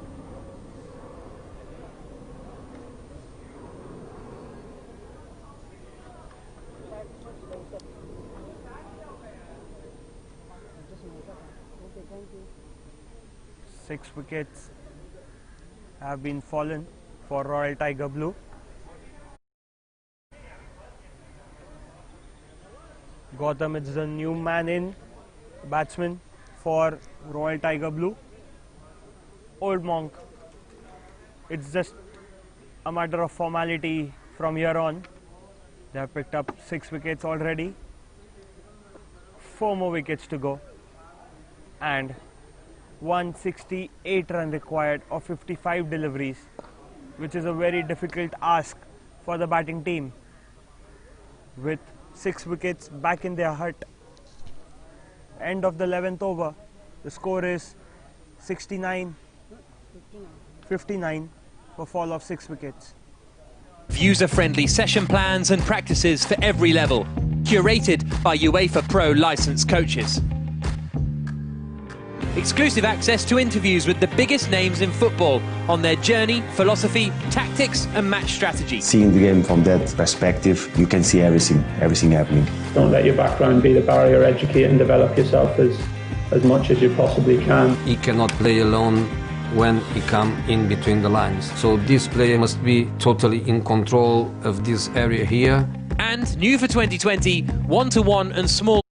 Six wickets have been fallen for Royal Tiger Blue. Gautam is the new man in batsman for Royal Tiger Blue. Old Monk, it's just a matter of formality from here on. They have picked up 6 wickets already. 4 more wickets to go. And 168 run required of 55 deliveries, which is a very difficult ask for the batting team. With 6 wickets back in their hut. End of the 11th over. The score is 59 59 for fall of 6 wickets. User-friendly session plans and practices for every level, curated by UEFA Pro licensed coaches. Exclusive access to interviews with the biggest names in football on their journey, philosophy, tactics and match strategy. Seeing the game from that perspective, you can see everything happening. Don't let your background be the barrier. Educate and develop yourself as much as you possibly can. He cannot play alone when he comes in between the lines. So this player must be totally in control of this area here. And new for 2020, one-to-one and small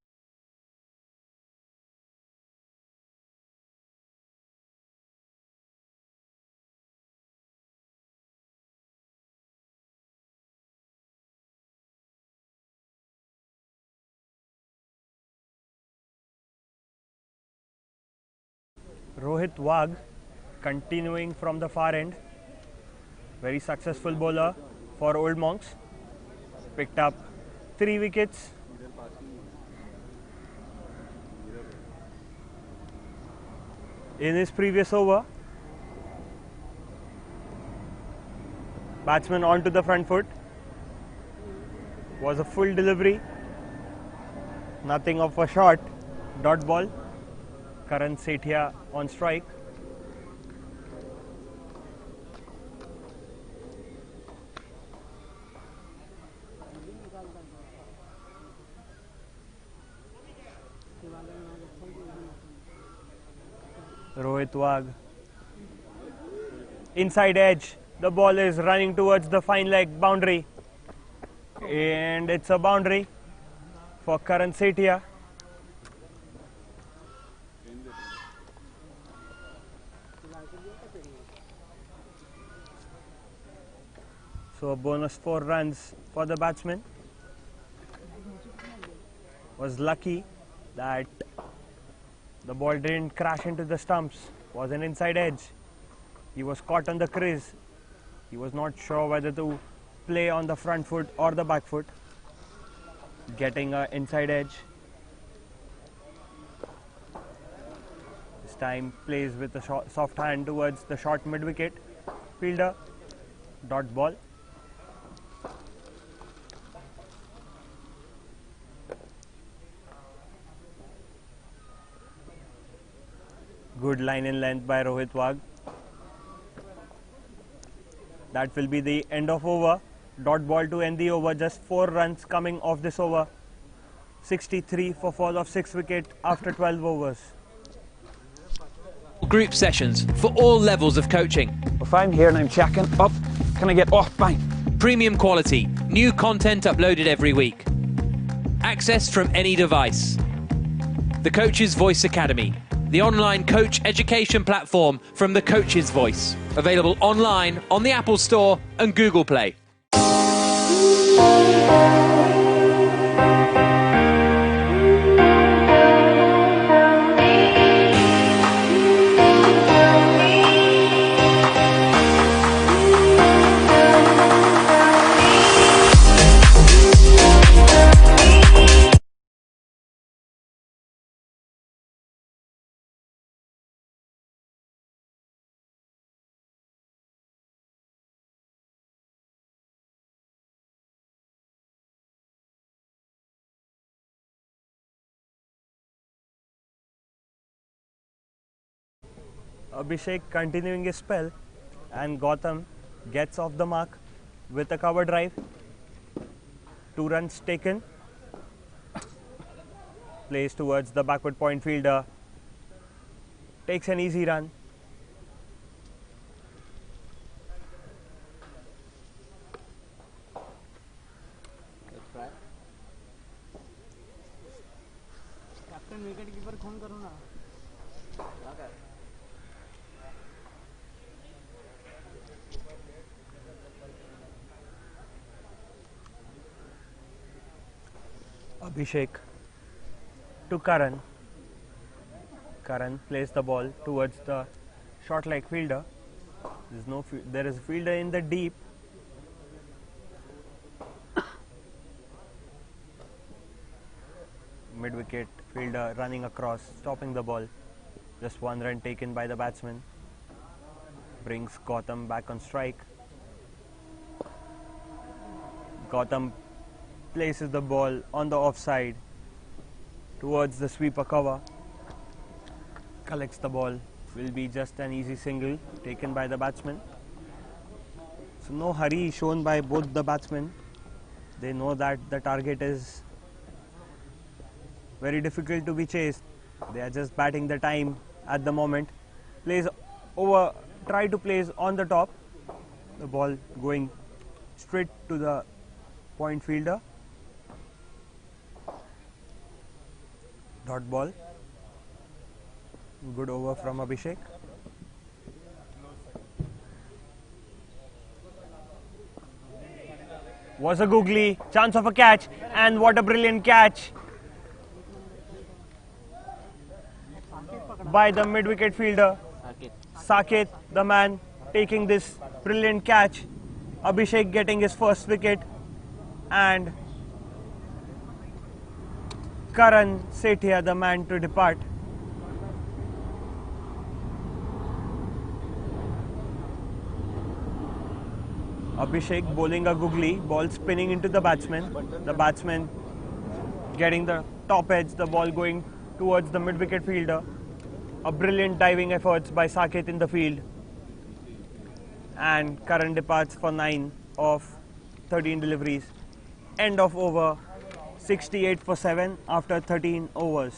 Rohit Wagh continuing from the far end. Very successful bowler for Old Monks. Picked up 3 wickets. In his previous over. Batsman onto the front foot. Was a full delivery. Nothing of a shot. Dot ball. Karan Sethia on strike. Rohit Wagh. Inside edge. The ball is running towards the fine leg boundary. And it's a boundary for Karan Sethia. So a bonus 4 runs for the batsman. Was lucky that the ball didn't crash into the stumps. Was an inside edge. He was caught on the crease. He was not sure whether to play on the front foot or the back foot. Getting an inside edge. This time plays with a soft hand towards the short mid wicket. Fielder. Dot ball. Good line in length by Rohit Wagh. That will be the end of over. Dot ball to end the over. Just 4 runs coming off this over. 63 for fall of 6 wicket after 12 overs. Group sessions for all levels of coaching. If I'm here and I'm checking up, can I get off? Bang. Premium quality. New content uploaded every week. Accessed from any device. The Coach's Voice Academy. The online coach education platform from the Coach's Voice. Available online on the Apple Store and Google Play. Abhishek continuing his spell, and Gautam gets off the mark with a cover drive. 2 runs taken. Plays towards the backward point fielder. Takes an easy run. Captain wicket keeper phone करो ना. Abhishek to Karan. Karan plays the ball towards the short leg fielder. There is a fielder in the deep. Mid wicket fielder running across, stopping the ball. Just 1 run taken by the batsman. Brings Gautam back on strike. Gautam places the ball on the offside towards the sweeper cover. Collects the ball. Will be just an easy single taken by the batsman. So no hurry shown by both the batsmen. They know that the target is very difficult to be chased. They are just batting the time at the moment. Plays over, try to place on the top. The ball going straight to the point fielder. Dot ball. Good over from Abhishek. Was a googly, chance of a catch, and what a brilliant catch by the mid-wicket fielder. Saket, the man taking this brilliant catch. Abhishek getting his first wicket. And Karan Sethia, the man to depart. Abhishek bowling a googly, ball spinning into the batsman. The batsman getting the top edge, the ball going towards the mid-wicket fielder. A brilliant diving efforts by Saket in the field. And Karan departs for 9 of 13 deliveries. End of over, 68 for 7 after 13 overs.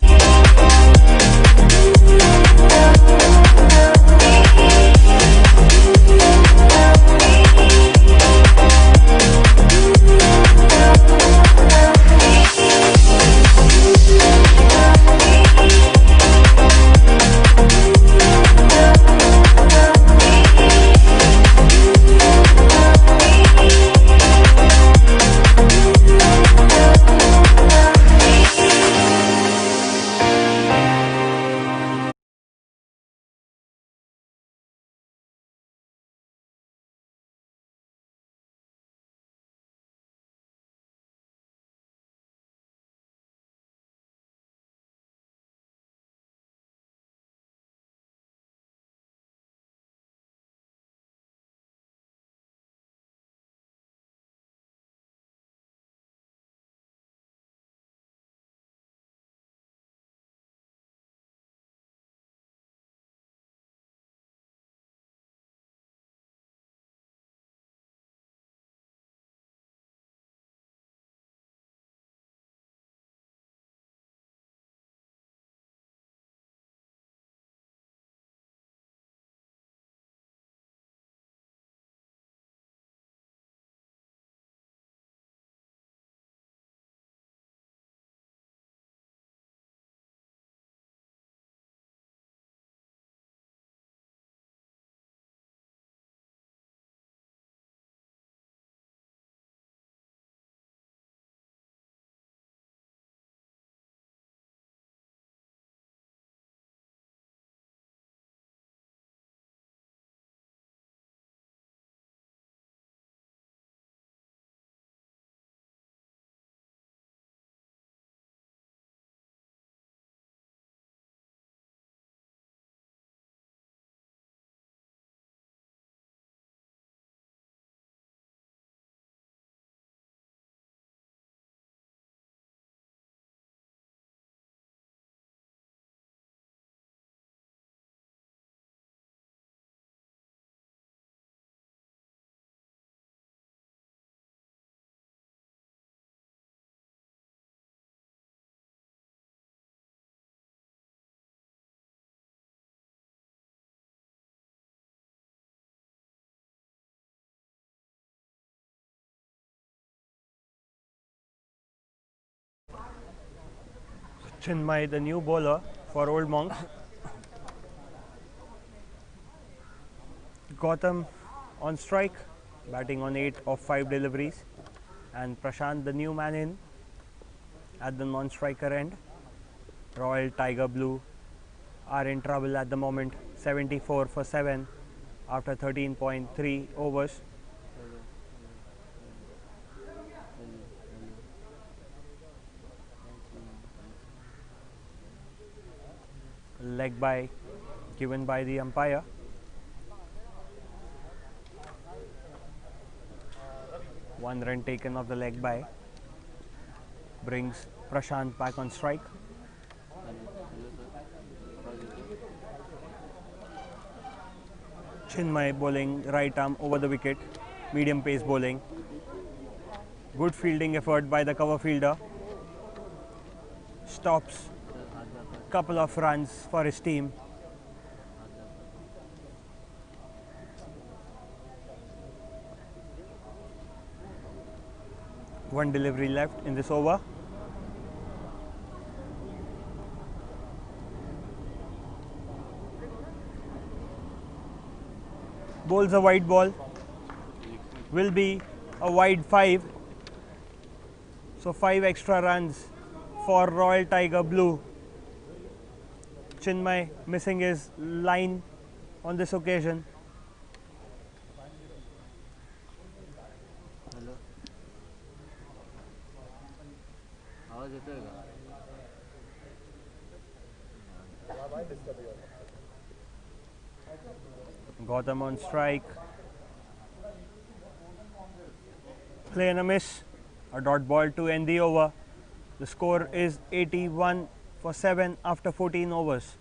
Chinmay, the new bowler for Old Monk. Gautam on strike, batting on 8 of 5 deliveries. And Prashant, the new man in at the non-striker end. Royal Tiger Blue are in trouble at the moment, 74 for 7 after 13.3 overs. Leg by given by the umpire. One run taken of the leg by brings Prashant back on strike. Chinmay bowling right arm over the wicket, medium pace bowling. Good fielding effort by the cover fielder. Stops couple of runs for his team. One delivery left in this over. Bowls a wide ball. Will be a wide 5. So 5 extra runs for Royal Tiger Blue. Chinmay missing his line on this occasion. Gautam on strike. Play and a miss. A dot ball to end the over. The score is 81 for 7 after 14 overs.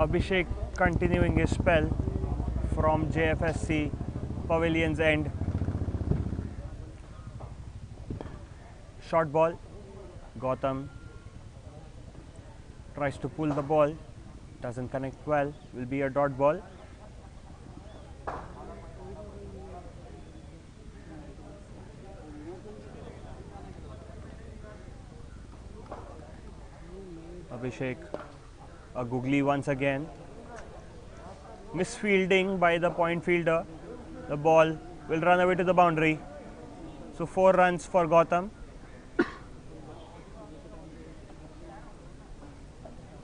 Abhishek continuing his spell from Jfsc Pavilion's end. Short ball. Gautam tries to pull the ball. Doesn't connect well. Will be a dot ball. Abhishek a googly once again. Misfielding by the point fielder. The ball will run away to the boundary. So 4 runs for Gautam.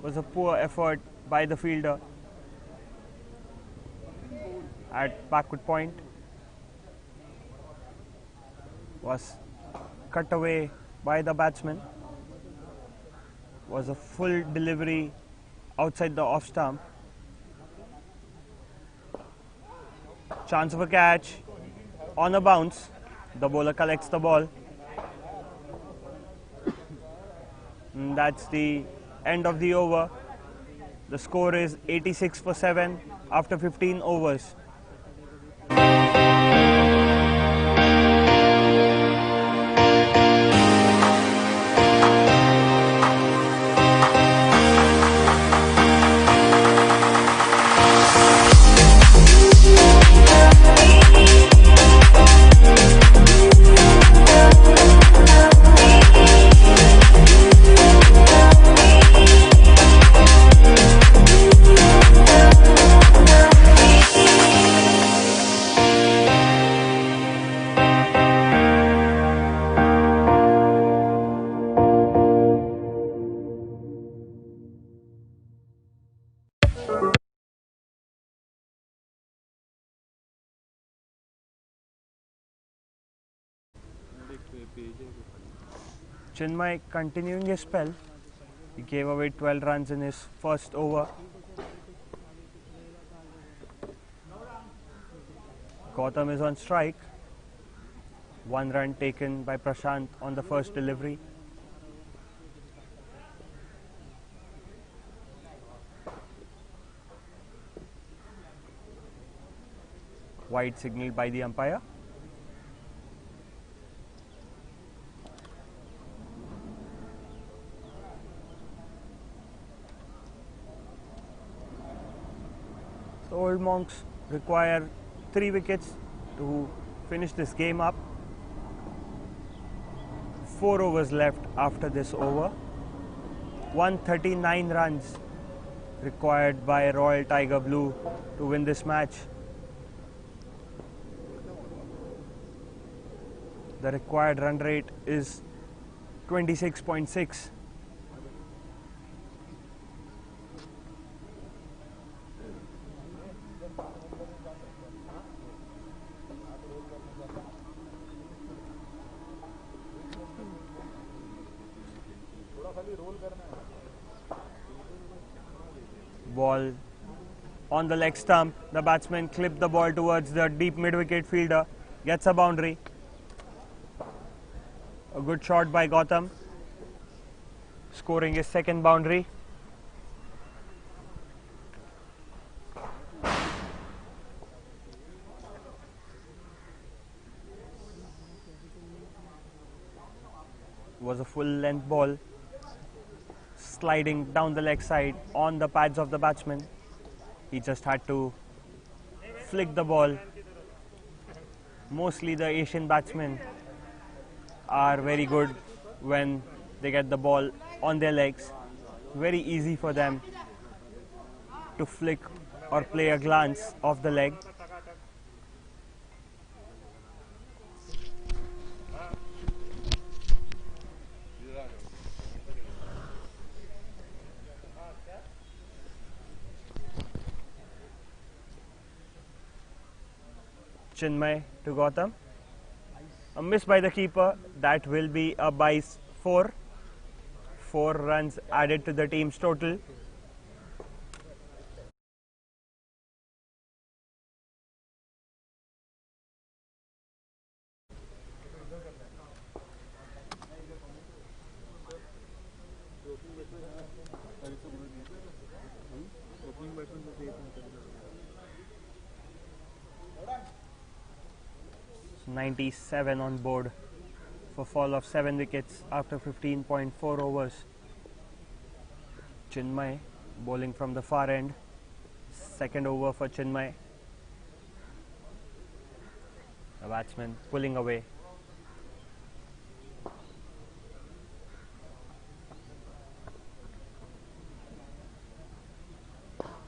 Was a poor effort by the fielder at backward point. Was cut away by the batsman. Was a full delivery outside the off stump. Chance of a catch on a bounce. The bowler collects the ball. And that's the end of the over. The score is 86 for 7 after 15 overs. Chinmay continuing his spell. He gave away 12 runs in his first over. Gautam is on strike. 1 run taken by Prashant on the first delivery. Wide signaled by the umpire. Old Monks require 3 wickets to finish this game up. 4 overs left after this over. 139 runs required by Royal Tiger Blue to win this match. The required run rate is 26.6. Ball on the leg stump. The batsman clipped the ball towards the deep mid-wicket fielder. Gets a boundary. A good shot by Gautam, scoring his second boundary. Was a full length ball sliding down the leg side on the pads of the batsman. He just had to flick the ball. Mostly the Asian batsmen are very good when they get the ball on their legs. Very easy for them to flick or play a glance off the leg. Chinmay to Gautam. A miss by the keeper. That will be a by 4. 4 runs added to the team's total. So 97 on board for fall of 7 wickets after 15.4 overs. Chinmay bowling from the far end. Second over for Chinmay. The batsman pulling away.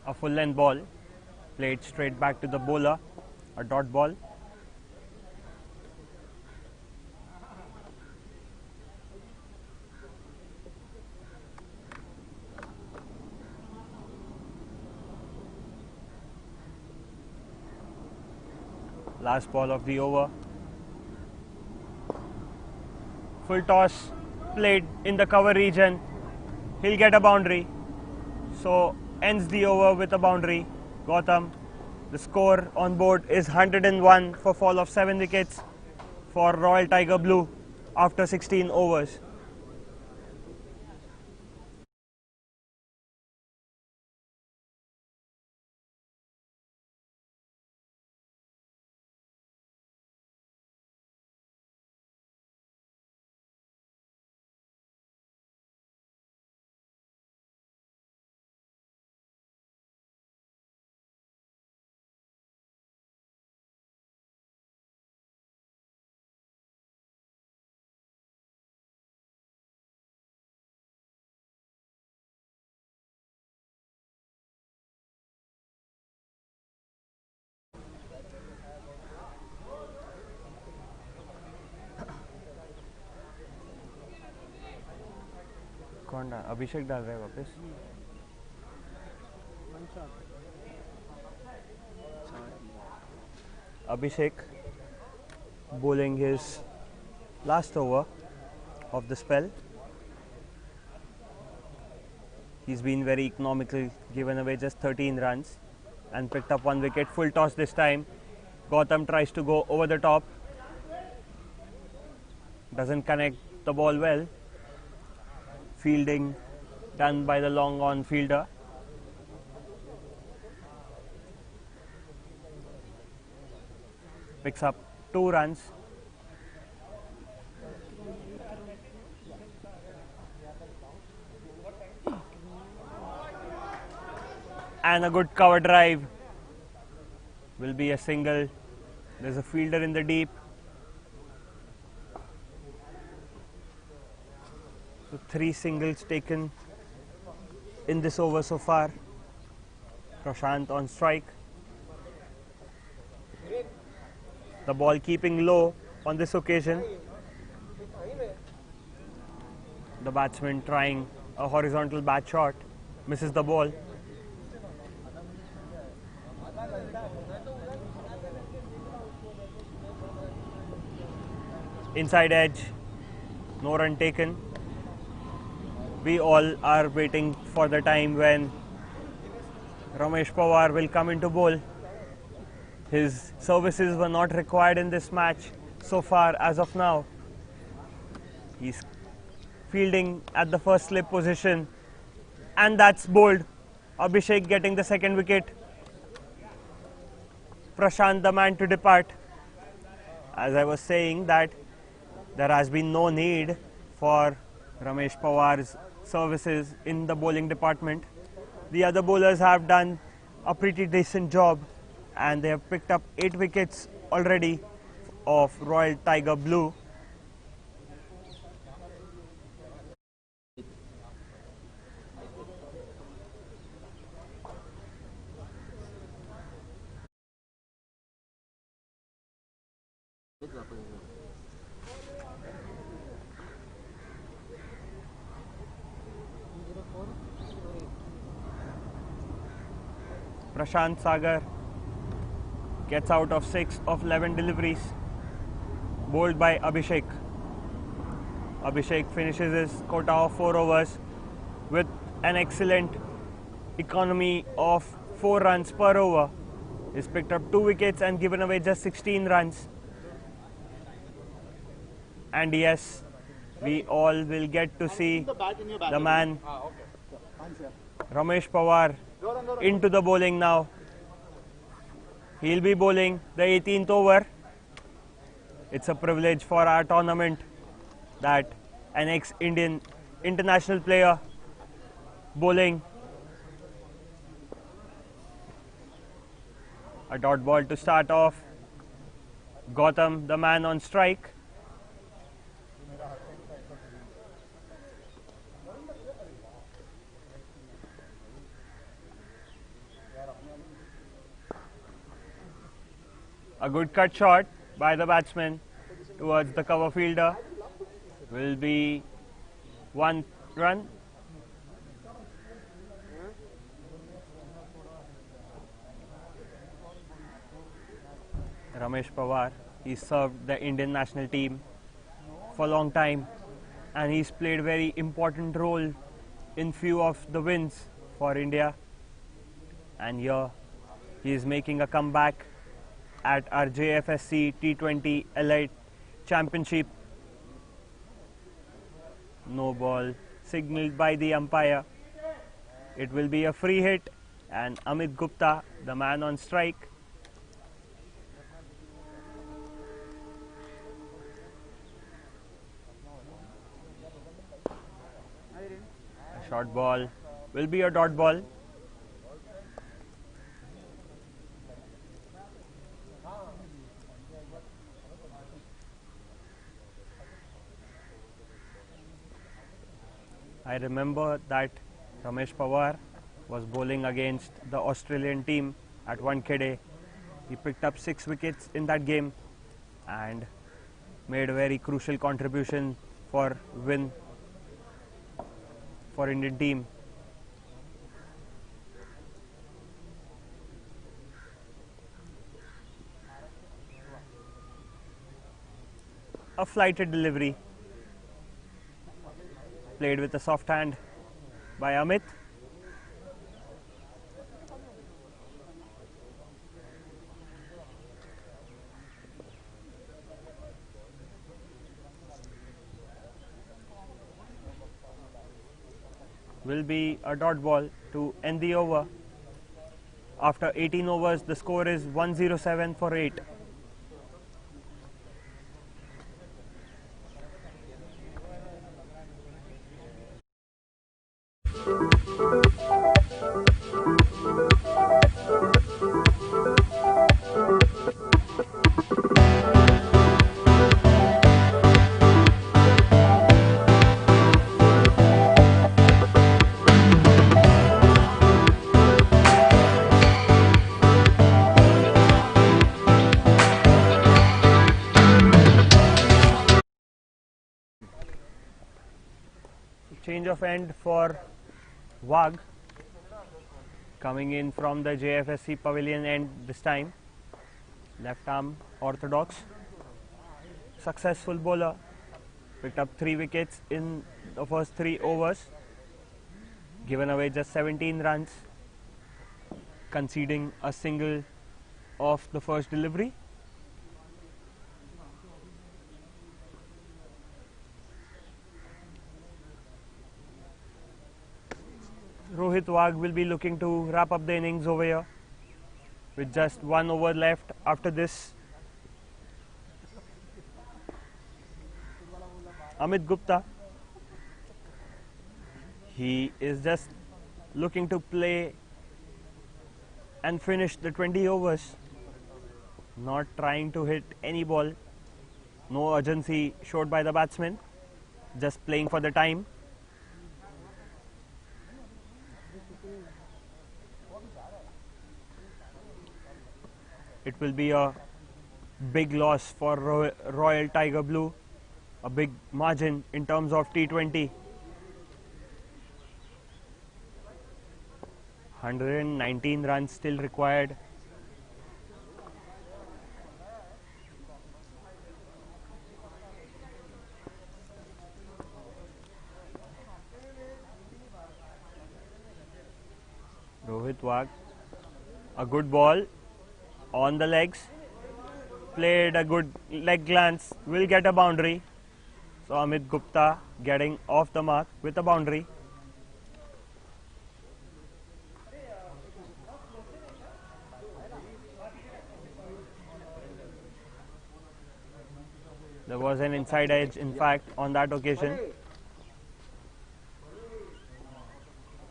A full length ball played straight back to the bowler. A dot ball. Last ball of the over. Full toss played in the cover region. He'll get a boundary. So ends the over with a boundary. Gautam, the score on board is 101 for fall of 7 wickets for Royal Tiger Blue after 16 overs. कौन डाल अभिषेक डाल रहा है वापस Abhishek bowling his last over of the spell. He's been very economical, given away just 13 runs and picked up 1 wicket. Full toss this time. Gautam tries to go over the top. Doesn't connect the ball well. Fielding done by the long on fielder. Picks up 2 runs. And a good cover drive will be a single. There's a fielder in the deep. So 3 singles taken in this over so far. Prashant on strike. The ball keeping low on this occasion. The batsman trying a horizontal bat shot, misses the ball. Inside edge, no run taken. We all are waiting for the time when Ramesh Powar will come into bowl. His services were not required in this match so far as of now. He's fielding at the first slip position, and that's bowled. Abhishek getting the second wicket. Prashant the man to depart. As I was saying that there has been no need for Ramesh Powar's services in the bowling department. The other bowlers have done a pretty decent job, and they have picked up 8 wickets already of Royal Tiger Blue. Prashant Sagar gets out of 6 of 11 deliveries, bowled by Abhishek. Abhishek finishes his quota of 4 overs with an excellent economy of 4 runs per over. He's picked up 2 wickets and given away just 16 runs. And yes, we all will get to see the man Ramesh Powar into the bowling now. He'll be bowling the 18th over. It's a privilege for our tournament that an ex-Indian international player bowling. A dot ball to start off. Gautam, the man on strike. A good cut shot by the batsman towards the cover fielder. Will be 1 run. Ramesh Powar, he served the Indian national team for a long time, and he's played a very important role in few of the wins for India. And here he is making a comeback at our Jfsc T20 Elite Championship. No ball signaled by the umpire. It will be a free hit, and Amit Gupta, the man on strike. A short ball will be a dot ball. I remember that Ramesh Powar was bowling against the Australian team at Wankhede. He picked up 6 wickets in that game and made a very crucial contribution for win for Indian team. A flighted delivery, played with a soft hand by Amit. Will be a dot ball to end the over. After 18 overs, the score is 107 for 8. Change of end for Wag, coming in from the Jfsc pavilion end this time. Left arm orthodox. Successful bowler. Picked up 3 wickets in the first 3 overs. Given away just 17 runs. Conceding a single off the first delivery. Rohit Wag will be looking to wrap up the innings over here with just 1 over left after this. Amit Gupta, he is just looking to play and finish the 20 overs, not trying to hit any ball. No urgency showed by the batsman, just playing for the time. It will be a big loss for Royal Tiger Blue, a big margin in terms of T20. 119 runs still required. Rohit Wag, a good ball on the legs, played a good leg glance, will get a boundary. So Amit Gupta getting off the mark with a boundary. There was an inside edge, in fact, on that occasion.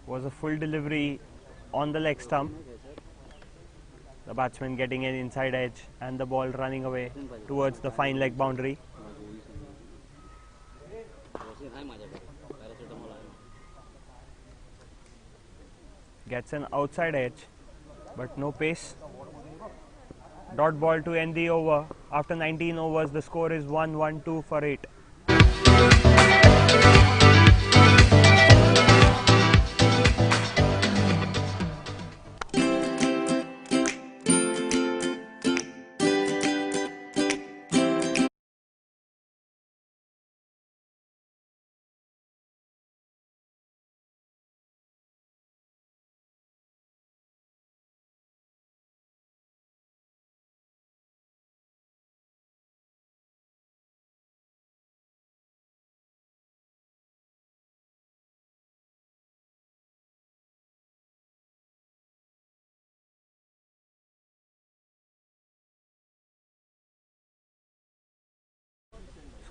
Was a full delivery on the leg stump. The batsman getting an inside edge and the ball running away towards the fine leg boundary. Gets an outside edge, but no pace. Dot ball to end the over. After 19 overs, the score is 1-1-2 for 8.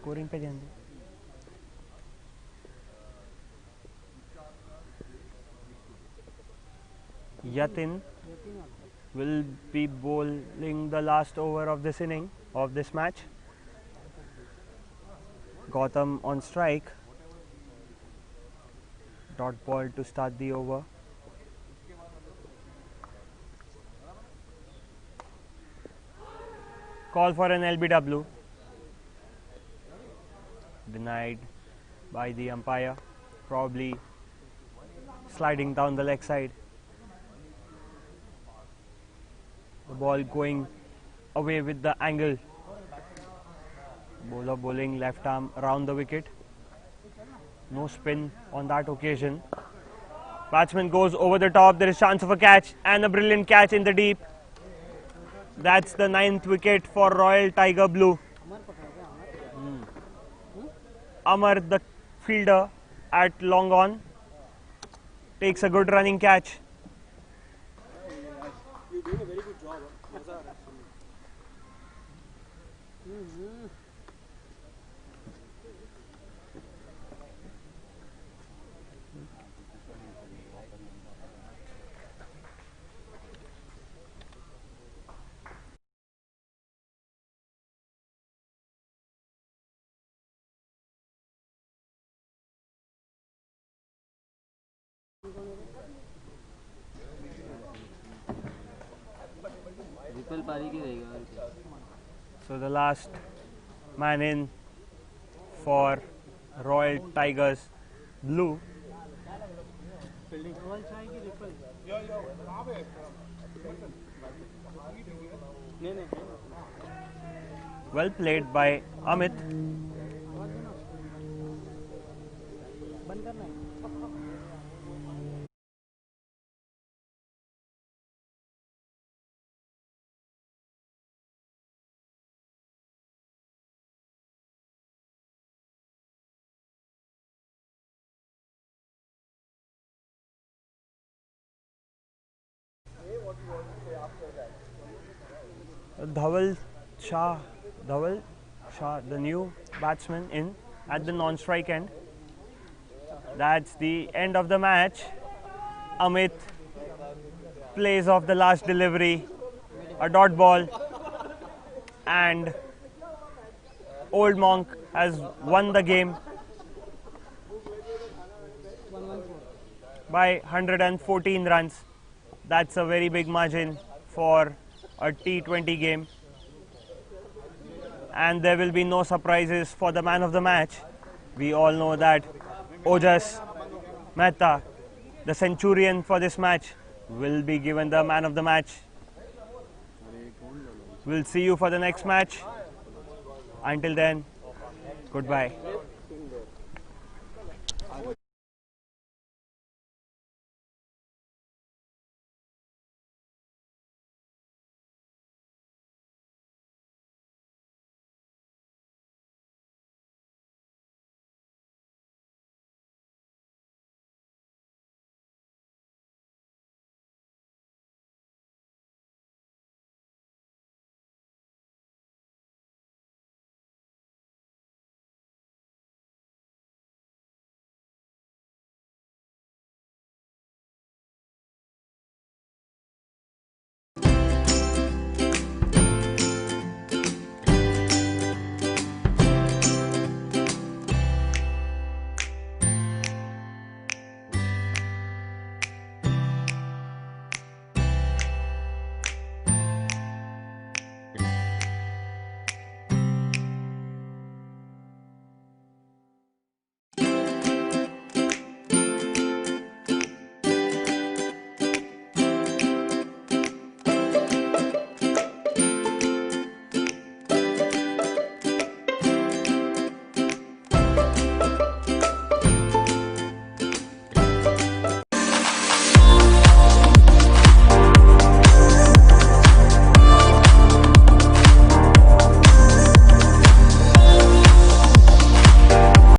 Scoring पे ध्यान दो. Yatin will be bowling the last over of this inning, of this match. Gautam on strike. Dot ball to start the over. Call for an LBW. Denied by the umpire, probably sliding down the leg side. The ball going away with the angle. Bowler bowling left arm around the wicket. No spin on that occasion. Batsman goes over the top. There is chance of a catch and a brilliant catch in the deep. That's the 9th wicket for Royal Tiger Blue. Amar, the fielder at long on, takes a good running catch. You're doing a very good job. So the last man in for Royal Tigers blue. Well played by Amit. Dhaval Shah, the new batsman in at the non-strike end. That's the end of the match. Amit plays off the last delivery, a dot ball, and Old Monk has won the game by 114 runs. That's a very big margin for a T20 game. And there will be no surprises for the man of the match. We all know that Ojas Mehta, the centurion for this match, will be given the man of the match. We'll see you for the next match. Until then, goodbye.